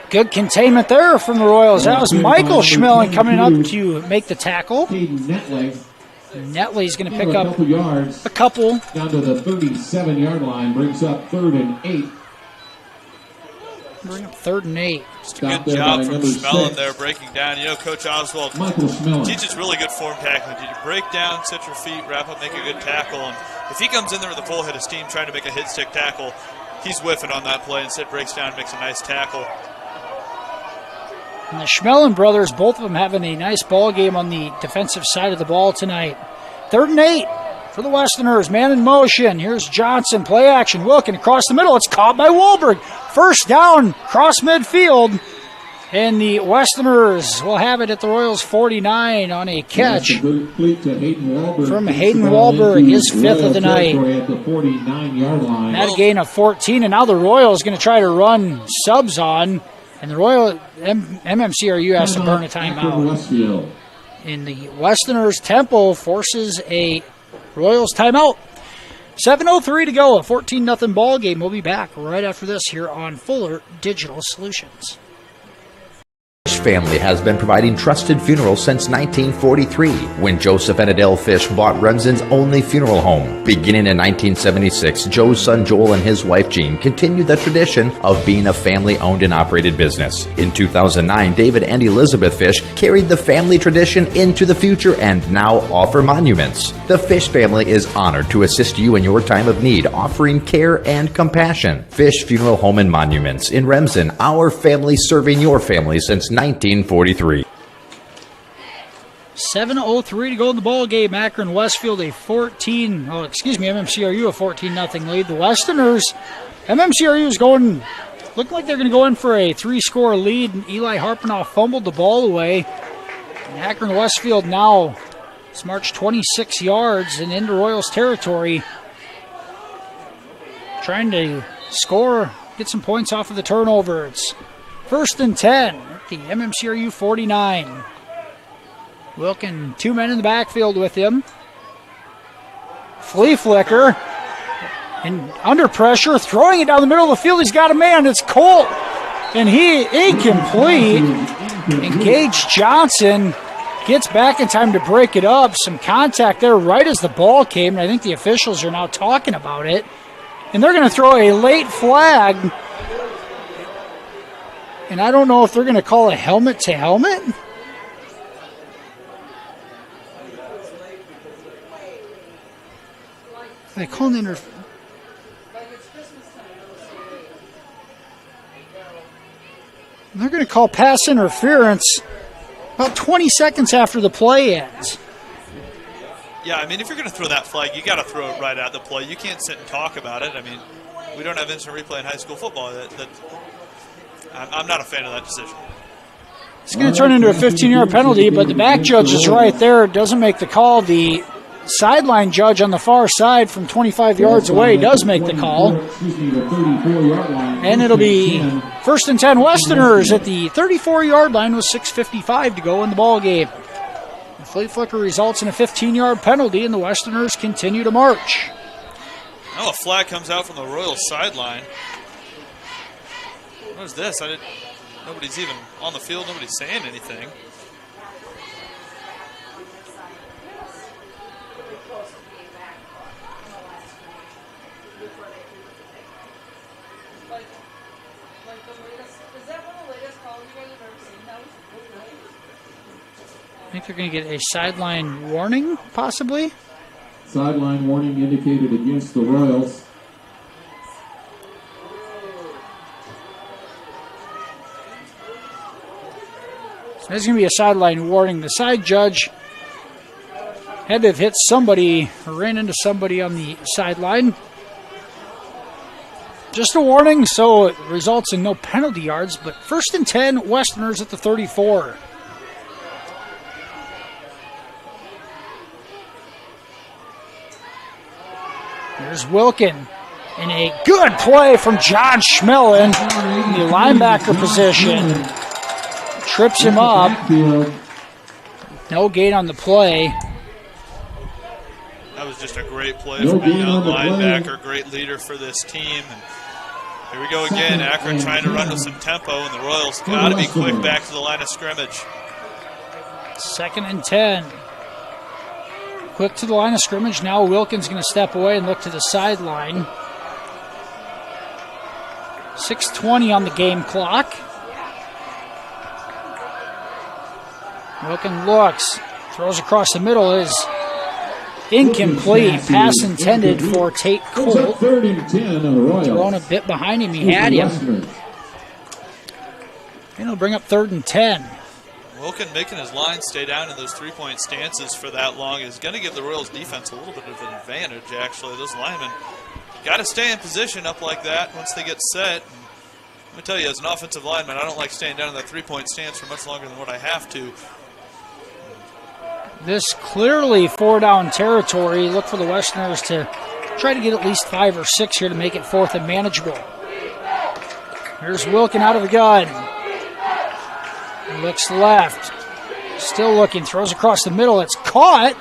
Good containment there from the Royals. That was Michael Schmeling coming up to make the tackle. Netley's going to pick up a couple. Down to the 37-yard line. Brings up 3rd and 8. Bring up 3rd and 8. Just a good job from Schmeling there breaking down. You know, Coach Oswald teaches really good form tackling. You break down, set your feet, wrap up, make a good tackle. And if he comes in there with a full head of steam trying to make a hit stick tackle, he's whiffing on that play. Instead breaks down and makes a nice tackle. And the Schmeling brothers, both of them having a nice ball game on the defensive side of the ball tonight. 3rd and 8 for the Westerners. Man in motion. Here's Johnson. Play action. Wilkin across the middle. It's caught by Wahlberg. First down, cross midfield. And the Westerners will have it at the Royals 49 on a catch from Hayden Wahlberg, his 5th of the night. That gain of 14, and now the Royals going to try to run subs on, and the Royal MMCRU has to burn a timeout. And the Westerners tempo forces a Royals timeout. 7:03 to go, a 14-0 ball game. We'll be back right after this here on Fuller Digital Solutions. Fish family has been providing trusted funerals since 1943, when Joseph and Adele Fish bought Remsen's only funeral home. Beginning in 1976, Joe's son Joel and his wife Jean continued the tradition of being a family-owned and operated business. In 2009, David and Elizabeth Fish carried the family tradition into the future and now offer monuments. The Fish family is honored to assist you in your time of need, offering care and compassion. Fish Funeral Home and Monuments in Remsen, our family serving your family since 1943. 7:03 to go in the ball game. Akron-Westfield MMCRU a 14-0 lead. The Westerners, MMCRU is looking like they're going to go in for a 3-score lead. Eli Harpenoff fumbled the ball away. And Akron-Westfield now has marched 26 yards and into Royals territory, trying to score, get some points off of the turnover. It's 1st and 10. The MMCRU 49. Wilkin, 2 men in the backfield with him. Flea flicker. And under pressure, throwing it down the middle of the field. He's got a man. It's Colt. And he incomplete. And Gage Johnson gets back in time to break it up. Some contact there right as the ball came. And I think the officials are now talking about it. And they're going to throw a late flag. And I don't know if they're going to call a helmet to helmet. They call an interference. They're going to call pass interference about 20 seconds after the play ends. Yeah, I mean, if you're going to throw that flag, you got to throw it right at the play. You can't sit and talk about it. I mean, we don't have instant replay in high school football. I'm not a fan of that decision. It's going to turn into a 15-yard penalty, but the back judge is right there. Doesn't make the call. The sideline judge on the far side from 25 yards away does make the call. And it'll be 1st and 10 Westerners at the 34-yard line with 6:55 to go in the ball game. The flea flicker results in a 15-yard penalty, and the Westerners continue to march. Now a flag comes out from the Royals sideline. What is this? Nobody's even on the field. Nobody's saying anything. I think they're going to get a sideline warning, possibly. Sideline warning indicated against the Royals. So there's going to be a sideline warning. The side judge had to have hit somebody or ran into somebody on the sideline. Just a warning, so it results in no penalty yards, but 1st and 10, Westerners at the 34. Here's Wilkin. And a good play from John Schmelin in the linebacker position. Trips him up. No gain on the play. That was just a great play from a young linebacker, great leader for this team. And here we go again. Akron trying to run with some tempo, and the Royals got to be quick back to the line of scrimmage. 2nd and 10. Quick to the line of scrimmage. Now Wilkins going to step away and look to the sideline. 6:20 on the game clock. Wilkin looks, throws across the middle, is incomplete. Pass intended for Tate Colt. Thrown a bit behind him. He had him. And he'll bring up 3rd and 10. Wilkin making his line stay down in those three-point stances for that long is going to give the Royals defense a little bit of an advantage, actually. Those linemen got to stay in position up like that once they get set. Let me tell you, as an offensive lineman, I don't like staying down in that three-point stance for much longer than what I have to. This clearly 4-down territory. Look for the Westerners to try to get at least 5 or 6 here to make it 4th and manageable. Here's Wilkin out of the gun. Looks left. Still looking. Throws across the middle. It's caught.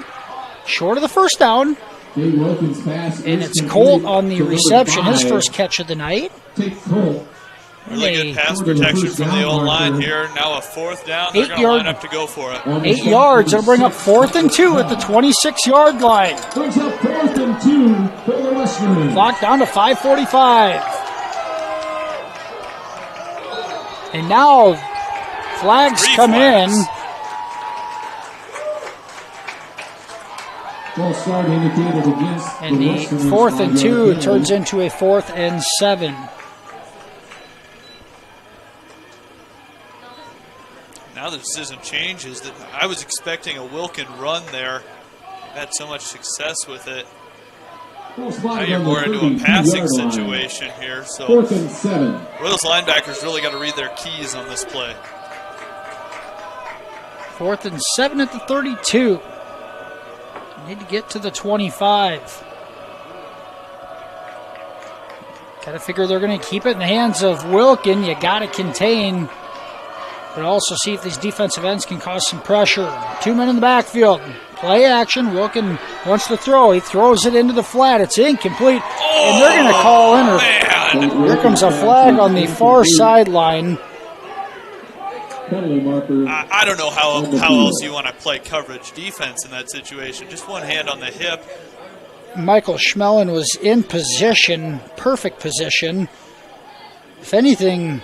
Short of the 1st down. And it's Colt on the reception. His first catch of the night. Really good pass protection from the old line here. Now a 4th down. They're going to line up to go for it. 8 yards. It'll bring up 4th and 2 at the 26-yard line. Brings up 4th and 2 for the Westerners. Clock down to 5:45. And now flags come in. And the 4th and 2 turns into a 4th and 7. Now the decision changes. That I was expecting a Wilkin run there. Had so much success with it. Now you're more into a passing situation here. So 4th and 7. Royals linebackers really got to read their keys on this play. 4th and 7 at the 32. Need to get to the 25. Got to figure they're going to keep it in the hands of Wilkin. You got to contain, but also see if these defensive ends can cause some pressure. 2 men in the backfield. Play action. Wilkin wants to throw. He throws it into the flat. It's incomplete. And they're going to call in. Here comes a flag on the far sideline. I don't know how else you want to play coverage defense in that situation. Just one hand on the hip. Michael Schmelin was in position, perfect position. If anything,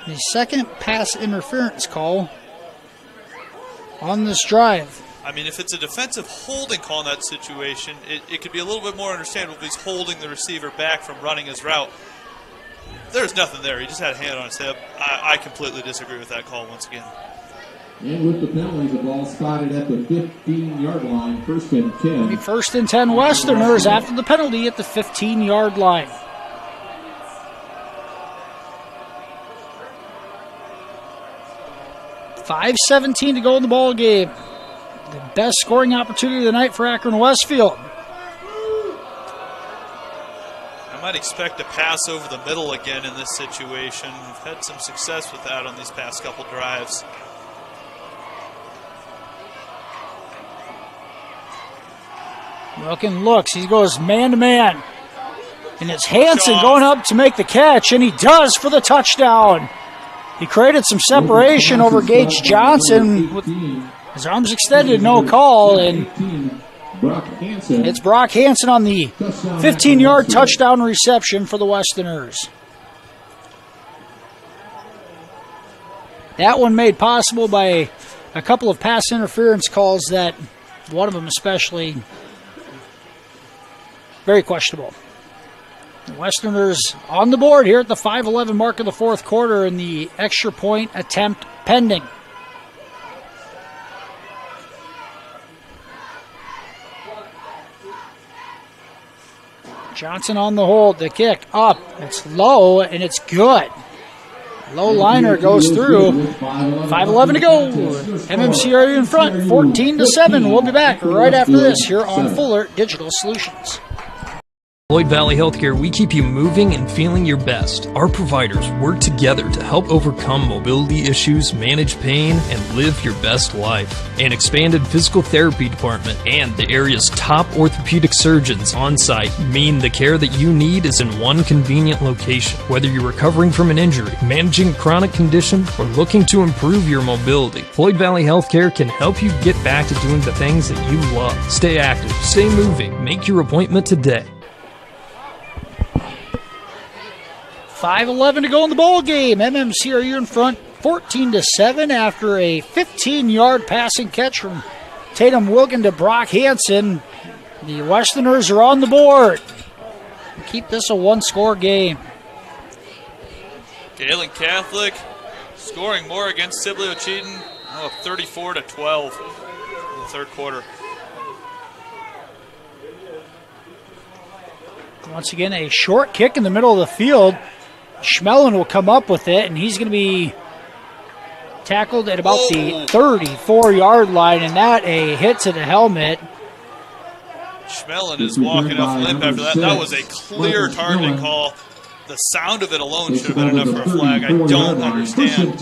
the second pass interference call on this drive. I mean, if it's a defensive holding call in that situation, it could be a little bit more understandable if he's holding the receiver back from running his route. There's nothing there. He just had a hand on his hip. I completely disagree with that call once again. And with the penalty, the ball spotted at the 15-yard line. 1st and 10. The 1st and 10 Westerners after the penalty at the 15-yard line. .5:17 to go in the ball game. The best scoring opportunity of the night for Akron-Westfield. I might expect a pass over the middle again in this situation. We've had some success with that on these past couple drives. Wilkin looks. He goes man-to-man. And it's Hansen going up to make the catch, and he does for the touchdown. He created some separation over Gage Johnson with his arms extended, no call, and Brock Hansen. It's Brock Hansen on the 15-yard touchdown reception for the Westerners. That one made possible by a couple of pass interference calls that, one of them especially, very questionable. The Westerners on the board here at the 5:11 mark of the fourth quarter, and the extra point attempt pending. Johnson on the hold, the kick up. It's low, and it's good. Low liner goes through. 5:11 to go. MMCRU in front, 14-7. We'll be back right after this here on Fuller Digital Solutions. Floyd Valley Healthcare, we keep you moving and feeling your best. Our providers work together to help overcome mobility issues, manage pain, and live your best life. An expanded physical therapy department and the area's top orthopedic surgeons on site mean the care that you need is in one convenient location. Whether you're recovering from an injury, managing a chronic condition, or looking to improve your mobility, Floyd Valley Healthcare can help you get back to doing the things that you love. Stay active, stay moving, make your appointment today. 5:11 to go in the ball game. MMCRU in front, 14-7 after a 15-yard passing catch from Tatum Wilkin to Brock Hansen. The Westerners are on the board. Keep this a one-score game. Galen Catholic scoring more against Sibley Ocheyedan, 34-12 in the third quarter. Once again, a short kick in the middle of the field. Schmelin will come up with it, and he's going to be tackled at about the 34-yard line, and that a hit to the helmet. Schmelin is walking off limp after that. That was a clear targeting call. The sound of it alone should have been enough for a flag. I don't understand.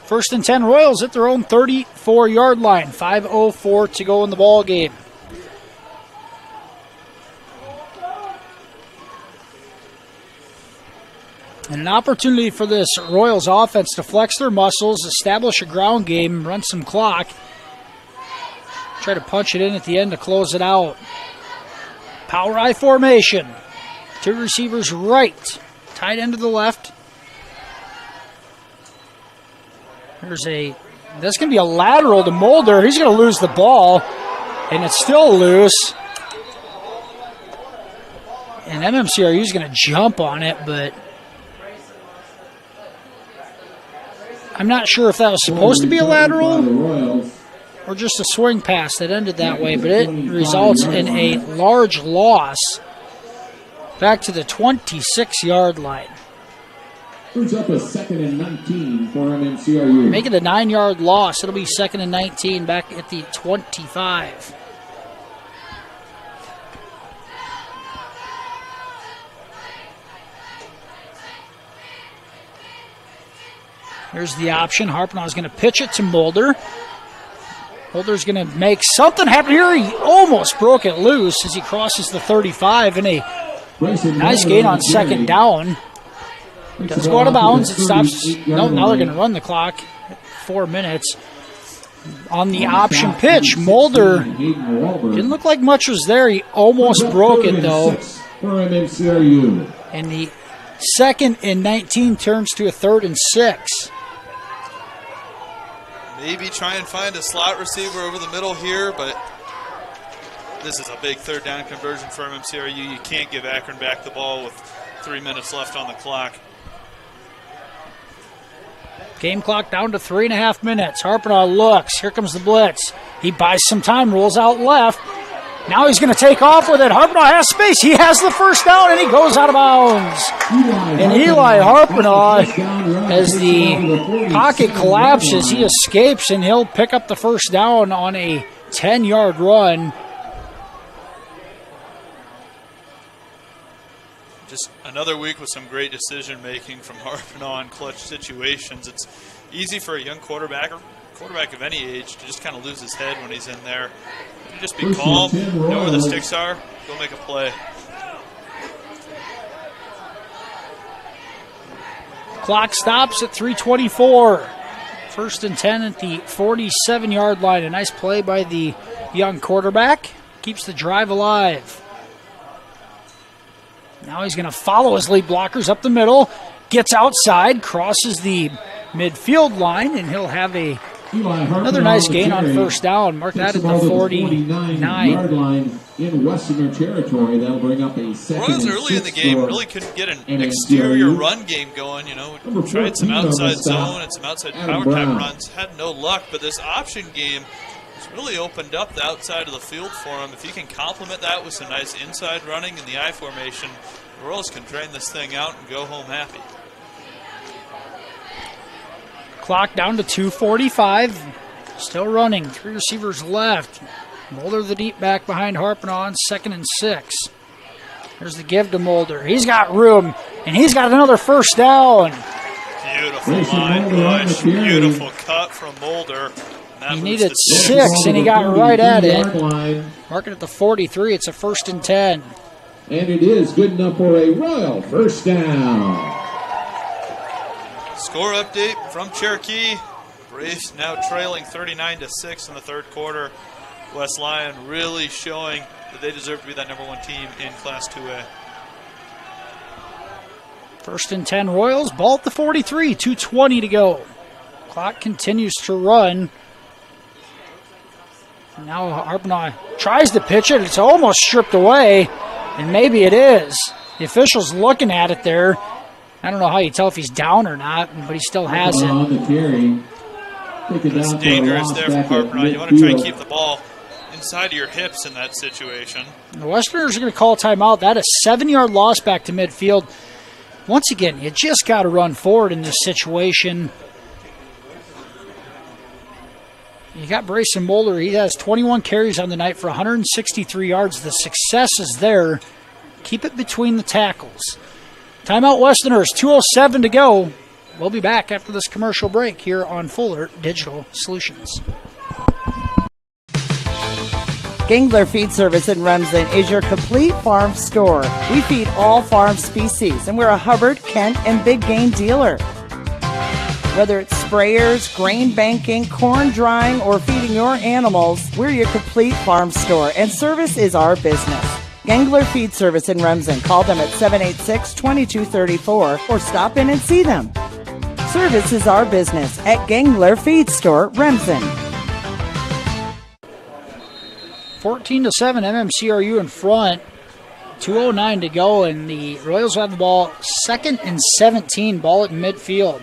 First and 10 Royals at their own 34-yard line. 5:04 to go in the ball game. And an opportunity for this Royals offense to flex their muscles, establish a ground game, run some clock. Try to punch it in at the end to close it out. Power I formation. Two receivers right. Tight end to the left. That's going to be a lateral to Mulder. He's going to lose the ball. And it's still loose. And MMCRU is going to jump on it, but I'm not sure if that was supposed to be a lateral or just a swing pass that ended that way, but it results in a large loss back to the 26-yard line. Brings up a 2nd and 19 for MMCRU. Make it a 9-yard loss. It'll be 2nd and 19 back at the 25. Here's the option. Harpnaugh is going to pitch it to Mulder. Mulder's going to make something happen here. He almost broke it loose as he crosses the 35 in a nice gain on second down. It does go out of bounds. It stops. No, now they're going to run the clock. 4 minutes. On the option pitch, Mulder didn't look like much was there. He almost broke it, though. And the 2nd and 19 turns to a 3rd and 6. Maybe try and find a slot receiver over the middle here, but this is a big 3rd down conversion for MMCRU. You can't give Akron back the ball with 3 minutes left on the clock. Game clock down to 3.5 minutes. Harpnaugh looks. Here comes the blitz. He buys some time, rolls out left. Now he's going to take off with it. Harpnaugh has space. He has the first down, and he goes out of bounds. And Eli Harpnaugh, as the pocket collapses, he escapes, and he'll pick up the first down on a 10-yard run. Just another week with some great decision-making from Harpnaugh in clutch situations. It's easy for a young quarterback, or quarterback of any age, to just kind of lose his head when he's in there. You just be calm, know where the sticks are, go make a play. Clock stops at 3:24. First and 10 at the 47-yard line. A nice play by the young quarterback. Keeps the drive alive. Now he's going to follow his lead blockers up the middle. Gets outside, crosses the midfield line, and he'll have another nice gain on first down. Mark that at the 49-yard line in Western territory. That'll bring up a second. Royals early in the game really couldn't get an exterior run game going. Tried some outside zone and some outside power type runs. Had no luck, but this option game has really opened up the outside of the field for him. If you can complement that with some nice inside running in the I formation, the Royals can drain this thing out and go home happy. Clock down to 2:45. Still running. 3 receivers left. Mulder the deep back behind Harpanaugh, 2nd and 6. There's the give to Mulder. He's got room, and he's got another first down. Beautiful line push. Beautiful cut from Mulder. He needed 6, and he got right at it. Marking at the 43. It's a 1st and 10. And it is good enough for a Royal first down. Score update from Cherokee. Braves now trailing 39-6 in the third quarter. West Lyon really showing that they deserve to be that number 1 team in Class 2A. 1st and 10 Royals. Ball at the 43. 2:20 to go. Clock continues to run. Now Harpanaugh tries to pitch it. It's almost stripped away, and maybe it is. The official's looking at it there. I don't know how you tell if he's down or not, but he still has it. It's dangerous there from Harpanaugh. You want to try and keep the ball inside of your hips in that situation. The Westerners are going to call a timeout. That is 7-yard loss back to midfield. Once again, you just got to run forward in this situation. You got Brayson Mulder. He has 21 carries on the night for 163 yards. The success is there. Keep it between the tackles. Timeout Westerners, 2:07 to go. We'll be back after this commercial break here on Fuller Digital Solutions. Gangler Feed Service in Remsen is your complete farm store. We feed all farm species, and we're a Hubbard, Kent, and Big Game dealer. Whether it's sprayers, grain banking, corn drying, or feeding your animals, we're your complete farm store, and service is our business. Gangler Feed Service in Remsen. Call them at 786-2234 or stop in and see them. Service is our business at Gangler Feed Store, Remsen. 14-7, MMCRU in front. 2:09 to go, and the Royals have the ball 2nd and 17, ball at midfield.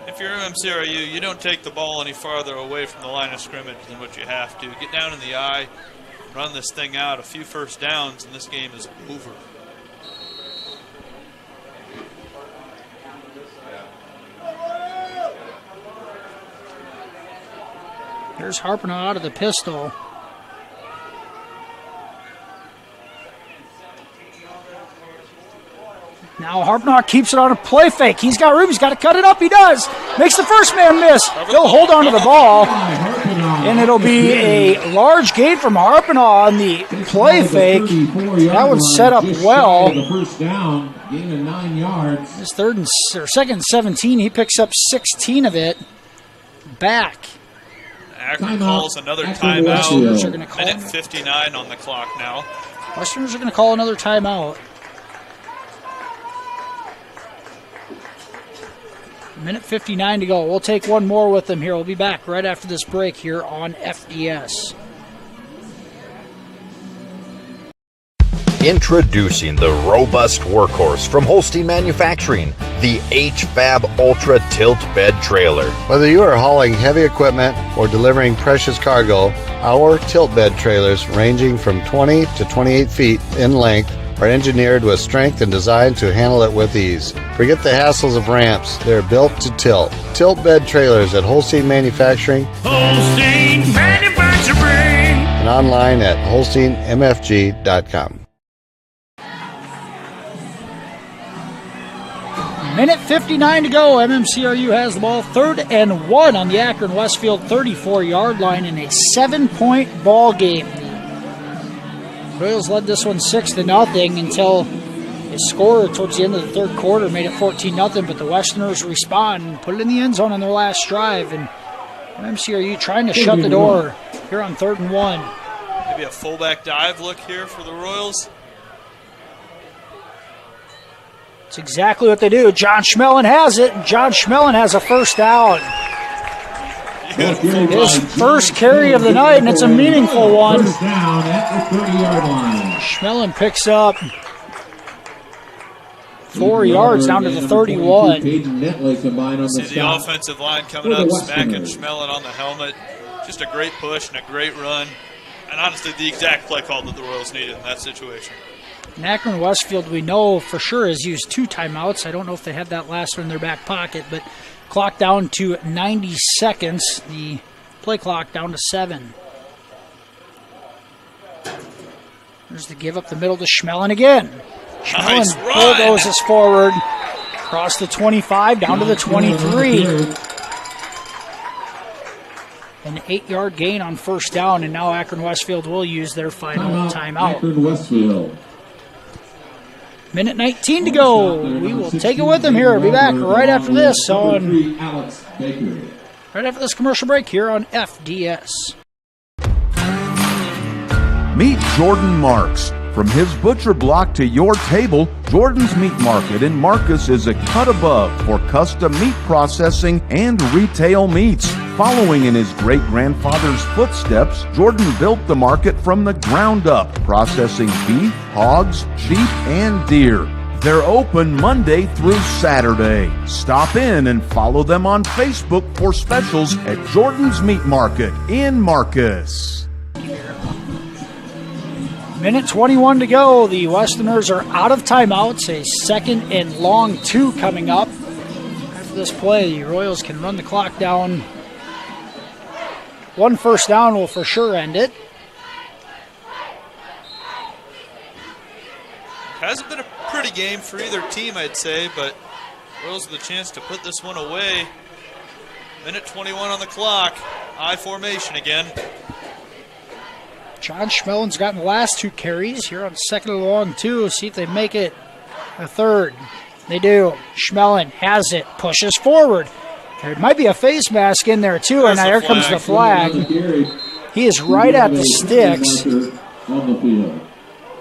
If you're MMCRU, you don't take the ball any farther away from the line of scrimmage than what you have to. Get down in the eye, run this thing out, a few first downs, and this game is over. Here's Harpanaugh out of the pistol. Now Harpanaugh keeps it on a play fake. He's got room. He's got to cut it up. He does. Makes the first man miss. He'll hold on to the ball. And it'll be a large gain from Harpanaugh on the play fake. That one's set up well. First down, gain of 9 yards. His 2nd and 17. He picks up 16 of it. Back. Akron calls another timeout. Minute 59 on the clock now. Westerners are going to call another timeout. Minute 59 to go. We'll take one more with them here. We'll be back right after this break here on FDS. Introducing the robust workhorse from Holstein Manufacturing, the HFAB Ultra Tilt Bed Trailer. Whether you are hauling heavy equipment or delivering precious cargo, our tilt bed trailers, ranging from 20 to 28 feet in length, are engineered with strength and designed to handle it with ease. Forget the hassles of ramps. They're built to tilt. Tilt bed trailers at Holstein Manufacturing. Holstein Manufacturing. And online at holsteinmfg.com. Minute 59 to go. MMCRU has the ball 3rd and 1 on the Akron-Westfield 34-yard line in a 7-point ball game. Royals led this one 6-0 until They scored towards the end of the third quarter, made it 14-0, but the Westerners respond and put it in the end zone on their last drive. And MMCRU trying to shut the door here on 3rd and 1. Maybe a fullback dive look here for the Royals. It's exactly what they do. John Schmelin has it. John Schmelin has a first down. His first carry of the night, and it's a meaningful one. First down at the 30-yard line. Schmelin picks up 4 yards down to the 31. See the offensive line coming up, smacking Schmelin on the helmet. Just a great push and a great run. And honestly, the exact play call that the Royals needed in that situation. And Akron-Westfield, we know for sure, has used 2 timeouts. I don't know if they had that last one in their back pocket, but clock down to 90 seconds. The play clock down to 7. There's the give up the middle to Schmelin again. Schmelin bulldozes forward, across the 25, down to the 23. An 8-yard gain on first down, and now Akron-Westfield will use their final timeout. Akron-Westfield. Minute 19 to go. We will take it with them here. Be back right after this right after this commercial break here on FDS. Meet Jordan Marks. From his butcher block to your table, Jordan's Meat Market in Marcus is a cut above for custom meat processing and retail meats. Following in his great-grandfather's footsteps, Jordan built the market from the ground up, processing beef, hogs, sheep, and deer. They're open Monday through Saturday. Stop in and follow them on Facebook for specials at Jordan's Meat Market in Marcus. Minute 21 to go. The Westerners are out of timeouts. A 2nd and long 2 coming up. After this play, the Royals can run the clock down. 1 first down will for sure end it. Hasn't been a pretty game for either team, I'd say, but Royals with a chance to put this one away. Minute 21 on the clock. I formation again. John Schmelin's gotten the last 2 carries here on 2nd and long 2. See if they make it a 3rd. They do. Schmelin has it, pushes forward. There might be a face mask in there too, and here comes the flag. He is right at the sticks.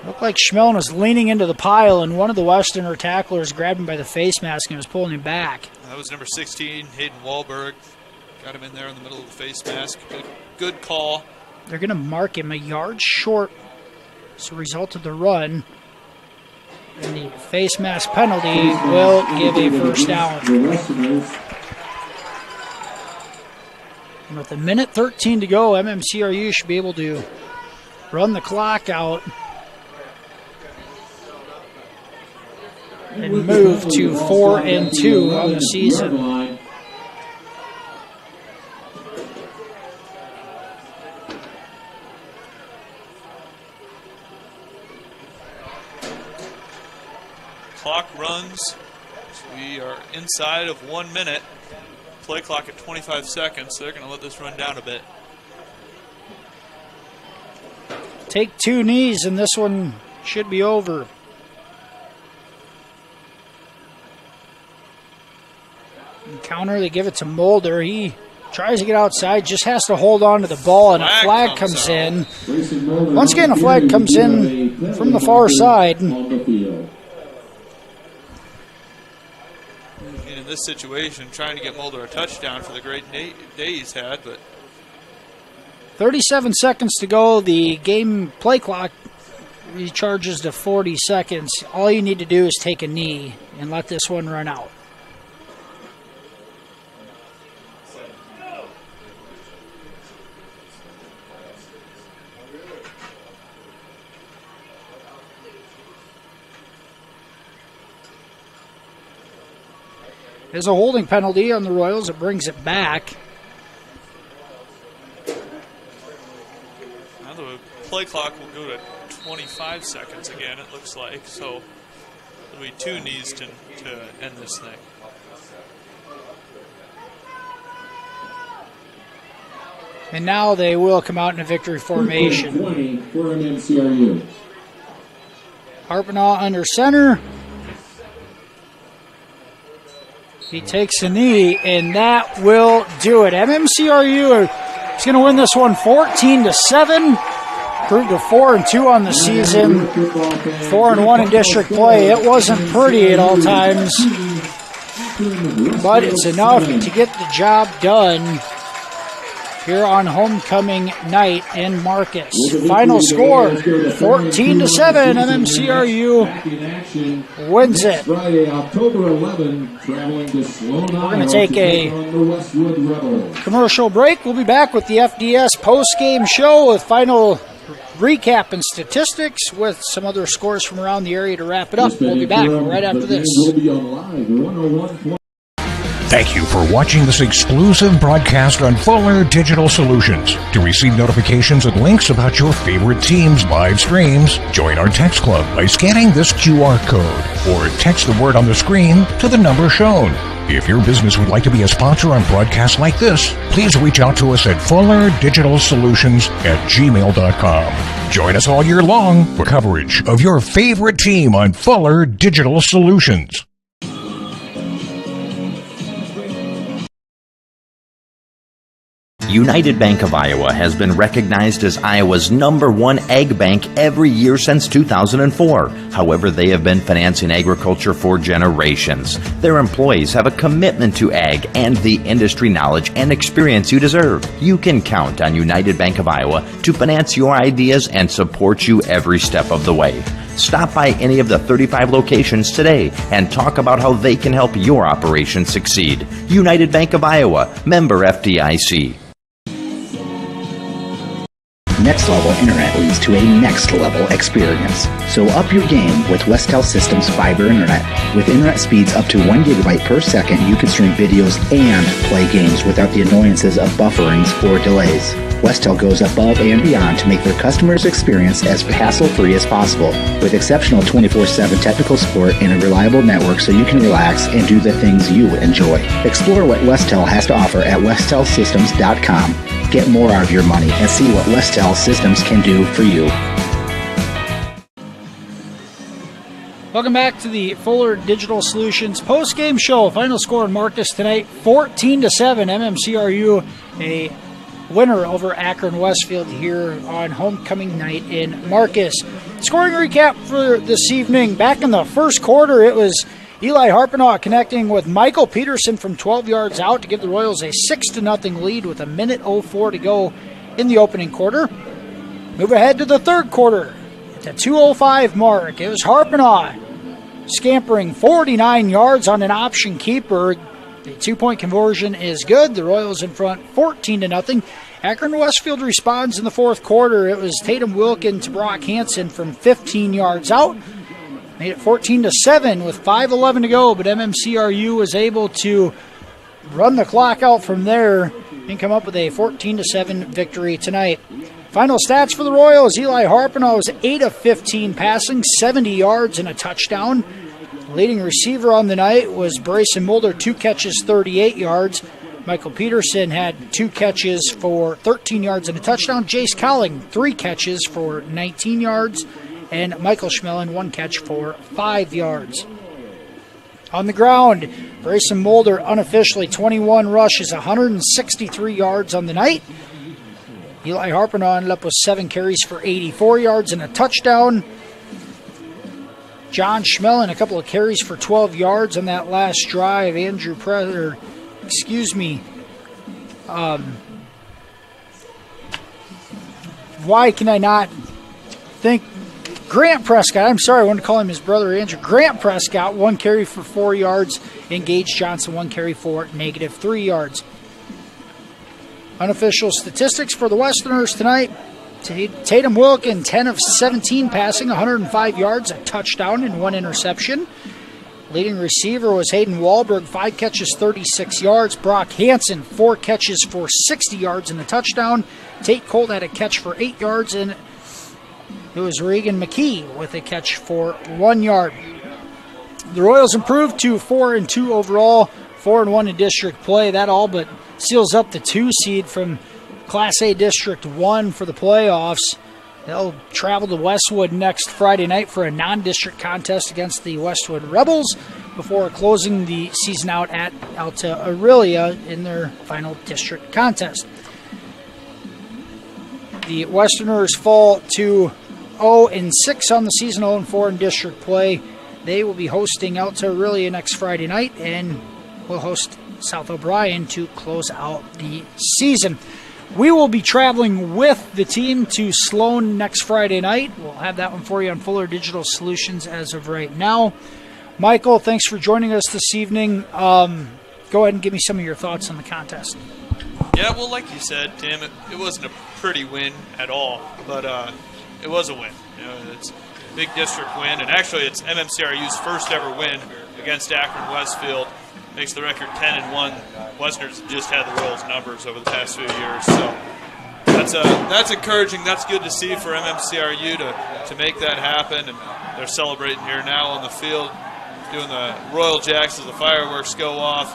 Looked like Schmelin was leaning into the pile, and one of the Westerner tacklers grabbed him by the face mask and was pulling him back. That was number 16, Hayden Wahlberg. Got him in there in the middle of the face mask. Good call. They're going to mark him a yard short as a result of the run. And the face mask penalty will give a first down. And with a minute 13 to go, MMCRU should be able to run the clock out and move to 4-2 on the season. Clock runs. We are inside of 1 minute. Play clock at 25 seconds, so they're going to let this run down a bit. Take 2 knees, and this one should be over. Counter, they give it to Mulder. He tries to get outside, just has to hold on to the ball, and a flag comes in. Once again, a flag comes in from the far side. In this situation, trying to get Mulder a touchdown for the great day he's had, but 37 seconds to go. The game play clock recharges to 40 seconds. All you need to do is take a knee and let this one run out. There's a holding penalty on the Royals. It brings it back. Now the play clock will go to 25 seconds again, it looks like. So it'll be 2 knees to end this thing. And now they will come out in a victory formation. 20 for MMCRU. Harpenaugh under center. He takes a knee, and that will do it. MMCRU is going to win this one 14-7. Improved to 4-2 on the season. 4-1 in district play. It wasn't pretty at all times, but it's enough to get the job done here on homecoming night in Marcus. Final score 14-7. MMCRU wins it. Friday, October 11, traveling to Sloan, We're going to take a commercial break. We'll be back with the FDS post-game show with final recap and statistics with some other scores from around the area to wrap it up. We'll be back right after this. Thank you for watching this exclusive broadcast on Fuller Digital Solutions. To receive notifications and links about your favorite team's live streams, join our text club by scanning this QR code or text the word on the screen to the number shown. If your business would like to be a sponsor on broadcasts like this, please reach out to us at fullerdigitalsolutions@gmail.com. Join us all year long for coverage of your favorite team on Fuller Digital Solutions. United Bank of Iowa has been recognized as Iowa's #1 ag bank every year since 2004. However, they have been financing agriculture for generations. Their employees have a commitment to ag and the industry knowledge and experience you deserve. You can count on United Bank of Iowa to finance your ideas and support you every step of the way. Stop by any of the 35 locations today and talk about how they can help your operation succeed. United Bank of Iowa, member FDIC. Next Level Internet leads to a next level experience. So up your game with Westel Systems Fiber Internet. With internet speeds up to 1 gigabyte per second, you can stream videos and play games without the annoyances of bufferings or delays. Westel goes above and beyond to make their customers' experience as hassle-free as possible, with exceptional 24/7 technical support and a reliable network so you can relax and do the things you enjoy. Explore what Westel has to offer at westelsystems.com. Get more out of your money and see what Westel Systems can do for you. Welcome back to the Fuller Digital Solutions post-game show. Final score in Marcus tonight, 14-7. MMCRU, a winner over Akron-Westfield here on homecoming night in Marcus. Scoring recap for this evening. Back in the first quarter, it was Eli Harpenaugh connecting with Michael Peterson from 12 yards out to give the Royals a 6-0 lead with 1:04 to go in the opening quarter. Move ahead to the third quarter. At the 2:05 mark, it was Harpenaugh scampering 49 yards on an option keeper. The 2-point conversion is good. The Royals in front 14-0. Akron-Westfield responds in the fourth quarter. It was Tatum Wilkin to Brock Hansen from 15 yards out. Made it 14-7 with 5:11 to go, but MMCRU was able to run the clock out from there and come up with a 14-7 victory tonight. Final stats for the Royals. Eli Harpenaugh was 8 of 15 passing, 70 yards and a touchdown. Leading receiver on the night was Brayson Mulder, 2 catches, 38 yards. Michael Peterson had 2 catches for 13 yards and a touchdown. Jace Cowling, 3 catches for 19 yards. And Michael Schmelin, 1 catch for 5 yards. On the ground, Brayson Mulder unofficially 21 rushes, 163 yards on the night. Eli Harpenaugh ended up with 7 carries for 84 yards and a touchdown. John Schmelin, a couple of carries for 12 yards on that last drive. Why can I not think? Grant Prescott, I'm sorry, I wanted to call him his brother Andrew. Grant Prescott, 1 carry for 4 yards. And Gage Johnson, 1 carry for -3 yards. Unofficial statistics for the Westerners tonight. Tatum Wilkin, 10 of 17 passing, 105 yards, a touchdown, and 1 interception. Leading receiver was Hayden Wahlberg, 5 catches, 36 yards. Brock Hansen, 4 catches for 60 yards and a touchdown. Tate Colt had a catch for 8 yards, and it was Regan McKee with a catch for 1 yard. The Royals improved to 4-2 overall, 4-1 in district play. That all but seals up the 2 seed from Class A District 1 for the playoffs. They'll travel to Westwood next Friday night for a non-district contest against the Westwood Rebels. before closing the season out at Alta Aurelia in their final district contest. The Westerners fall to 0-6 on the season, 0-4 in district play. They will be hosting Alta Aurelia next Friday night, and will host South O'Brien to close out the season. We will be traveling with the team to Sloan next Friday night. We'll have that one for you on Fuller Digital Solutions as of right now. Michael, thanks for joining us this evening. Go ahead and give me some of your thoughts on the contest. Yeah, well, like you said, Tim, it wasn't a pretty win at all, but it was a win. You know, it's a big district win, and actually it's MMCRU's first ever win against Akron-Westfield. Makes the record 10-1. Westerners have just had the Royals numbers over the past few years, so that's encouraging. That's good to see for MMCRU to make that happen, and they're celebrating here now on the field, doing the Royal Jacks as the fireworks go off.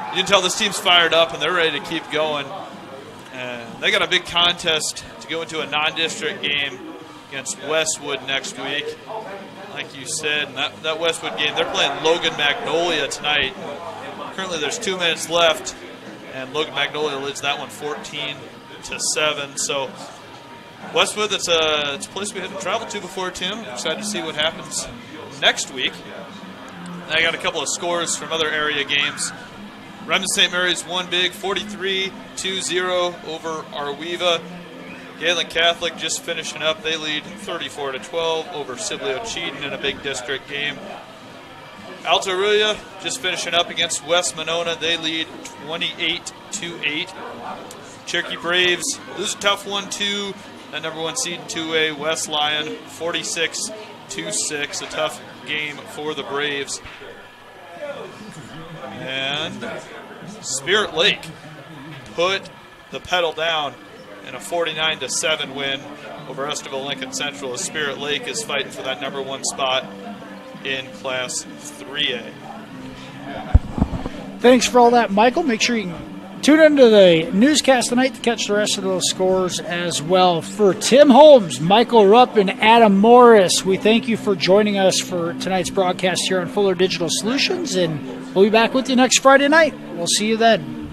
You can tell this team's fired up, and they're ready to keep going. They got a big contest to go into a non-district game against Westwood next week. Like you said, and that Westwood game, they're playing Logan Magnolia tonight. Currently there's 2 minutes left, and Logan Magnolia leads that one 14-7. So Westwood, it's a place we haven't traveled to before, Tim. Excited to see what happens next week. I got a couple of scores from other area games. Remnant St. Mary's won big, 43-2-0 over Arweva. Galen Catholic just finishing up. They lead 34-12 over Sibley Cheaton in a big district game. Alta Aurelia just finishing up against West Monona. They lead 28-8. Cherokee Braves lose a tough one too. That number 1 seed in 2A, West Lyon, 46-6. A tough game for the Braves. And Spirit Lake put the pedal down in a 49-7 win over Estiville Lincoln Central, as Spirit Lake is fighting for that number 1 spot in Class 3A. Thanks for all that, Michael. Make sure you can tune into the newscast tonight to catch the rest of those scores as well. For Tim Holmes, Michael Rupp, and Adam Morris, we thank you for joining us for tonight's broadcast here on Fuller Digital Solutions, and we'll be back with you next Friday night. We'll see you then.